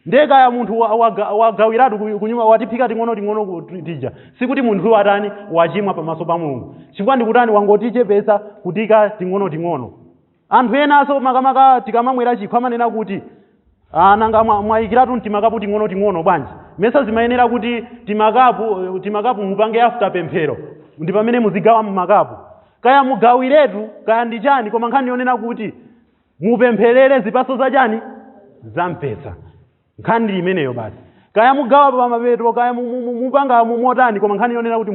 Ndeka ya munthu wagawiratu kunyuma watiphika ting'ono tija. Sikuti munthu atani wachimwa pamaso pa Mulungu. Chifukwa ndikutani wangotichepesa kutika ting'ono. Anthu enaso makamaka tikamamwera chikho amanena kuti nanga mwayikiratu mtimakapu ting'ono bwanji. Mesa zimayenera kuti timakapu mupange after pemphero. Ndi pamene muzigawa mmakapu. Kaya mugawiretu kaya ndi chani, koma nkhani yonena kuti mupempherere zipaso za chani za mpesa. Nkhani imeneyo basi. Kaya mugawa pa mapeto kaya mupanga motani, koma nkhani yonena kuti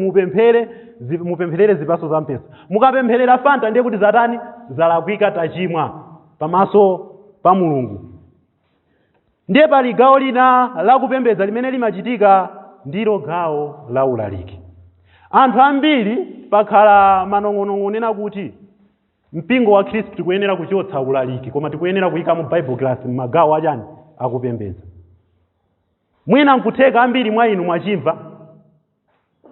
mupempherere zipaso za mpesa. Mukapempherera fanta ndiye kuti zatani zalakwika tachimwa pamaso pa Mulungu. Ndiye pali gawo lina la kupembedza limene limachitika ndilo gawo la ulaliki. Anthu ambiri pakhala manong'onong'o nena kuti mpingo wa Khristu tikuyenera kuchotsa ulaliki, koma tikuyenera kuyika mu Bible class magawo achani akupembedza. Mwina nkutheka ambiri mwa inu mwachimva,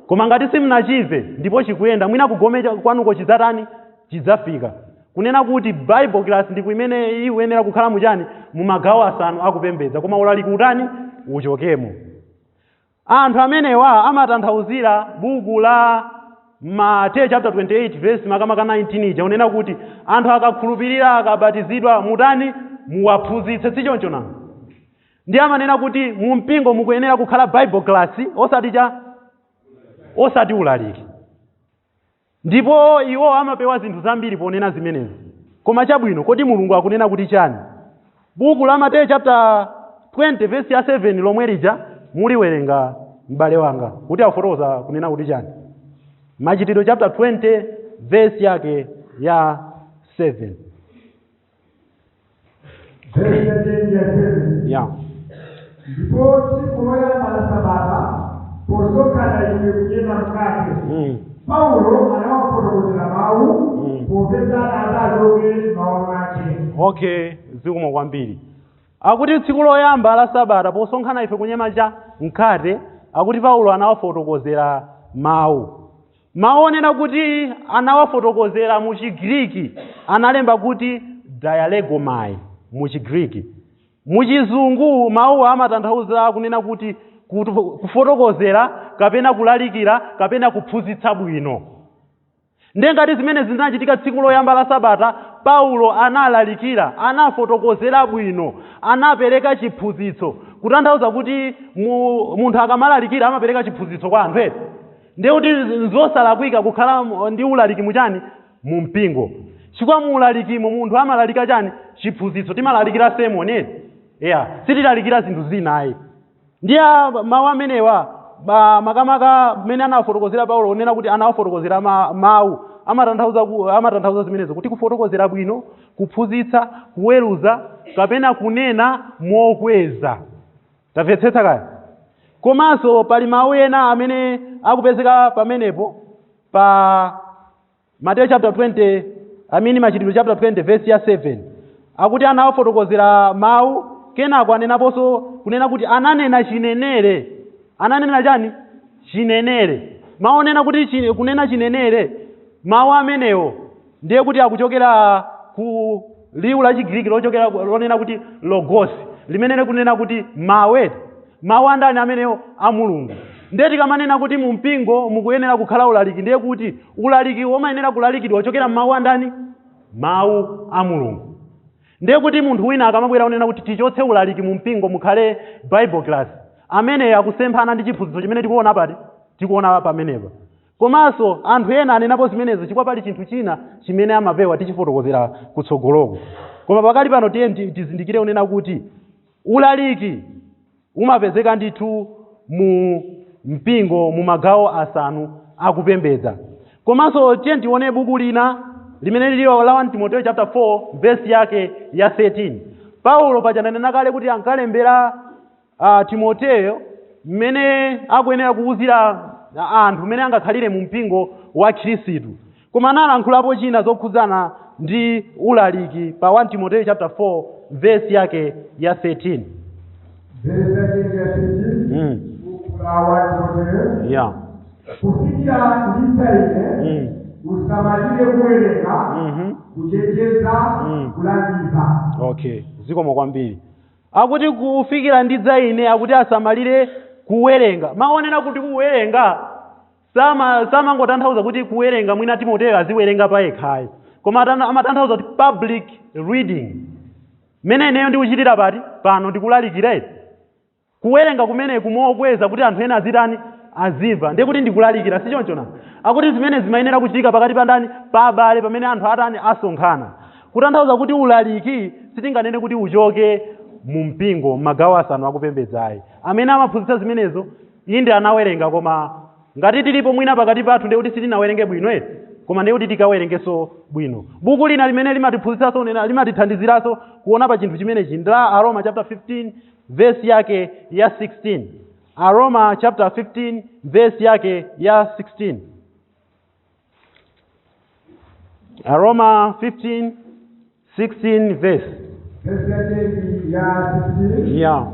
koma ngati simunachive ndipo chikuyenda mwina kugomeka kwanuko chidzatani chidzafika. Kunena kuti Bible class ndi kuimene ikuyenera kukhala muchani mu magawo asanu akupembedza, koma ulaliki utani uchokemo. Anthu amenewa amatanthauzira buku la Mateyu chapter 28 verse makamaka 19 ija unena kuti anthu akakhulupirira akabatizidwa mutani muwaphunzitse sichoncho nanga. Ndiye amanena kuti mu mpingo mukuyenera kukhala Bible class osati ulaliki. Ndipo iwo amapewa zinthu zambiri ponena zimenezi. Koma chabwino kodi Mulungu akunena kuti chani? Buku la Mateyu chapter 20 verse ya 7 lomwe lija muliwerenga m'bale wanga kuti afotokoza kunena kuti chani. Machitidwe chapter 20 verse yake ya 7. Yeah. Ndipo siku loyamba la Sabata posokana iwe kunyema mkate. Paulo anawafotokozera mawu popeza adalowe mawu ake. Okay, zikomo kwambiri. Akuti tsiku loyamba la Sabata posonkhana ife kunyema cha mkate, akuti Paulo anawafotokozera mawu. Mawu onena kuti anawafotokozera mu Chigriki analemba kuti dialegomai mu Chigriki. Mu Chizungu mawu amatanthauza kunena kuti kufotokozera kapena kulalikira kapena kuphunzitsa bwino. Ndiye ngati zimene zinachitika tsiku loyamba la Sabata, Paulo analalikira, anafotokozera bwino, anapereka chiphunzitso. Kutanthauza kuti munthu akamalalikira amapereka chiphunzitso kwa anthu eti. Ndiye kuti nzosalakwika kukhala ndi ulaliki muchani mu mpingo. Chifukwa mu ulalikimo munthu amalalika chani chiphunzitso, timalalikira sermon eti. Yeah, sitilalikira zinthu zina ayi. Ndiye mawu amenewa makamaka mmene anafotokozera Paulo unena kuti anafotokozera mawu amatanthauza zimenezo kuti kufotokozera bwino, kuphunzitsa, kuweruza kapena kunena mokweza. Tamvetsetsa kaya? Komanso pali mawu ena amene akupezeka pamenepo pa Mateyu chapter 20 amini machitidwe chapter 20 verse ya 7 akuti anawafotokozera mawu kenako anenaponso kunena kuti ananena chinenere. Ananena chani? Chinenere. Maonena kuti kunena chinenere, mawu amenewo ndiye kuti akuchokera ku liwu la Chigiriki lochokera lonena kuti logos, limene kunena kuti mawu andani amenewo a Mulungu. Ndiye tikamanena kuti mu mpingo mukuyenera kukhala ulaliki, ndiye kuti ulaliki womayenera kulalikidwa ochokera m'mawu andani? Mawu a Mulungu. Ndiye kuti munthu wina akamabwera kunena kuti tichotse ulaliki mu mpingo mukhale Bible class, amene akusemphana ndi chiphunzitso chimene tikuona pamenepa. Komanso anthu ena anenapo zimenezo chifukwa pali chinthu china chimene amapewa tichifotokozera kutsogoloko. Koma pakali pano tiye tizindikire kunena kuti ulaliki umapezeka ndithu mu mpingo mu magawo asanu akupembedza. Komanso tiye tione buku lina limene lili la 1 Timoteyo chapter 4 verse yake ya 13. Paulo pachananena kale kuti ankalembera Timoteyo mmene akuyenera kuwuzira anthu mmene angakhalire mu mpingo wa Khristu. Koma analankhulapo china zokhudzana ndi ulaliki pa 1 Timoteyo chapter 4 verse yake ya 13. Verse yake ya 13. Yeah. Kufikia ndisaine usamalire kuwerenga kuchenjeza kulangiza. Okay, zikomo kwambiri. Akuti kufikira ndidzaine akuti asamalire kuwerenga. Maonena kuti kuwerenga samangotanthauza kuti kuwerenga mwina Timoteyo aziwerenga pa yekhayo, koma amatanthauza kuti public reading. Mene ineyo ndikuchitira pati pano ndikulalikira. Kuwerenga kumene kumokweza kuti anthu ena azitani azimva, ndiye kuti ndikulalikira, si choncho na. Akuti zimene zimayenera kuchitika pakati pa ndani pa abale pamene anthu atani asonkhana. Kutanthauza kuti ulaliki sitinganene kuti uchoke mu mpingo magawo asanu akupembedzayi. Amene amaphunzitsa zimenezo inde anawerenga, koma ngati tilipo mwina pakati pathu ndiye kuti sitinawerenge bwino koma ndiye kuti tikawerengeso bwino. Buku lina limene limatiphunzitsaso limatithandiziraso kuona pa chinthu chimenechi ndi la Aroma chapter 15 verse yake ya 16. Aroma chapter 15 verse yake ya 16. Aroma 15:16 verse. Verse yake ya 16. Yeah.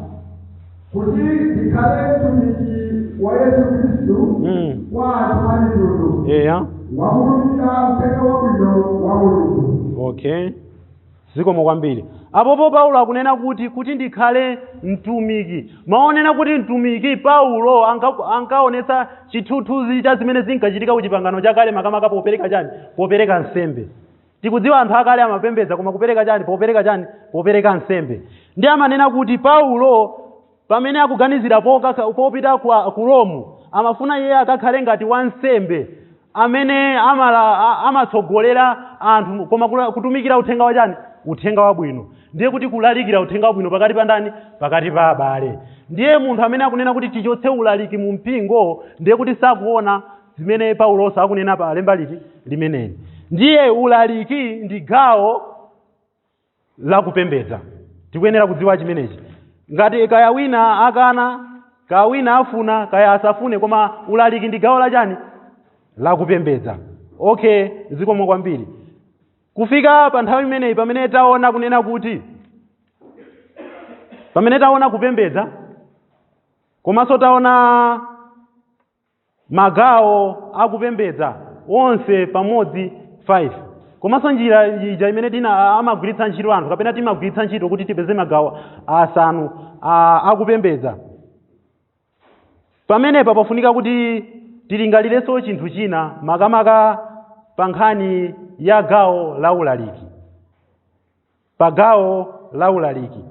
Kuti dikale mtumiki wa Yesu Kristu wa atumanidulu. Yeah. Wamulumira mpeka wa bwino wa Mulungu. Okay. Zikomo kwambiri. Apopo Paulo akunena kuti ndikhale mtumiki. Maonena kuti mtumiki Paulo ankaonetsa chithuthuzi cha zimene zinkachitika ku pangano chakale makamaka popereka chani? Popereka nsembe. Tikudziwa anthu akale amapembedza koma kupereka chani? Popereka chani? Popereka nsembe. Ndiye amanena kuti Paulo pamene akuganizira popita ku Rome amafuna iye akakhale ngati wansembe amene amatsogolera anthu koma kutumikira uthenga wa chani? Uthenga wabwino. Ndiye kuti kulalikira uthenga wabwino pakati pa ndani? Pakati pa abale. Ndiye munthu amene akunena kuti tichotse ulaliki mu mpingo ndiye kuti sakuona zimene Paulo akunena pa lemba liti limeneli. Ndiye ulaliki ndi gawo la kupembedza. Tikuyenera kudziwa chimenechi. Ngati kaya wina akana, kaya wina afuna, kaya asafune, koma ulaliki ndi gawo la chani? La kupembedza. Okay, zikomo kwambiri. Kufika pa nthawi imeneyi pamene taona kunena kuti pamene taona kupembedza komanso taona magawo akupembedza onse pamodzi 5. Komanso njira ija imene amagwiritsa ntchito anthu kapena timagwiritsa ntchito kuti tipeze magawo asanu akupembedza. Pamenepa pafunika kuti tilingalirenso chinthu china makamaka pa nkhani ya gawo la ulaliki. Pa gawo la ulaliki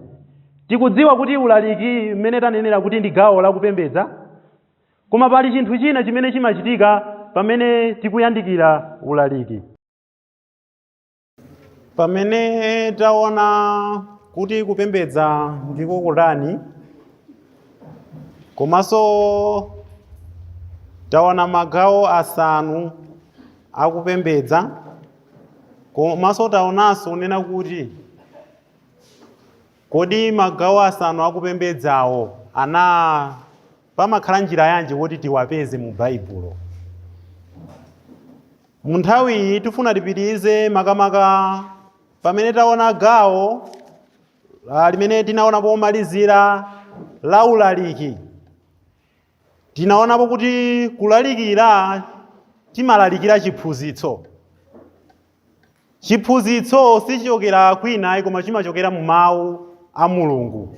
tikudziwa kuti ulaliki mmene tanenera kuti ndi gawo la kupembedza, koma pali chinthu china chimene chimachitika pamene tikuyandikira ulaliki. Pamene taona kuti kupembedza ndiko kutani, komanso taona magawo asanu akupembedza, komanso taonanso unena kuti kodi magawo asanu akupembedzawo pamakhala njira yanji kuti tiwapeze mu Baibulo. mu nthawi iyi tifuna tipitirize makamaka pamene taona gawo limene tinaona pomalizira la ulaliki. Tinaonapo kuti kulalikira timalalikira chiphunzitso. Chiphunzitso sichokera kwina koma chimachokera mu mawu a Mulungu.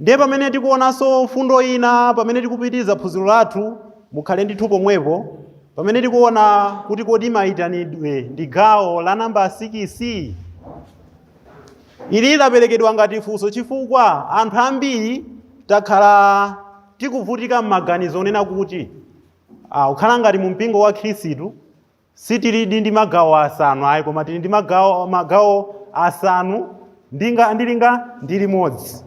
Ndiye pamene tikuonanso mfundo ina pamene tikupitiriza phunziro lathu mukhale ndithu pomwepo pamene tikuona kuti Kodi Maitanidwe ndi gawo la namba 6. Ili laperekedwa ngati funso chifukwa anthu ambiri takhala tikuvutika m'maganizo onena kuti ukhala ngati mu mpingo wa Khristu sitilidi ndi magawo asanu ayi koma tili ndi magawo asanu ndi limodzi.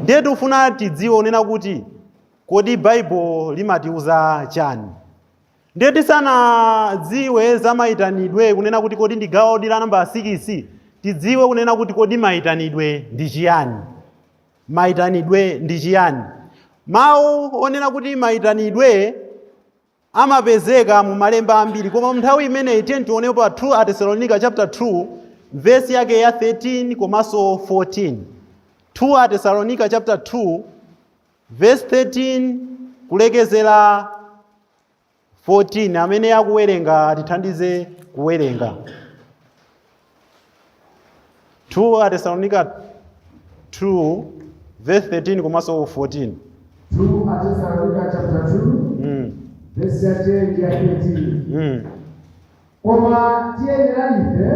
Ndiye tifuna tidziwe onena kuti kodi Bible limatiuza chani. Ndiye tisanadziwe za Maitanidwe kunena kuti kodi ndi gawo la namba 6 tidziwe kunena kuti kodi Maitanidwe ndi chiyani. Maitanidwe ndi chiyani. Mawu onena kuti Maitanidwe amapezeka mu malemba ambiri koma nthawi imeneyi tionepo pa 2 Tesalonica chapter 2 verse yake ya 13 komanso 14. 2 Tesalonica chapter 2 verse 13 kulekezera 14 amene akuwerenga atithandize kuwerenga. 2 Tesalonica 2 verse 13 komanso 14. 2 Tesalonica chapter 2 verse 13. Koma tiyenera ife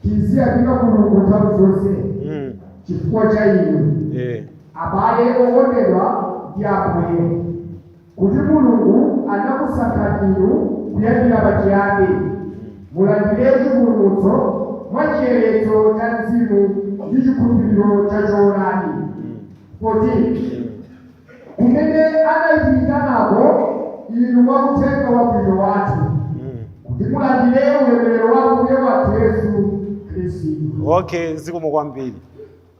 tiziyamika Mulungu nthawi zonse chifukwa cha inu abale okondedwa ndi Ambuye kuti Mulungu anakusankha inu kuyambira pachiyambi mulandire chipulumutso mwa chiyeretso cha mzimu ndi chikhulupiriro cha choonadi. 14 kumene anayitanako inu mwa uthenga wabwino wathu kuti mulandire ulemerero wa Mbuye wathu Yesu Khristu. Okay, zikomo kwambiri.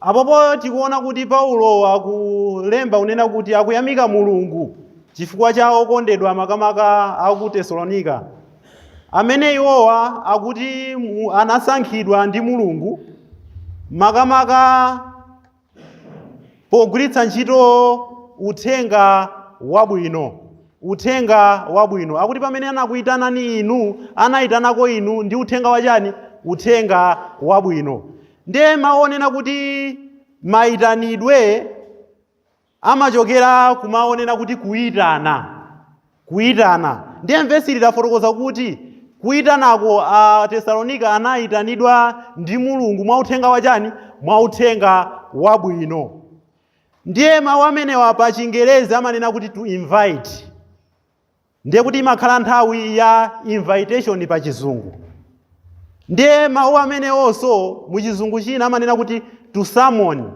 Apopo tikuona kuti Paulo akulemba unena kuti akuyamika Mulungu chifukwa cha okondedwa makamaka aku Tesalonika amene iwowa akuti anasankhidwa ndi Mulungu makamaka pogwiritsa ntchito uthenga wabwino. Uthenga wabwino akuti pamene anakuyitanani inu anayitanako inu ndi uthenga wachani? Uthenga wabwino. Ndiye maonena kuti Maitanidwe amachokera kumaonena kuti kuyitana. Ndiye mvesi lidafotokoza kuti kuyitanako Tesalonika anayitanidwa ndi Mulungu mwa uthenga wachani? Mwa uthenga wabwino. Ndiye mawu amenewa pa Chingerezi amanena kuti to invite. Ndiye kuti imakhala nthawi ya invitation pa Chizungu. Ndiye mawu amenewonso mu Chizungu china amanena kuti to summon.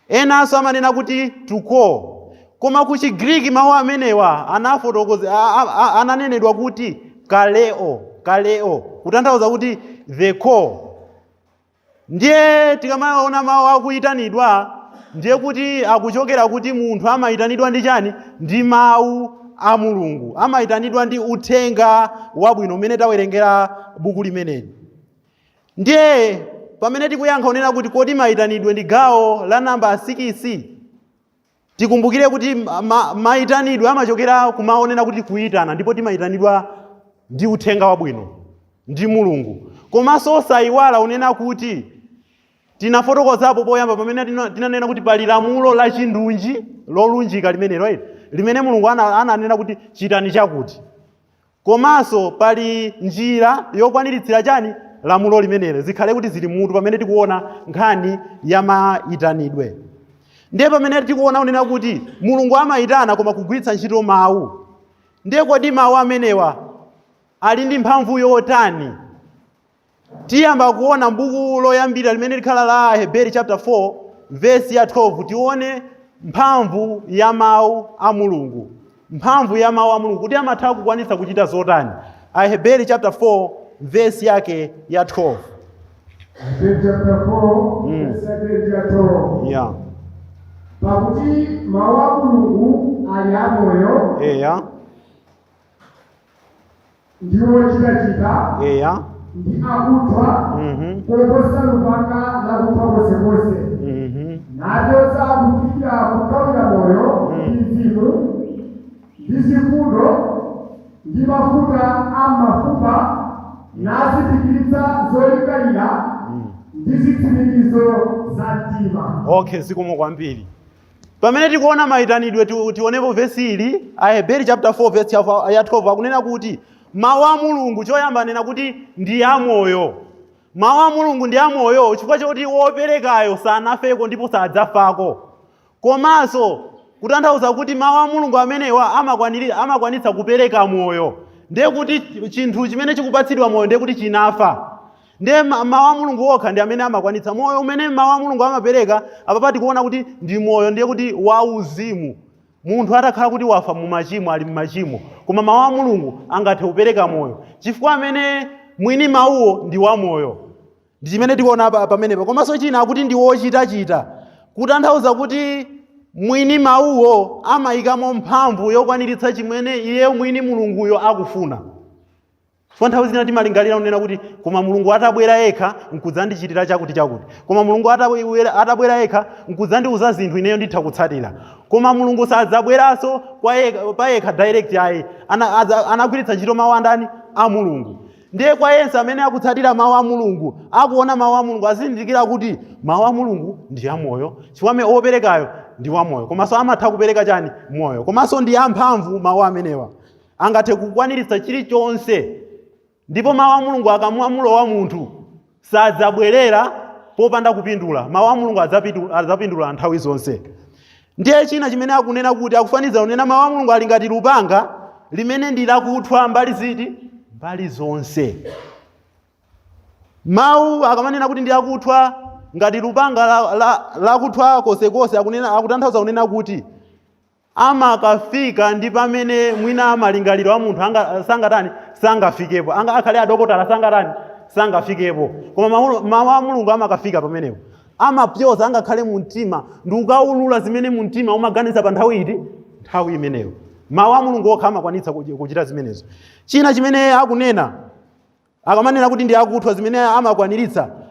Enanso amanena kuti to call. Koma ku Chigriki mawu amenewa ananenedwa kuti kaleo kutanthauza kuti the call. Ndiye tikamaona mawu akuyitanidwa ndiye kuti akuchokera kuti munthu amayitanidwa ndi chani? Ndi mawu a Mulungu. Amayitanidwa ndi uthenga wabwino umene tawerengera buku limeneli. Ndiye pamene tikuyankha unena kuti kodi Maitanidwe ndi gawo la namba 6 tikumbukire kuti mayitanidwe amachokera kumaonena kuti kuyitana ndipo timayitanidwa ndi uthenga wabwino ndi Mulungu. Komanso osayiwala unena kuti tinafotokozapo poyamba pamene tinanena kuti pali lamulo la chindunji lolunjika limenelo limene Mulungu ananena kuti chitani chakuti. Komanso pali njira yokwaniritsira chani? Lamulo limenelo zikhale kuti zili mutu pamene tikuona nkhani ya mayitanidwe. Ndiye pamene tikuona unena kuti Mulungu amayitana koma kugwiritsa ntchito mawu. Ndiye kodi mawu amenewa ali ndi mphamvu yotani? Tiyamba kuona mbuku loyambira limene likhala la Hebrew chapter 4 verse ya 12 tione mphamvu ya mawu a Mulungu. Mphamvu ya mawu a Mulungu kuti amatha kukwanitsa kuchita zotani. Hebrew chapter 4 verse yake ya 12. Hebrew chapter 4 verse ya 12. Yeah. Pakuti mawu a Mulungu ali amoyo. ndiwo chitachita eya ndi akutwa koposa lupanga lakutwa konsekonse nachosa kufikira kugawira moyo ndi mzimu ndi zifundo ndi mafuta a mafupa nazipikiritsa zolingalira ndi zitsimikizo za mtima. Okay, zikomo kwambiri. Pamene tikuona mayitanidwe tionepo vesi ili Aheberi chapter 4 verse ya 12 akunena kuti mawu a Mulungu choyamba anena kuti ndi amoyo. Mawu a Mulungu ndi amoyo chifukwa choti woperekayo sanafeko ndipo sadzafako. Komanso kutanthauza kuti mawu a Mulungu amenewa amakwanitsa kupereka moyo. Ndiye kuti chinthu chimene chikupatsidwa moyo ndiye kuti chinafa. Ndiye mawu a Mulungu okha ndi amene amakwanitsa moyo umene mawu a Mulungu amapereka. Apa tikuona kuti ndi moyo ndiye kuti wauzimu. Munthu atakhala kuti wafa mu machimo ali mu machimo, koma mawu a Mulungu angathe kupereka moyo. Chifukwa amene mwini mawuwo ndi wa moyo. Ndi chimene tikuona pamenepa. Komanso china akuti ndi wochitachita. Kutanthauza kuti mwini mawuwo amayikamo mphamvu yokwaniritsa chimene iye mwini Mulunguyo akufuna. Chifukwa nthawi zina timalingalira unena kuti koma Mulungu atabwera yekha nkudzandichitira chakuti. Koma Mulungu atabwera yekha nkudzandiuza zinthu ineyo nditha kutsatira. Koma Mulungu sadzabweranso pa yekha direct ayi. Anagwiritsa ntchito mawu andani a Mulungu. Ndiye kwa yense amene akutsatira mawu a Mulungu, akuona mawu a Mulungu azindikira kuti mawu a Mulungu ndi amoyo, chifukwa operekayo ndi wamoyo. Komanso amatha kupereka chani? Moyo. Komanso ndi amphamvu mawu amenewa. Angathe kukwaniritsa chilichonse. Ndipo mawu a Mulungu akamulowa munthu sadzabwerera popanda kupindula. Mawu a Mulungu adzapindula nthawi zonse. Ndiye china chimene akunena kuti akufaniza unena mawu a Mulungu ali ngati lupanga limene ndi lakuthwa mbali ziti? Mbali zonse. Mawu akamanena kuti ndi akuthwa ngati lupanga lakuthwa konsekonse akutanthauza kunena kuti amakafika ndi pamene mwina amalingaliro a munthu sangafikepo. Akhale adokotala sangafikepo. Koma mawu a Mulungu amakafika pamenepo. Amapyoza angakhale mu mtima ndi ukaulula zimene mu mtima umaganiza pa nthawi iti? Nthawi imeneyo. Mawu a Mulungu okha amakwanitsa kuchita zimenezo. China chimene akunena akamanena kuti ndi akuthwa zimene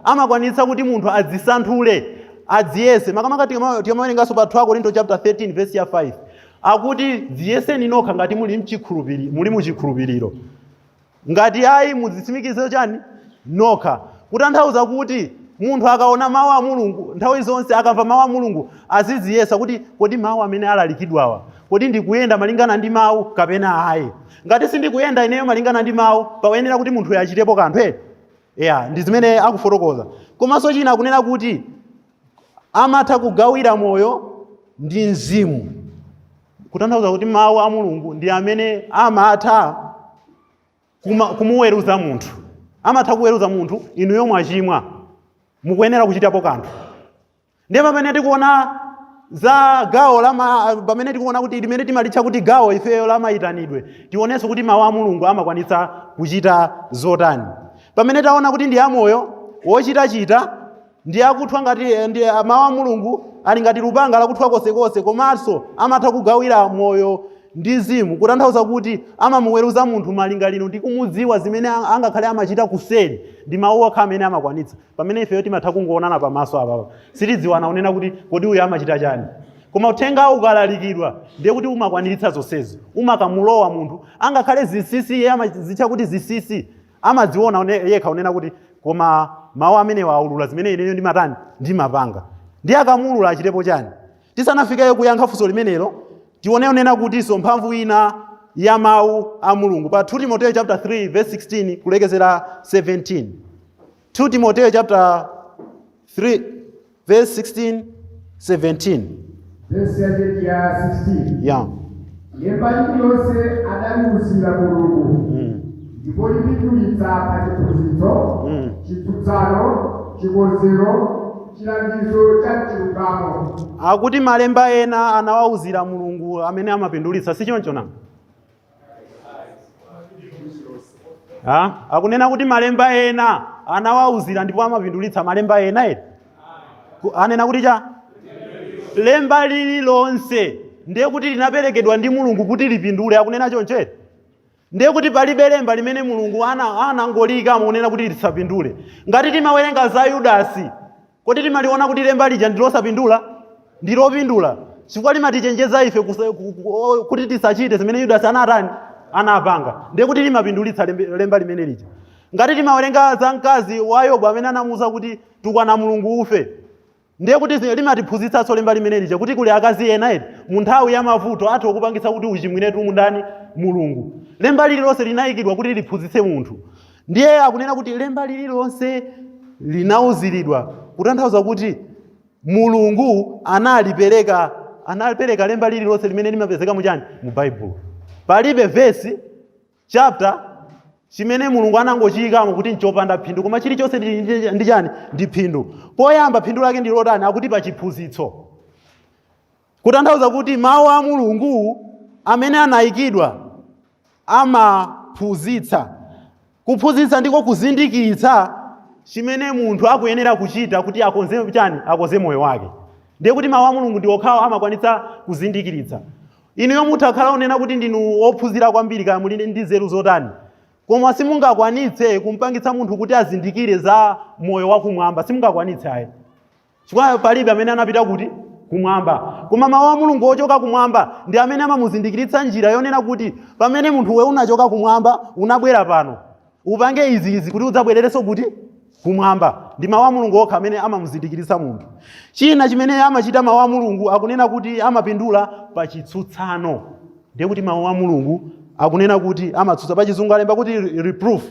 amakwanitsa kuti munthu adzisanthule, adziyese. Makamaka timawerenganso pa 2 Korinto chapter 13 verse ya 5. Akuti dziyeseni nokha ngati muli muchikhulupiriro. Ngati ayi mudzitsimikize chani? Nokha. Kutanthauza kuti munthu akaona mawu a Mulungu nthawi zonse akamva mawu a Mulungu azidziyesa kuti kodi mawu amene alalikidwawa kodi ndikuyenda malingana ndi mawu kapena ayi. Ngati sindikuyenda ineyo malingana ndi mawu payenera kuti munthu achitepo kanthu. Ndi zimene akufotokoza. Komanso china akunena kuti amatha kugawira moyo ndi mzimu. Kutanthauza kuti mawu a Mulungu ndi amene amatha kumuweruza munthu. Amatha kuweruza munthu inuyo mwachimwa. Mukuyenera kuchitapo kanthu. Ndiye pamene tikuona za gawo pamene tikuona kuti limene timalitcha kuti gawo ifeyo la mayitanidwe, tionenso kuti mawu a Mulungu amakwanitsa kuchita zotani. Pamene taona kuti ndi amoyo, wochitachita, ndi akuthwa ngati ndi mawu a Mulungu ali ngati lupanga lakuthwa konsekonse, komanso amatha kugawira moyo ndi mzimu. Kutanthauza kuti amamuweruza munthu malingaliro ndi kumudziwa zimene angakhale amachita kuseri. Ndi mawu okha amene amakwanitsa. Pamene ifeyo timatha kungoonana pamaso apa. Sitidziwana unena kuti kodi uyu amachita chani. Koma uthenga ukalalikidwa ndiye kuti umakwaniritsa zonsezi. Umakamulowa munthu angakhale zisisi iye amazitcha kuti zisisi. Amadziona yekha unena kuti koma mawu amenewa aulula zimene ineyo ndimapanga. Ndiye akamulula achitepo chani. Tisanafikeyo kuyankha funso limenelo, tioneonena kuti mphamvu ina ya mawu a Mulungu pa 2 Timoteyo chapter 3 verse 16 kulekezera 17. 2 Timoteyo chapter 3 verse 16 17. Verse ya 16. Lemba lililonse adaliwuzira Mulungu. Ndipo lipindulitsa pa chiphunzitso, chitsutsano, chikonzero, chilangizo cha chilungamo. Akuti malemba ena anawawuzira Mulungu amene amapindulitsa si choncho na? Akunena kuti malemba ena anawawuzira ndipo amapindulitsa malemba ena anena kuti cha? Lemba lililonse ndiye kuti linaperekedwa ndi Mulungu kuti lipindule. Akunena choncho Ndiye kuti palibe lemba limene Mulungu anangolika munena kuti lisapindule. Ngati timawerenga za Yudasi, kodi timaliona kuti lemba lija ndilosapindula? Ndilopindula. Chifukwa limatichenjeza ife kuti tisachite zimene Yudasi anapanga. Ndiye kuti limapindulitsa lemba limene lija. Ngati timawerenga za mkazi wa Yobu amene anamuwuza kuti tukwana Mulungu ufe, ndiye kuti limatiphunzitsanso lemba limene lija kuti kuli akazi ena eti mu nthawi ya mavuto atha kupangitsa kuti uchimwiretu mundani Mulungu. Lemba lililonse linayikidwa kuti liphunzitse munthu. Ndiye akunena kuti lemba lililonse linauziridwa, kutanthauza kuti Mulungu analipereka lemba lililonse limene limapezeka muchani mu Bible. Palibe verse chapter chimene Mulungu anangochiyikamo kuti nchopanda phindu, koma chilichonse ndi chani? Ndi phindu. Poyamba phindu lake ndi lotani? Akuti pa chiphunzitso. Kutanthauza kuti mawu a Mulungu amene anayikidwa amaphunzitsa. Kuphunzitsa ndiko kuzindikitsa chimene munthu akuyenera kuchita kuti akonze chani? Akonze moyo wake. Ndiye kuti mawu a Mulungu ndi okhawo amakwanitsa kuzindikiritsa. Inuyo mutakhala unena kuti ndinu ophunzira kwambiri kaya muli ndi nzeru zotani, koma simungakwanitse kumpangitsa munthu kuti azindikire za moyo wakumwamba, simungakwanitse ayi. Chifukwa palibe amene anapita kuti kumwamba. Koma mawu a Mulungu ochoka kumwamba ndi amene amamuzindikiritsa njira yonena kuti pamene munthu we unachoka kumwamba unabwera pano, upange izi kuti udzabwererenso kuti kumwamba. Ndi mawu a Mulungu okha amene amamuzindikiritsa munthu. China chimene amachita mawu a Mulungu akunena kuti amapindula pa chitsutsano. Ndiye kuti mawu a Mulungu akunena kuti amatsutsa, pa Chizungu alemba kuti reproof.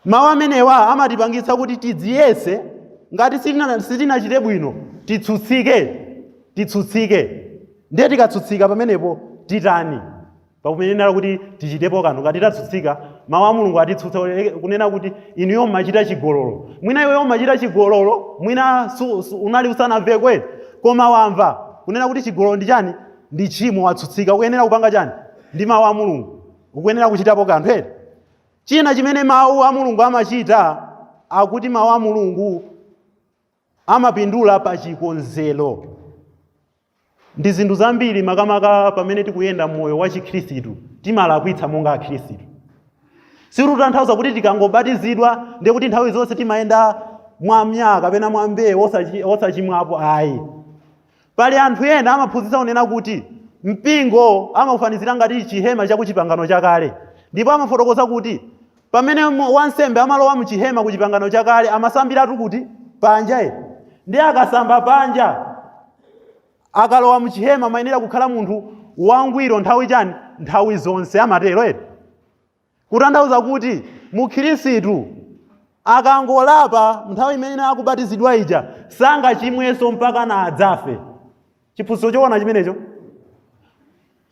Mawu amenewa amatipangitsa kuti tidziyese ngati sitinachite bwino, titsutsike. Ndiye tikatsutsika pamenepo titani? Pakumenera kuti tichitepo kanthu. Ngati tatsutsika, mawu a Mulungu atitsutsa kunena kuti inuyo mmachita chigololo. Mwina iweyo mmachita chigololo, mwina unali usanamve kweli, koma wamva kunena kuti chigololo ndi chani? Ndi chimo, watsutsika. Ukuyenera kupanga chani? Ndi mawu a Mulungu. Ukuyenera kuchitapo kanthu eti. China chimene mawu a Mulungu amachita akuti mawu a Mulungu amapindula pa chikonzero. Ndi zinthu zambiri makamaka pamene tikuyenda moyo wa Chikhristu timalakwitsa monga Akhristu. Sikutanthauza kuti tikangobatizidwa ndiye kuti nthawi zonse timayenda mwamyaka kapena mwambewu osachimwapo ayi. Pali anthu ena amaphunzitsa unena kuti mpingo amaufanizira ngati chihema cha kuchipangano chakale. Ndipo amafotokoza kuti pamene wansembe amalowa mu chihema ku chipangano chakale amasambiratu kuti panja. Ndiye akasamba panja, akalowa mu chihema amayenera kukhala munthu wangwiro nthawi chani? Nthawi zonse amatero eti. Kutanthauza kuti Mukhristu akangolapa nthawi imene akubatizidwa ija sangachimwenso mpaka na adzafe. Chiphunzitso choona chimenecho?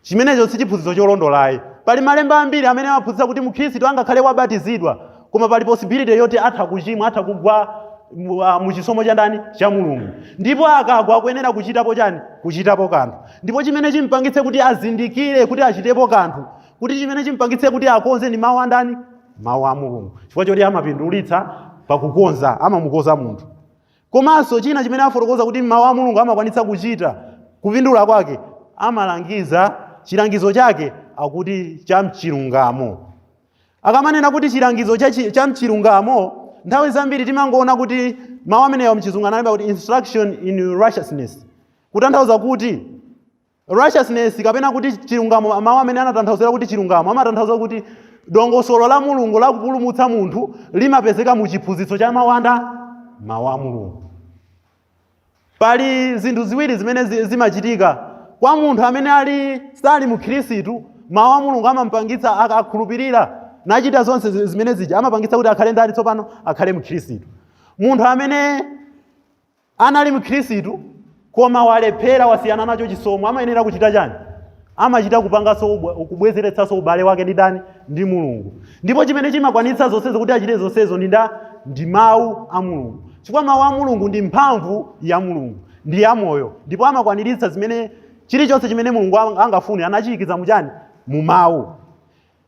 Chimenecho si chiphunzitso cholondolayi. Pali malemba ambiri amene amaphunzitsa kuti Mukhristu angakhale wabatizidwa, koma pali possibility yoti atha kuchimwa, atha kugwa mu chisomo cha ndani? Cha Mulungu. Ndipo akagwa akuyenera kuchitapo chani? Kuchitapo kanthu. Ndipo chimene chimpangitse kuti azindikire kuti achitepo kanthu, kuti chimene chimpangitse kuti akonze ndi mawu a ndani? Mawu a Mulungu. Chifukwa choti amapindulitsa pakukonza, amamukonza munthu. Komanso china chimene afotokoza kuti mawu a Mulungu amakwanitsa kuchita kupindula kwake, amalangiza chilangizo chake akuti cha mchilungamo. Akamanena kuti chilangizo cha mchilungamo, nthawi zambiri timangoona kuti mawu amenewa mchizungu analemba kuti instruction in righteousness. Kutanthauza kuti righteousness kapena kuti chilungamo, mawu amene anatanthauzira kuti chilungamo amatanthauza kuti dongosolo la Mulungu la kupulumutsa munthu limapezeka mu chiphunzitso cha mawu a Mulungu. Pali zinthu ziwiri zimene zimachitika kwa munthu amene sali Mukhristu. Mawu a Mulungu amampangitsa akakhulupirira nachita zonse zimene zija, amapangitsa kuti akhale ndani tsopano? Akhale Mukhristu. Munthu amene anali Mukhristu koma walephera, wasiyana nacho chisomo, amayenera kuchita chani? Amachita kupanganso kubwezeretsanso ubale wake ndi ndani? Ndi Mulungu. Ndipo chimene chimakwanitsa zonsezo kuti achite zonsezo ndi mawu a Mulungu. Chifukwa mawu a Mulungu ndi mphamvu ya Mulungu, ndi ya moyo. Ndipo amakwaniritsa zimene chilichonse chimene Mulungu angafune anachiyikiza muchani? Mu mawu.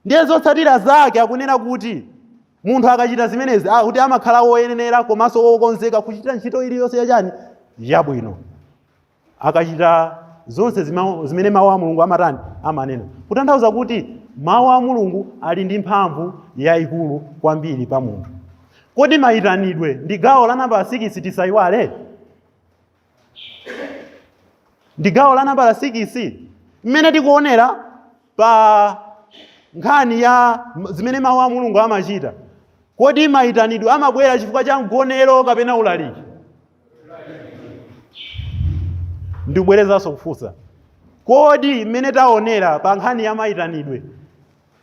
Ndiye zotsatira zake akunena kuti munthu akachita zimenezi kuti amakhala woyenera komanso wokonzeka kuchita ntchito iliyonse yachani? Yabwino. Akachita zonse zimene mawu a Mulungu amatani? Amanena. Kutanthauza kuti mawu a Mulungu ali ndi mphamvu yayikulu kwambiri pa munthu. Kodi Maitanidwe ndi gawo la nambala 6 tisayiwale? Ndi gawo la nambala 6 mmene tikuonera pa nkhani ya zimene mawu a Mulungu amachita. Kodi Maitanidwe amabwera chifukwa cha mgonero kapena ulaliki? Ndikubwerezanso kufunsa. Kodi mmene taonera pa nkhani ya Maitanidwe,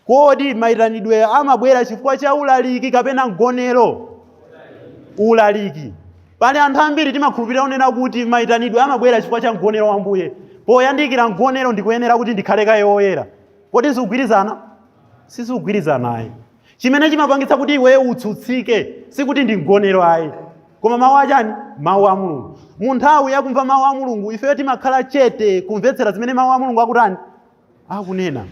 kodi Maitanidwe amabwera chifukwa cha ulaliki kapena mgonero? Ulaliki. Pali anthu ambiri timakhulupirira onena kuti Maitanidwe amabwera chifukwa cha mgonero wa Mbuye. Poyandikira mgonero ndikuyenera kuti ndikhale kaye woyera. Kodi sikugwirizana? Sizikugwirizana ayi. Chimene chimapangitsa kuti iwe utsutsike sikuti ndi mgonero ayi, koma mawu achani? Mawu a Mulungu. Mu nthawi yakumva mawu a Mulungu ifeyo timakhala chete kumvetsera zimene mawu a Mulungu akutani? Akunena.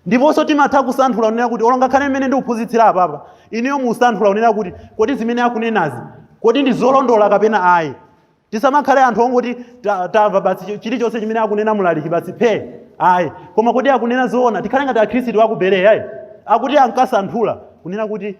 Ndiponso timatha kusanthula unena kuti olongakhale mmene ndikuphunzitsira apapa, ineyo musanthula unena kuti kodi zimene akunenazi kodi ndi zolondola kapena ayi. Tisamakhale anthu ongoti tamva basi chilichonse chimene akunena mlaliki basi phe ayi, koma kodi akunena zoona. Tikhale ngati akhristu akubereya ayi, akuti ankasanthula kunena kuti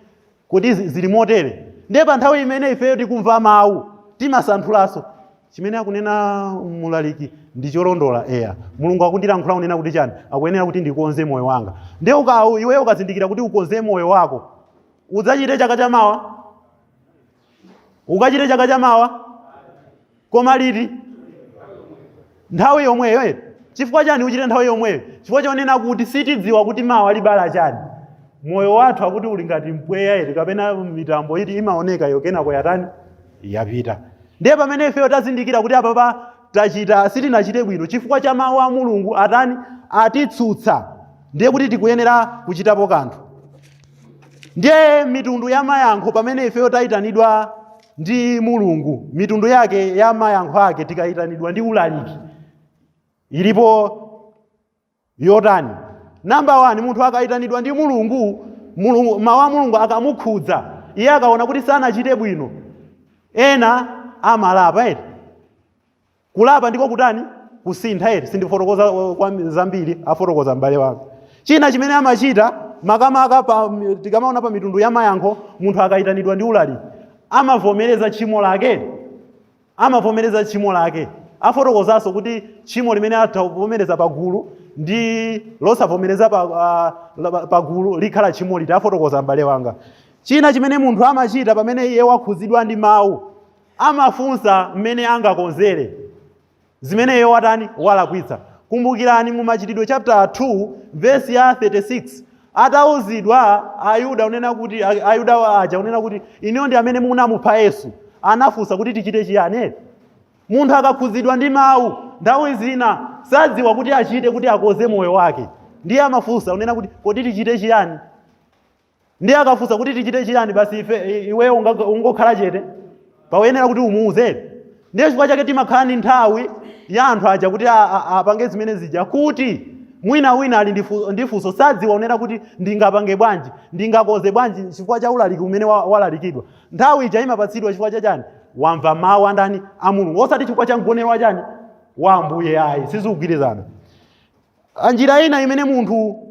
kodi zili motere. Ndiye pa nthawi imene ifeyo tikumva mawu timasanthulaso chimene akunena mlaliki ndi cholondola eya. Mulungu akundilankhula kunena kuti chani? Akuyenera kuti ndikonze moyo wanga. Ndiye iweyo ukazindikira kuti ukonze moyo wako, udzachite chaka chamawa? Ukachite chaka chamawa? Koma liti? Nthawi yomweyo. Chifukwa chani uchite nthawi yomweyo? Chifukwa chonena kuti sitidziwa kuti mawa libala chani. Moyo wathu akuti uli ngati mpweya eti kapena mitambo iti imaoneka yokenako yatani? Yapita. Ndiye pamene ifeyo tazindikira kuti apapa tachita sitinachite bwino chifukwa cha mawu a Mulungu atani? Atitsutsa. Ndiye kuti tikuyenera kuchitapo kanthu. Ndiye mitundu ya mayankho pamene ifeyo tayitanidwa ndi Mulungu, mitundu yake ya mayankho ake tikayitanidwa ndi ulaliki ilipo yotani? Namba 1, munthu akayitanidwa ndi Mulungu, mawu a Mulungu akamukhudza, iye akaona kuti sanachite bwino, ena amalapa eti. Kulapa ndiko kutani? Kusintha eti. Sindifotokoza kwa zambiri, afotokoza m'bale wake. China chimene amachita makamaka tikamaona pa mitundu ya mayankho, munthu akayitanidwa ndi ulaliki amavomereza tchimo lake. Amavomereza tchimo lake. Afotokozanso kuti tchimo limene atavomereza pagulu ndi losavomereza pagulu likhala tchimo liti. Afotokoza m'bale wanga. China chimene munthu amachita pamene iye wakhuzidwa ndi mawu, amafunsa mmene angakonzere zimene iye watani? Walakwitsa. Kumbukirani mu Machitidwe chapter 2 verse ya 36, atauzidwa Ayuda unena kuti Ayuda aja unena kuti ineyo ndi amene munamupha Yesu, anafunsa kuti tichite chiyani? Munthu akakhuzidwa ndi mawu nthawi zina sadziwa kuti achite kuti akoze moyo wake, ndiye amafunsa unena kuti kodi tichite chiyani? Ndiye akafunsa kuti tichite chiyani, basi iweyo ungokhala chete pakuyenera kuti umuuze. Ndiye chifukwa chake timakhala ndi nthawi ya anthu aja kuti apange zimene zija, kuti wina ali ndi funso sadziwa unena kuti ndingapange bwanji, ndingakoze bwanji chifukwa cha ulaliki umene walalikidwa. Nthawi ija imapatsidwa chifukwa cha chani? Wamva mawu andani? A Mulungu. Osati chifukwa cha mgonero wa chani? Wa Ambuye ayi. Sizikugwirizana. Njira ina imene munthu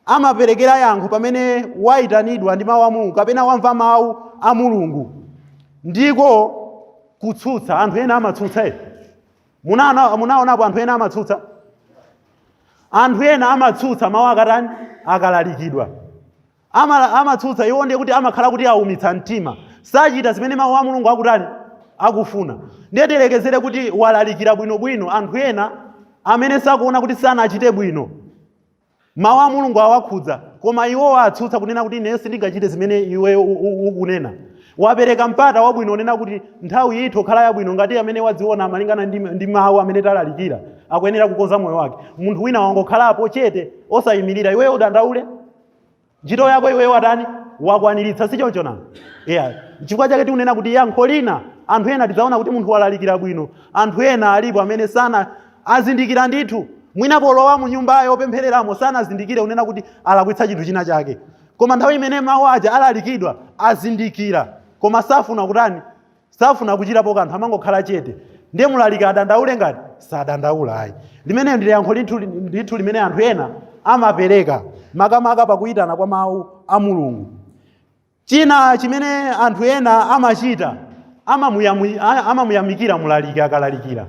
amaperekera yankho pamene wayitanidwa ndi mawu a Mulungu kapena wamva mawu a Mulungu ndiko kutsutsa. Anthu ena amatsutsa eti. Munaonapo anthu ena amatsutsa? Anthu ena amatsutsa mawu akatani? Akalalikidwa. Amatsutsa iwo ndiye kuti amakhala kuti aumitsa mtima, sachita zimene mawu a Mulungu akutani? Akufuna. Ndiye tilekezere kuti walalikira bwinobwino anthu ena amene sakuona kuti sanachite bwino, mawu a Mulungu awakhudza, koma iwo atsutsa kunena kuti ine sindingachite zimene iwe ukunena. Wapereka mpata wabwino unena kuti nthawi itho khala yabwino ngati amene wadziona malingana ndi mawu amene talalikira akuyenera kukonza moyo wake. Munthu wina wangokhalapo chete osayimirira, iweyo udandaule ntchito yako iweyo watani? Wakwaniritsa. Sichoncho nanga? Chifukwa chake tikunena kuti yankho lina anthu ena tidzaona kuti munthu walalikira bwino, anthu ena alipo amene sana azindikira ndithu. Mwina polowa mu nyumba yopemphereramo sanazindikire unena kuti alakwitsa chinthu china chake, koma nthawi imene mawu aja alalikidwa azindikira, koma safuna kutani? Safuna kuchitapo kanthu, amangokhala chete. Ndiye mulalika adandaule ngati? Sadandaula ayi. Limeneyo ndi yankho ndithu limene anthu ena amapereka. makamaka pakuyitana kwa mawu a Mulungu. China chimene anthu ena amachita, amamuyamikira mulaliki akalalikira,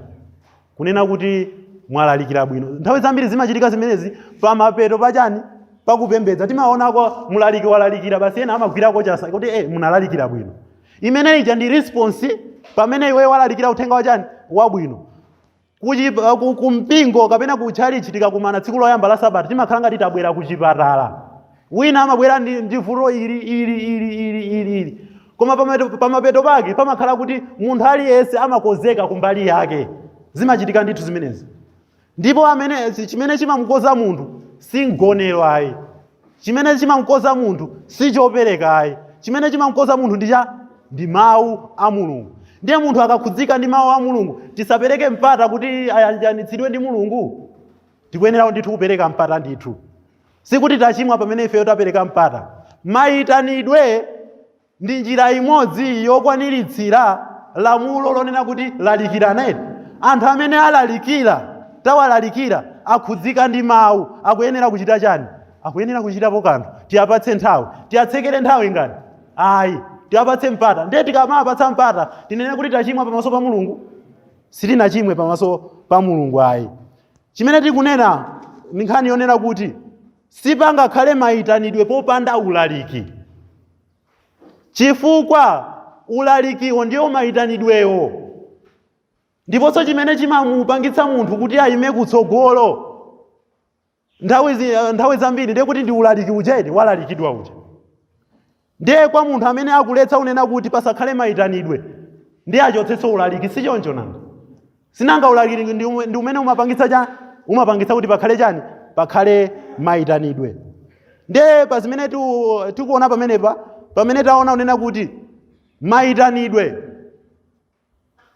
kunena kuti mwalalikira bwino. Nthawi zambiri zimachitika zimenezi pamapeto pachani pakupembedza, timaonako mulaliki walalikira basi ena amagwirako chasa kuti munalalikira bwino. Imene ija ndi response pamene iwe walalikira uthenga wachani wabwino. Kumpingo kapena kutchalichi tikakumana tsiku loyamba la Sabata timakhala ngati tabwera kuchipatala. Wina amabwera ndi vuto ili. Koma pamapeto pake pamakhala kuti munthu aliyense amakozeka kumbali yake. Zimachitika ndithu zimenezi. Ndipo chimene chimamukoza munthu si mgonero ayi. Chimene chimamukoza munthu si chopereka ayi. Chimene chimamukoza munthu ndi mawu a Mulungu. Ndiye munthu akakhudzika ndi mawu a Mulungu, tisapereke mpata kuti ayanjanitsidwe ndi Mulungu. Tikuyenera ndithu kupereka mpata ndithu. Sikuti tachimwa pamene ifeyo tapereka mpata. Maitanidwe ndi njira imodzi yokwaniritsira lamulo lonena kuti lalikirane. Anthu amene tawalalikira akhudzika ndi mawu, akuyenera kuchita chani? Akuyenera kuchitapo kanthu. Tiyapatse nthawi. Tiyatsekere nthawi ngati? Ayi. Tiyapatse mpata. Ndiye tikamapatsa mpata tinene kuti tachimwa pamaso pa Mulungu? Sitinachimwe pamaso pa Mulungu ayi. Chimene tikunena ndi nkhani yonena kuti sipangakhale mayitanidwe popanda ulaliki. Chifukwa ulalikiwo ndiyo mayitanidwewo. Ndiponso chimene chimamupangitsa munthu kuti ayime kutsogolo nthawi zambiri ndiye kuti ndi ulaliki ujedi walalikidwa uja. Ndiye kwa munthu amene akuletsa unena kuti pasakhale mayitanidwe ndiye achotsetsa ulaliki, si choncho nanga. Sinanga ulaliki ndi umene umapangitsa kuti pakhale chani? Pakhale mayitanidwe. Ndiye pa zimene tikuona pamene taona unena kuti mayitanidwe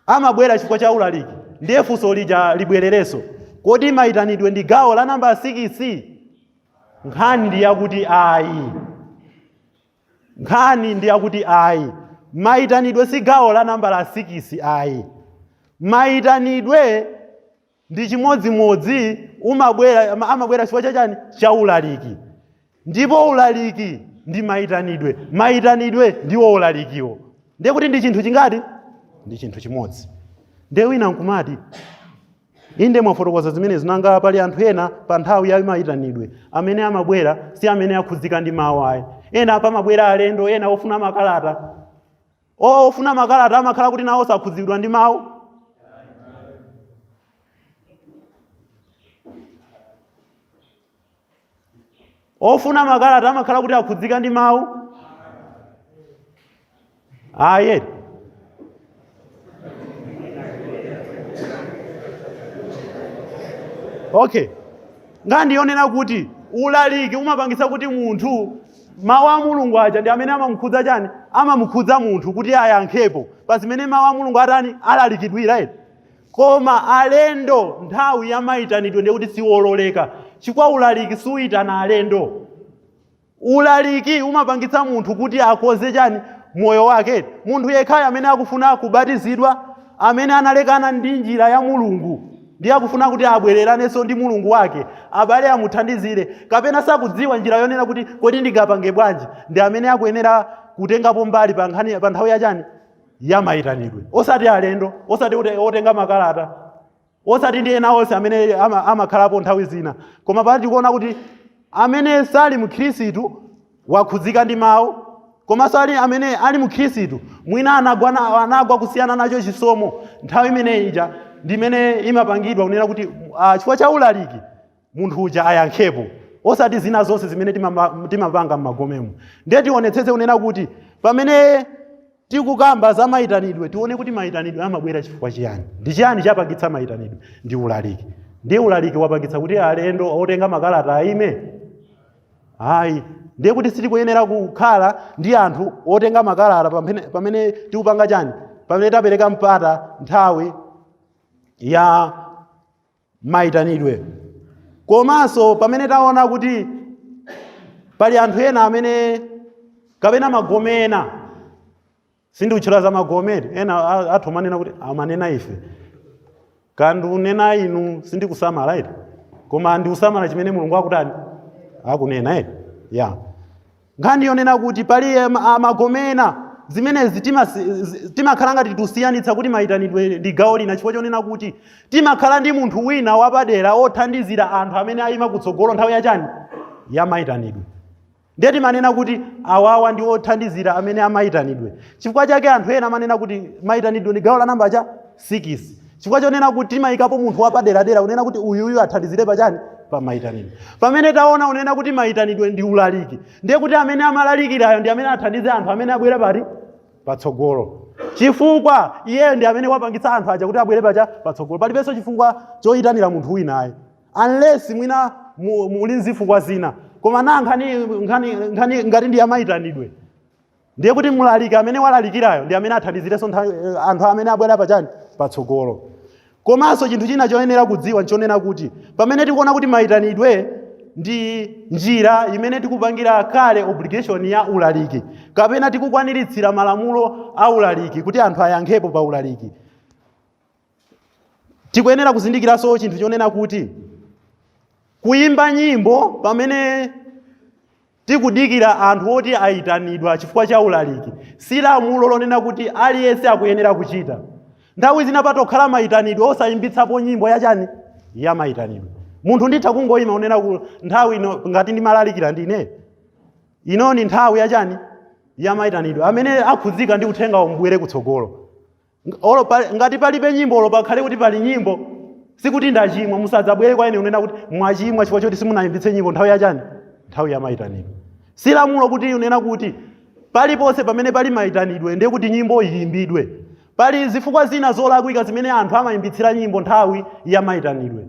amabwera chifukwa cha ulaliki, ndiye funso lija libwerereso. Kodi mayitanidwe ndi gawo la namba 6? Nkhani ndi yakuti ayi. Nkhani ndi yakuti ayi. Mayitanidwe si gawo la nambala 6 ayi. Mayitanidwe ndi chimodzimodzi amabwera chifukwa chachani? Cha ulaliki. Ndipo ulaliki ndi mayitanidwe. Mayitanidwe ndiwo ulalikiwo. Ndiye kuti ndi chinthu chingati? Ndi chinthu chimodzi. Ndiye wina nkumati inde mwafotokoza zimene zinanga pali anthu ena pa nthawi ya mayitanidwe amene amabwera si amene akhudzika ndi mawu ayi. Ena pamabwera alendo, ena ofuna makalata. Ofuna makalata amakhala kuti nawo sakhudzidwa ndi mawu. Ofuna makalata amakhala kuti akhudzika ndi mawu. Aye. Okay. Ngandi yonena kuti ulaliki umapangisa kuti munthu mawu a Mulungu aja ndi amene amamukhudza chani? Amamukhudza munthu kuti ayankhepo pa zimene mawu a Mulungu atani alalikidwira eti. Koma alendo nthawi ya mayitanidwe ndiye kuti siwololeka. Chifukwa ulaliki suitana alendo. Ulaliki umapangitsa munthu kuti akoze chani? Moyo wake. Munthu yekhayo amene akufuna kubatizidwa, amene analekana ndi njira ya Mulungu, ndiye akufuna kuti abwereranenso ndi Mulungu wake, abale amuthandizire, kapena sakudziwa njira yonena kuti kodi ndingapange bwanji, ndi amene akuyenera kutengapo mbali pa nthawi ya chani? Ya mayitanidwe. Osati alendo, osati otenga makalata, osati ndi ena onse amene amakhalapo nthawi zina. Koma pali tikuona kuti amene sali mkhristu wakhudzika ndi mawu, koma sali amene ali mkhristu mwina anagwa kusiyana nacho chisomo, nthawi imene ija ndimene imapangidwa unena kuti chifukwa cha ulaliki munthu uja ayankhepo, osati zina zonse zimene timapanga m'magomemo. Ndiye tionetsetse unena kuti pamene tikukamba za mayitanidwe tione kuti mayitanidwe amabwera chifukwa chiyani. Ndi chiyani chapangitsa mayitanidwe? Ndi ulaliki. Ndiye ulaliki wapangitsa kuti alendo otenga makalata aime? Ayi. Ndiye kuti sitikuyenera kukhala ndi anthu otenga makalata pamene tikupanga chani? Pamene tapereka mpata nthawi ya mayitanidwe. Komanso pamene taona kuti pali anthu ena amene kapena magomena, sindikuchira za magomeri, ena athu manena kuti amanena ife kandu nena inu sindikusamala iti, koma ndi usamala chimene Mulungu akutani akunena ya nkhani yonena kuti pali amagomena zimenezi timakhala ngati tikusiyanitsa kuti mayitanidwe ndi gawo lina chifukwa chonena kuti timakhala ndi munthu wina wapadera othandizira anthu amene ayima kutsogolo nthawi yachani ya mayitanidwe. Ndiye timanena kuti awawa ndi othandizira amene amayitanidwe. Chifukwa chake anthu ena amanena kuti mayitanidwe ndi gawo la namba cha 6. Chifukwa chonena kuti timayikapo munthu wapadera unena kuti uyu athandizire pachani pa mayitanidwe. Pamene taona unena kuti mayitanidwe ndi ulaliki, ndiye kuti amene amalalikirayo ndi amene athandize anthu amene abwera pati patsogolo. Chifukwa iye ndi amene wapangitsa anthu aja kuti abwere patsogolo. Palibenso chifukwa choyitanira munthu wina ayi. Unless mwina muli nzifukwa zina. Koma nkhani ngati ndi amayitanidwe. Ndiye kuti mulaliki amene walalikirayo ndi amene athandizirenso anthu amene abwera pachani patsogolo. Komanso chinthu china choyenera kudziwa nchonena kuti pamene tikuona kuti mayitanidwe ndi njira imene tikupangira kale obligation ya ulaliki kapena tikukwaniritsira malamulo a ulaliki kuti anthu ayankhepo pa ulaliki, tikuyenera kuzindikiranso chinthu chonena kuti kuimba nyimbo pamene tikudikira anthu oti ayitanidwa chifukwa cha ulaliki si lamulo lonena kuti aliyense akuyenera kuchita. Nthawi zina patokhala mayitanidwe osayimbitsapo nyimbo yachani ya mayitanidwe. Munthu nditha kungoyima unena ku nthawi ino ngati ndimalalikira ndine ino ni nthawi yachani ya mayitanidwe amene akhudzika ndi uthenga omubwere kutsogolo. Ngati palibe nyimbo pakhale kuti pali nyimbo sikuti ndachimwa musadzabwere kwa ine unena kuti mwachimwa chifukwa choti simunayimbitse nyimbo nthawi yachani nthawi ya mayitanidwe. Si lamulo kuti unena kuti paliponse pamene pali mayitanidwe ndiye kuti nyimbo iyimbidwe. Pali zifukwa zina zolakwika zimene anthu amayimbitsira nyimbo nthawi ya mayitanidwe.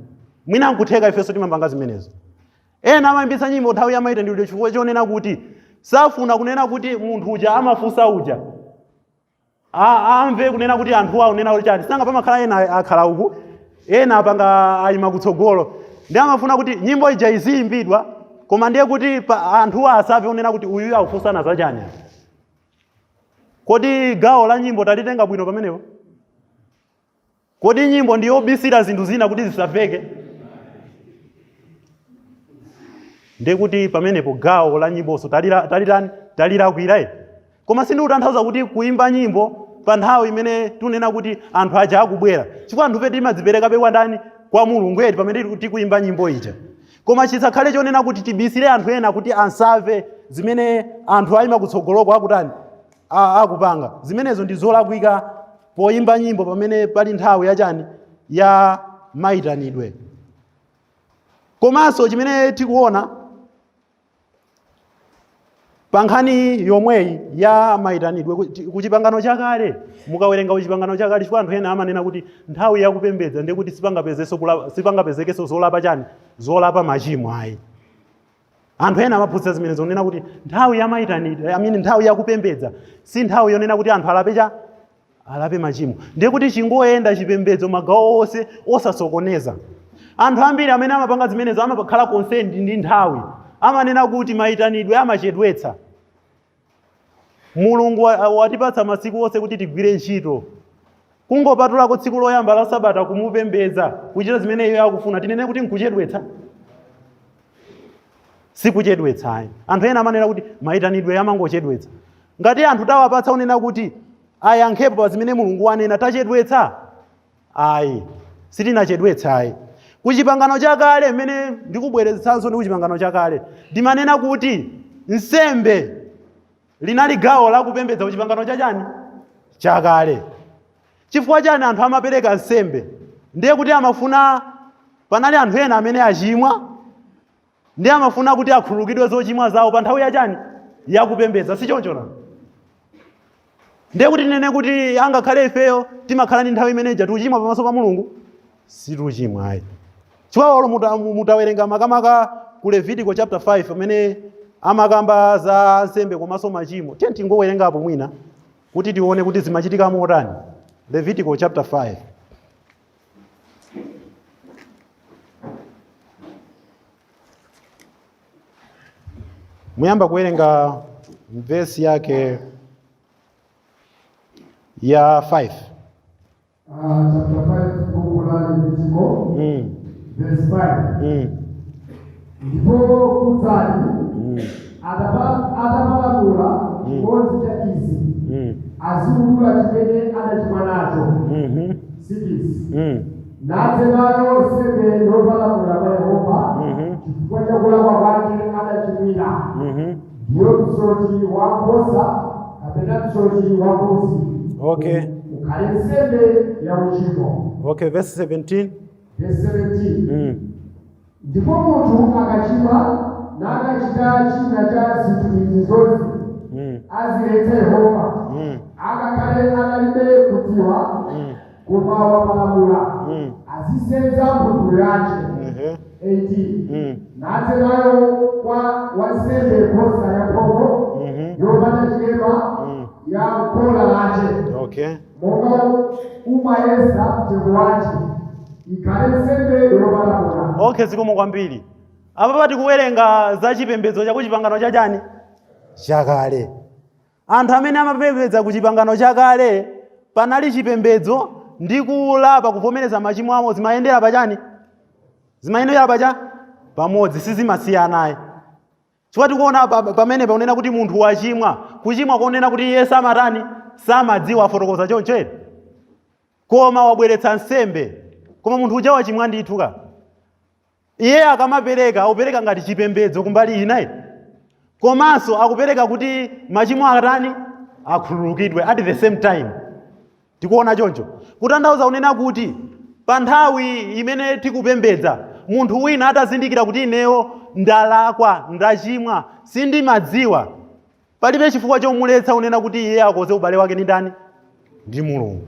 Mwina nkutheka ifenso timapanga zimenezo. Ena amayimbitsa nyimbo nthawi ya mayitanidwe chifukwa chonena kuti safuna kunena kuti munthu uja amafunsa uja amve kunena kuti anthu awo unena kuti chani sanga pamakhala ena akhala uku ena apanga ayima kutsogolo ndi amafuna kuti nyimbo ija iziyimbidwa koma ndiye kuti anthu asafe unena kuti uyu akufunsana za chani. Kodi gawo la nyimbo talitenga bwino pamenepo? Kodi nyimbo ndi yobisira zinthu zina kuti zisaveke? Ndiye kuti pamenepo gawo la nyimboso talilakwira. Koma sindikutanthauza kuti kuimba nyimbo pa nthawi imene tunena kuti anthu aja akubwera. Chifukwa anthu peti timadzipereka kwa ndani kwa Mulungu eti pamene tikuimba nyimbo ija. Koma chisakhale chonena kuti tibisire anthu ena kuti ansave zimene anthu ayima kutsogoloko akutani akupanga. Zimenezo ndi zolakwika poimba nyimbo pamene pali nthawi yachani ya mayitanidwe. Komanso chimene tikuona pankhani yomweyi ya mayitanidwe kuchipangano chakale mukawerenga kuchipangano chakale chifukwa anthu ena amanena kuti nthawi yakupembedza ndiye kuti sipangapezekenso zolapa chani zolapa machimo ayi. Anthu ena amaphunzitsa zimenezo zonena kuti nthawi ya mayitanidwe nthawi yakupembedza si nthawi yonena kuti anthu alape machimo. Ndiye kuti chingoyenda chipembedzo magawo onse osasokoneza. Anthu ambiri amene amapanga zimenezo amakhala concerned ndi nthawi. Amanena kuti mayitanidwe amachedwetsa. Mulungu watipatsa masiku onse kuti tigwire ntchito. Kungopatulako tsiku loyamba la Sabata kumupembedza kuchita zimene iye akufuna tinene kuti nkuchedwetsa. Sikuchedwetsa. Anthu ena amanena kuti mayitanidwe amangochedwetsa. Ngati anthu tawapatsa unena kuti ayankhepo pa zimene Mulungu wanena tachedwetsa? Ayi, sitinachedwetsa ayi. Kuchipangano chakale mmene ndikubweretsanso ndi kuchipangano chakale ndimanena kuti nsembe linali gawo la kupembedza kuchipangano chachani chakale. Chifukwa chani anthu amapereka nsembe? Ndiye kuti amafuna panali anthu ena amene achimwa ndiye amafuna kuti akhululukidwe zochimwa zawo pa nthawi yachani yakupembedza. Si choncho? Ndiye kuti nene kuti angakhale ifeyo timakhala ndi nthawi imeneja tikuchimwa pamaso pa Mulungu? Situchimwa ayi. Chifukwa mutawerenga makamaka ku Levitico chapter 5 amene amakamba za nsembe komanso machimo. Tingowerengapo mwina kuti tione kuti zimachitika motani. Levitico chapter 5. Muyamba kuwerenga verse yake ya 5. Chapter 5 buku la Levitico verse 5. ndipo kudzali atapalamula chimodzi cha izi aziulula chimene adachimwa nacho. 6 natengano nsembe yopalamula kwa Yehova chifukwa cha kulakwa kwake adachimwira, ndiyo msoti wa nkhosa kapena msoti wa mbuzi. Okay. Ukhale nsembe ya uchimo. Okay, verse 17. Verse 17. Ndipo munthu akachimwa nakachita china cha zinthu izi zonse aziletsa Yehova, akakhale analibe kudziwa koma wapalamula azisenza mphulupulu yake. 18 natengano kwa wansembe nkhosa ya mphongo yopanda chilema ya kola lache. Okay. Monga umayesa mtengo wache ikhale nsembe yopalamula. Okay, zikomo kwambiri. Apa pati kuwerenga za chipembedzo cha kuchipangano cha chani? Chakale. Anthu amene amapembedza kuchipangano chakale panali chipembedzo ndi kulapa kuvomereza machimo awo zimayendera pachani? Zimayendera pacha? Pamodzi, sizimasiyanayi. Chifukwa tikuona pamene paonena kuti munthu wachimwa, kuchimwa kuonena kuti iye samatani, samadziwa afotokoza choncho. Koma wabweretsa nsembe. Koma munthu uja wachimwa ndithu ka. Iye akamapereka, akupereka ngati chipembedzo kumbali inayi. Komanso akupereka kuti machimo akatani akhululukidwe at the same time. Tikuona choncho. Kutanthauza unena kuti pa nthawi imene tikupembedza, munthu wina atazindikira kuti ineyo ndalakwa, ndachimwa, sindimadziwa, palibe chifukwa chomuletsa unena kuti iye akoze ubale wake ndi ndani? Ndi Mulungu.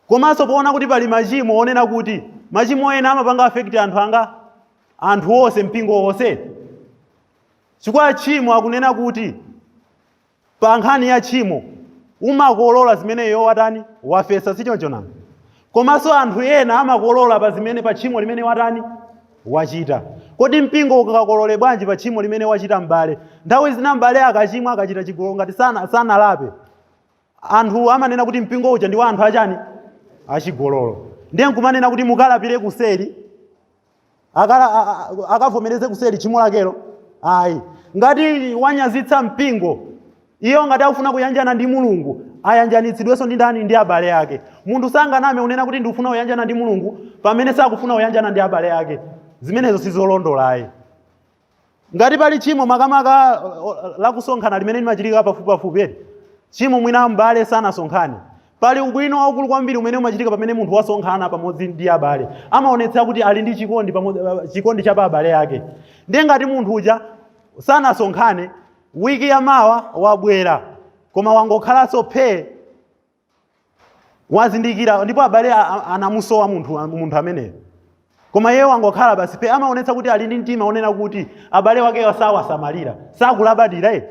Komanso poona kuti pali machimo onena kuti machimo ena amapanga affect anthu onse, mpingo wonse. Chifukwa chimo akunena kuti pa nkhani ya chimo umakolola zimene iwo watani wafesa, sichoncho nanga. Komanso anthu ena amakolola pa zimene pa chimo limene watani wachita. Kodi mpingo ukakolole bwanji pa chimo limene wachita mbale? Nthawi zina mbale akachimwa akachita chigololo ngati sanalape, anthu amanena kuti mpingo uja ndi wa anthu achani? Achigololo. Ndiye nkumanena kuti mukalapire kuseri, akavomereze kuseri chimo lakelo. Ayi, ngati wanyazitsa mpingo, iyo ngati akufuna kuyanjana ndi Mulungu, ayanjanitsidwenso ndi ndani? Ndi abale ake. Munthu sanganame unena kuti ndikufuna kuyanjana ndi Mulungu pamene sakufuna kuyanjana ndi abale ake. Zimenezo sizolondolayi. Ngati pali chimo makamaka la kusonkhana limene limachitika pafupi, chimo mwina mbale sanasonkhane, pali ubwino waukulu kwambiri umene umachitika pamene munthu wasonkhana pamodzi ndi abale. Amaonetsa kuti ali ndi chikondi cha pa abale ake. Ndiye ngati munthu uja sanasonkhane, wiki ya mawa wabwera, koma wangokhalanso wazindikira, ndipo abale anamusowa munthu ameneyo. Koma yeye wangokhala basi amaonetsa kuti ali ndi mtima onena kuti abale wake sawasamalira, sakulabadira.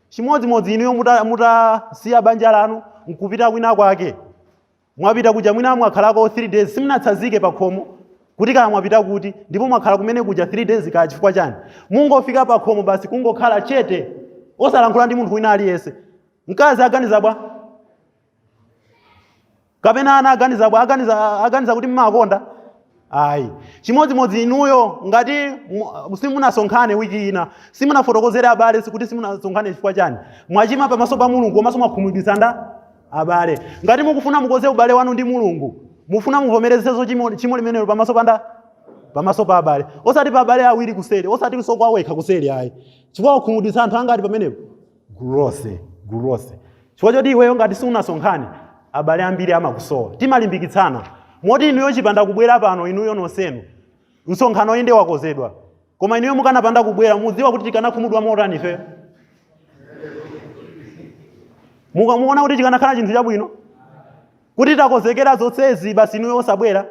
Chimodzimodzi inuyo mutasiya banja lanu nkupita kwina kwake, mwapita kuja mwina mwakhalako 3 days, simunatsazike pa khomo kuti kaya mwapita kuti, ndipo mwakhala kumene kuja 3 days kaya chifukwa chani? Mungofika pa khomo basi kungokhala chete osalankhula ndi munthu wina aliyense. Mkazi aganiza bwa? Kapena ana aganiza bwa? Aganiza kuti mmakonda? Ayi. Chimodzimodzi inuyo ngati simunasonkhane wiki ina, simunafotokozere abale kuti simunasonkhane chifukwa chani? Mwachima pamaso pa Mulungu komanso mwakhumudwitsa abale. Ngati mukufuna mukoze ubale wanu ndi Mulungu, mufuna muvomerezezo chimo limenelo pamaso pa abale. Osati pa abale awiri kuseri, osati so kwa wekha kuseri ayi. Chifukwa kukhumudwitsa anthu angati pamenepo? Gulose. Chifukwa choti iweyo ngati simunasonkhane, abale ambiri amakusowa. Timalimbikitsana. Moti inuyo chipanda kubwera pano inuyo nonsenu, msonkhano inde wakozedwa. Koma inuyo mukanapanda kubwera, mudziwa kuti tikanakhumudwa motani ife? Muona kuti tikanakhala chinthu chabwino? Kuti takozekera zonsezi basi inuyo osabwera?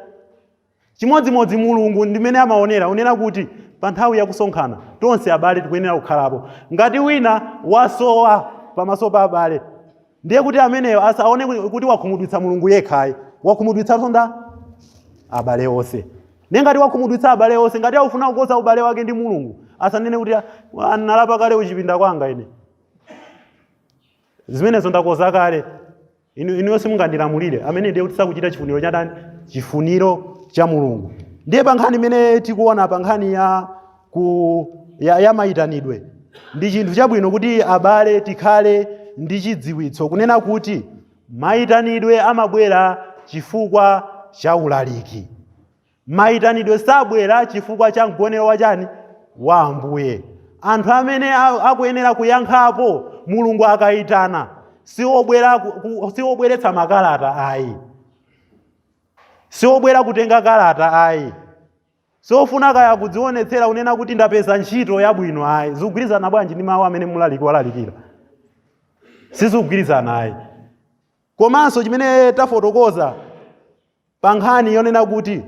Chimodzimodzi Mulungu ndimene amaonera, unena kuti pa nthawi ya kusonkhana tonse abale tikuyenera kukhalapo. Ngati wina wasowa pamaso pa abale, ndiye kuti ameneyo asaone kuti wakhumudwitsa Mulungu yekhayi, wakhumudwitsa abale onse. Ngati wakhumudwitsa abale onse, ngati akufuna kukoza ubale wake ndi Mulungu, asanene kuti analapa kale uchipinda kwanga ine. Zimenezo ndakoza kale. Inuyo simungandilamulire, amene ndiye kuti sakuchita chifuniro cha ndani? Chifuniro cha Mulungu. Ndiye pa nkhani imene tikuona pa nkhani ya ya mayitanidwe. Ndi chinthu chabwino kuti abale tikhale ndi chidziwitso kunena kuti mayitanidwe amabwera chifukwa cha ulaliki. Mayitanidwe sabwera chifukwa cha mgonero wachani wa Ambuye. Anthu amene akuyenera kuyankhapo Mulungu akayitana siwobweretsa makalata ayi, siwobwera kutenga kalata ayi, siwofuna kaya kudzionetsera unena kuti ndapeza ntchito yabwino ayi. Zikugwirizana bwanji ndi mawu amene mulaliki walalikira? Sizikugwirizana ayi. Komanso chimene tafotokoza pa nkhani yonena kuti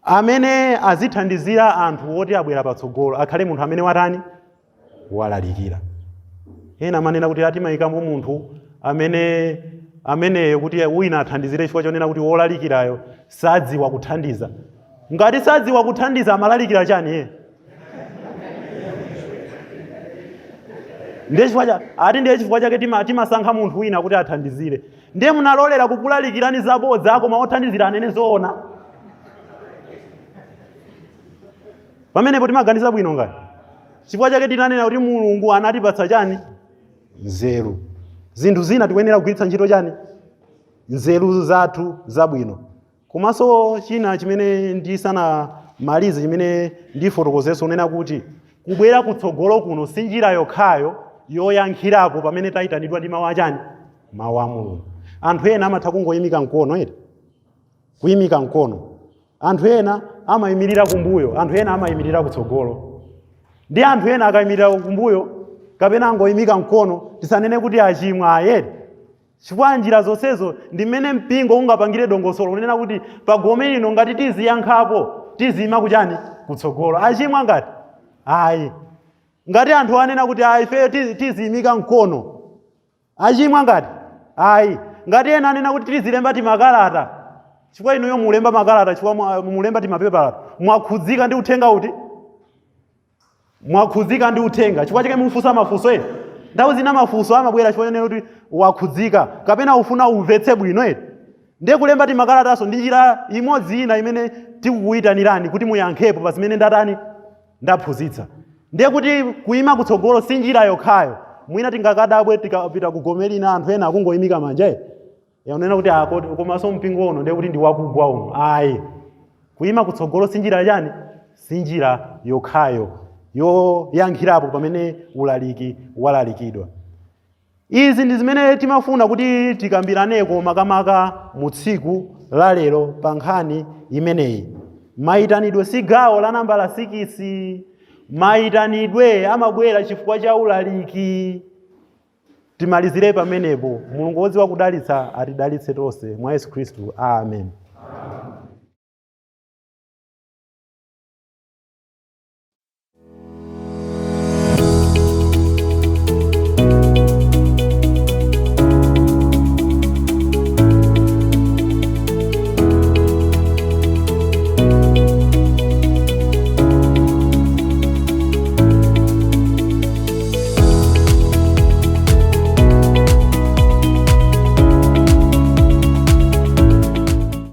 amene azithandizira anthu oti abwera patsogolo akhale munthu amene watani walalikira. Ena amanena kuti atimayikamo munthu ameneyo kuti wina athandizire chifukwa chonena kuti wolalikirayo sadziwa kuthandiza. Ngati sadziwa kuthandiza amalalikira chani ndiye chifukwa chake timasankha munthu wina kuti athandizire. Ndiye munalolera kukulalikirani zabodza akoma othandizira anene zoona. Pamenepo timaganiza bwino ngati. Chifukwa chake tinanena kuti Mulungu anatipatsa chani? Nzeru. Zinthu zina tikuyenera kugwiritsa ntchito chani? Nzeru zathu zabwino. Komanso china chimene ndisanamalize chimene ndifotokozeso unena kuti kubwera kutsogolo kuno si njira yokhayo yoyankhirapo pamene tayitanidwa ndi mawu achani? Mawu a Mulungu. Anthu ena amatha kungoyimika mkono eti. Kuyimika mkono. Anthu ena amayimirira kumbuyo, anthu ena amayimirira kutsogolo. Ndi anthu ena akayimirira kumbuyo kapena angoyimika mkono tisanene kuti achimwa ayeti. Chifukwa njira zonsezo ndi mmene mpingo ungapangire dongosolo unena kuti pagome ino ngati tiziyankhapo tizima kuchani? Kutsogolo. Achimwa ngati? Ayi. Ngati anthu anena kuti ayi ife tiziyimika mkono. Achimwa ngati? Ayi. Ngati ena anena kuti tizilemba timakalata. Chifukwa inuyo mulemba makalata, chifukwa mulemba timapepala. Mwakhudzika ndi uthenga uti? Mwakhudzika ndi uthenga. Chifukwa chake mufunsa mafunso eti. Nthawi zina mafunso amabwera chifukwa chonena kuti wakhudzika kapena ufuna umvetse bwino eti. Ndiye kulemba timakalataso ndi njira imodzi ina imene tikukuyitanirani kuti muyankhepo pa zimene ndatani ndaphunzitsa. Ndiye kuti kuyima kutsogolo si njira yokhayo. Mwina tingakadabwe tikapita kugomera ina anthu ena akungoyimika manja eti. Yaonena kuti komanso mpingo uno ndiye kuti ndi wakugwa uno. Ayi. Kuyima kutsogolo si njira chani? Si njira yokhayo yoyankhirapo pamene ulaliki walalikidwa. Izi ndi zimene timafuna kuti tikambiraneko makamaka mu tsiku la lero pa nkhani imeneyi. Mayitanidwe si gawo la nambala 6. Mayitanidwe amabwera chifukwa cha ulaliki. Timalizire pamenepo. Mulungu wodziwa kudalitsa atidalitse tonse mwa Yesu Khristu. Amen.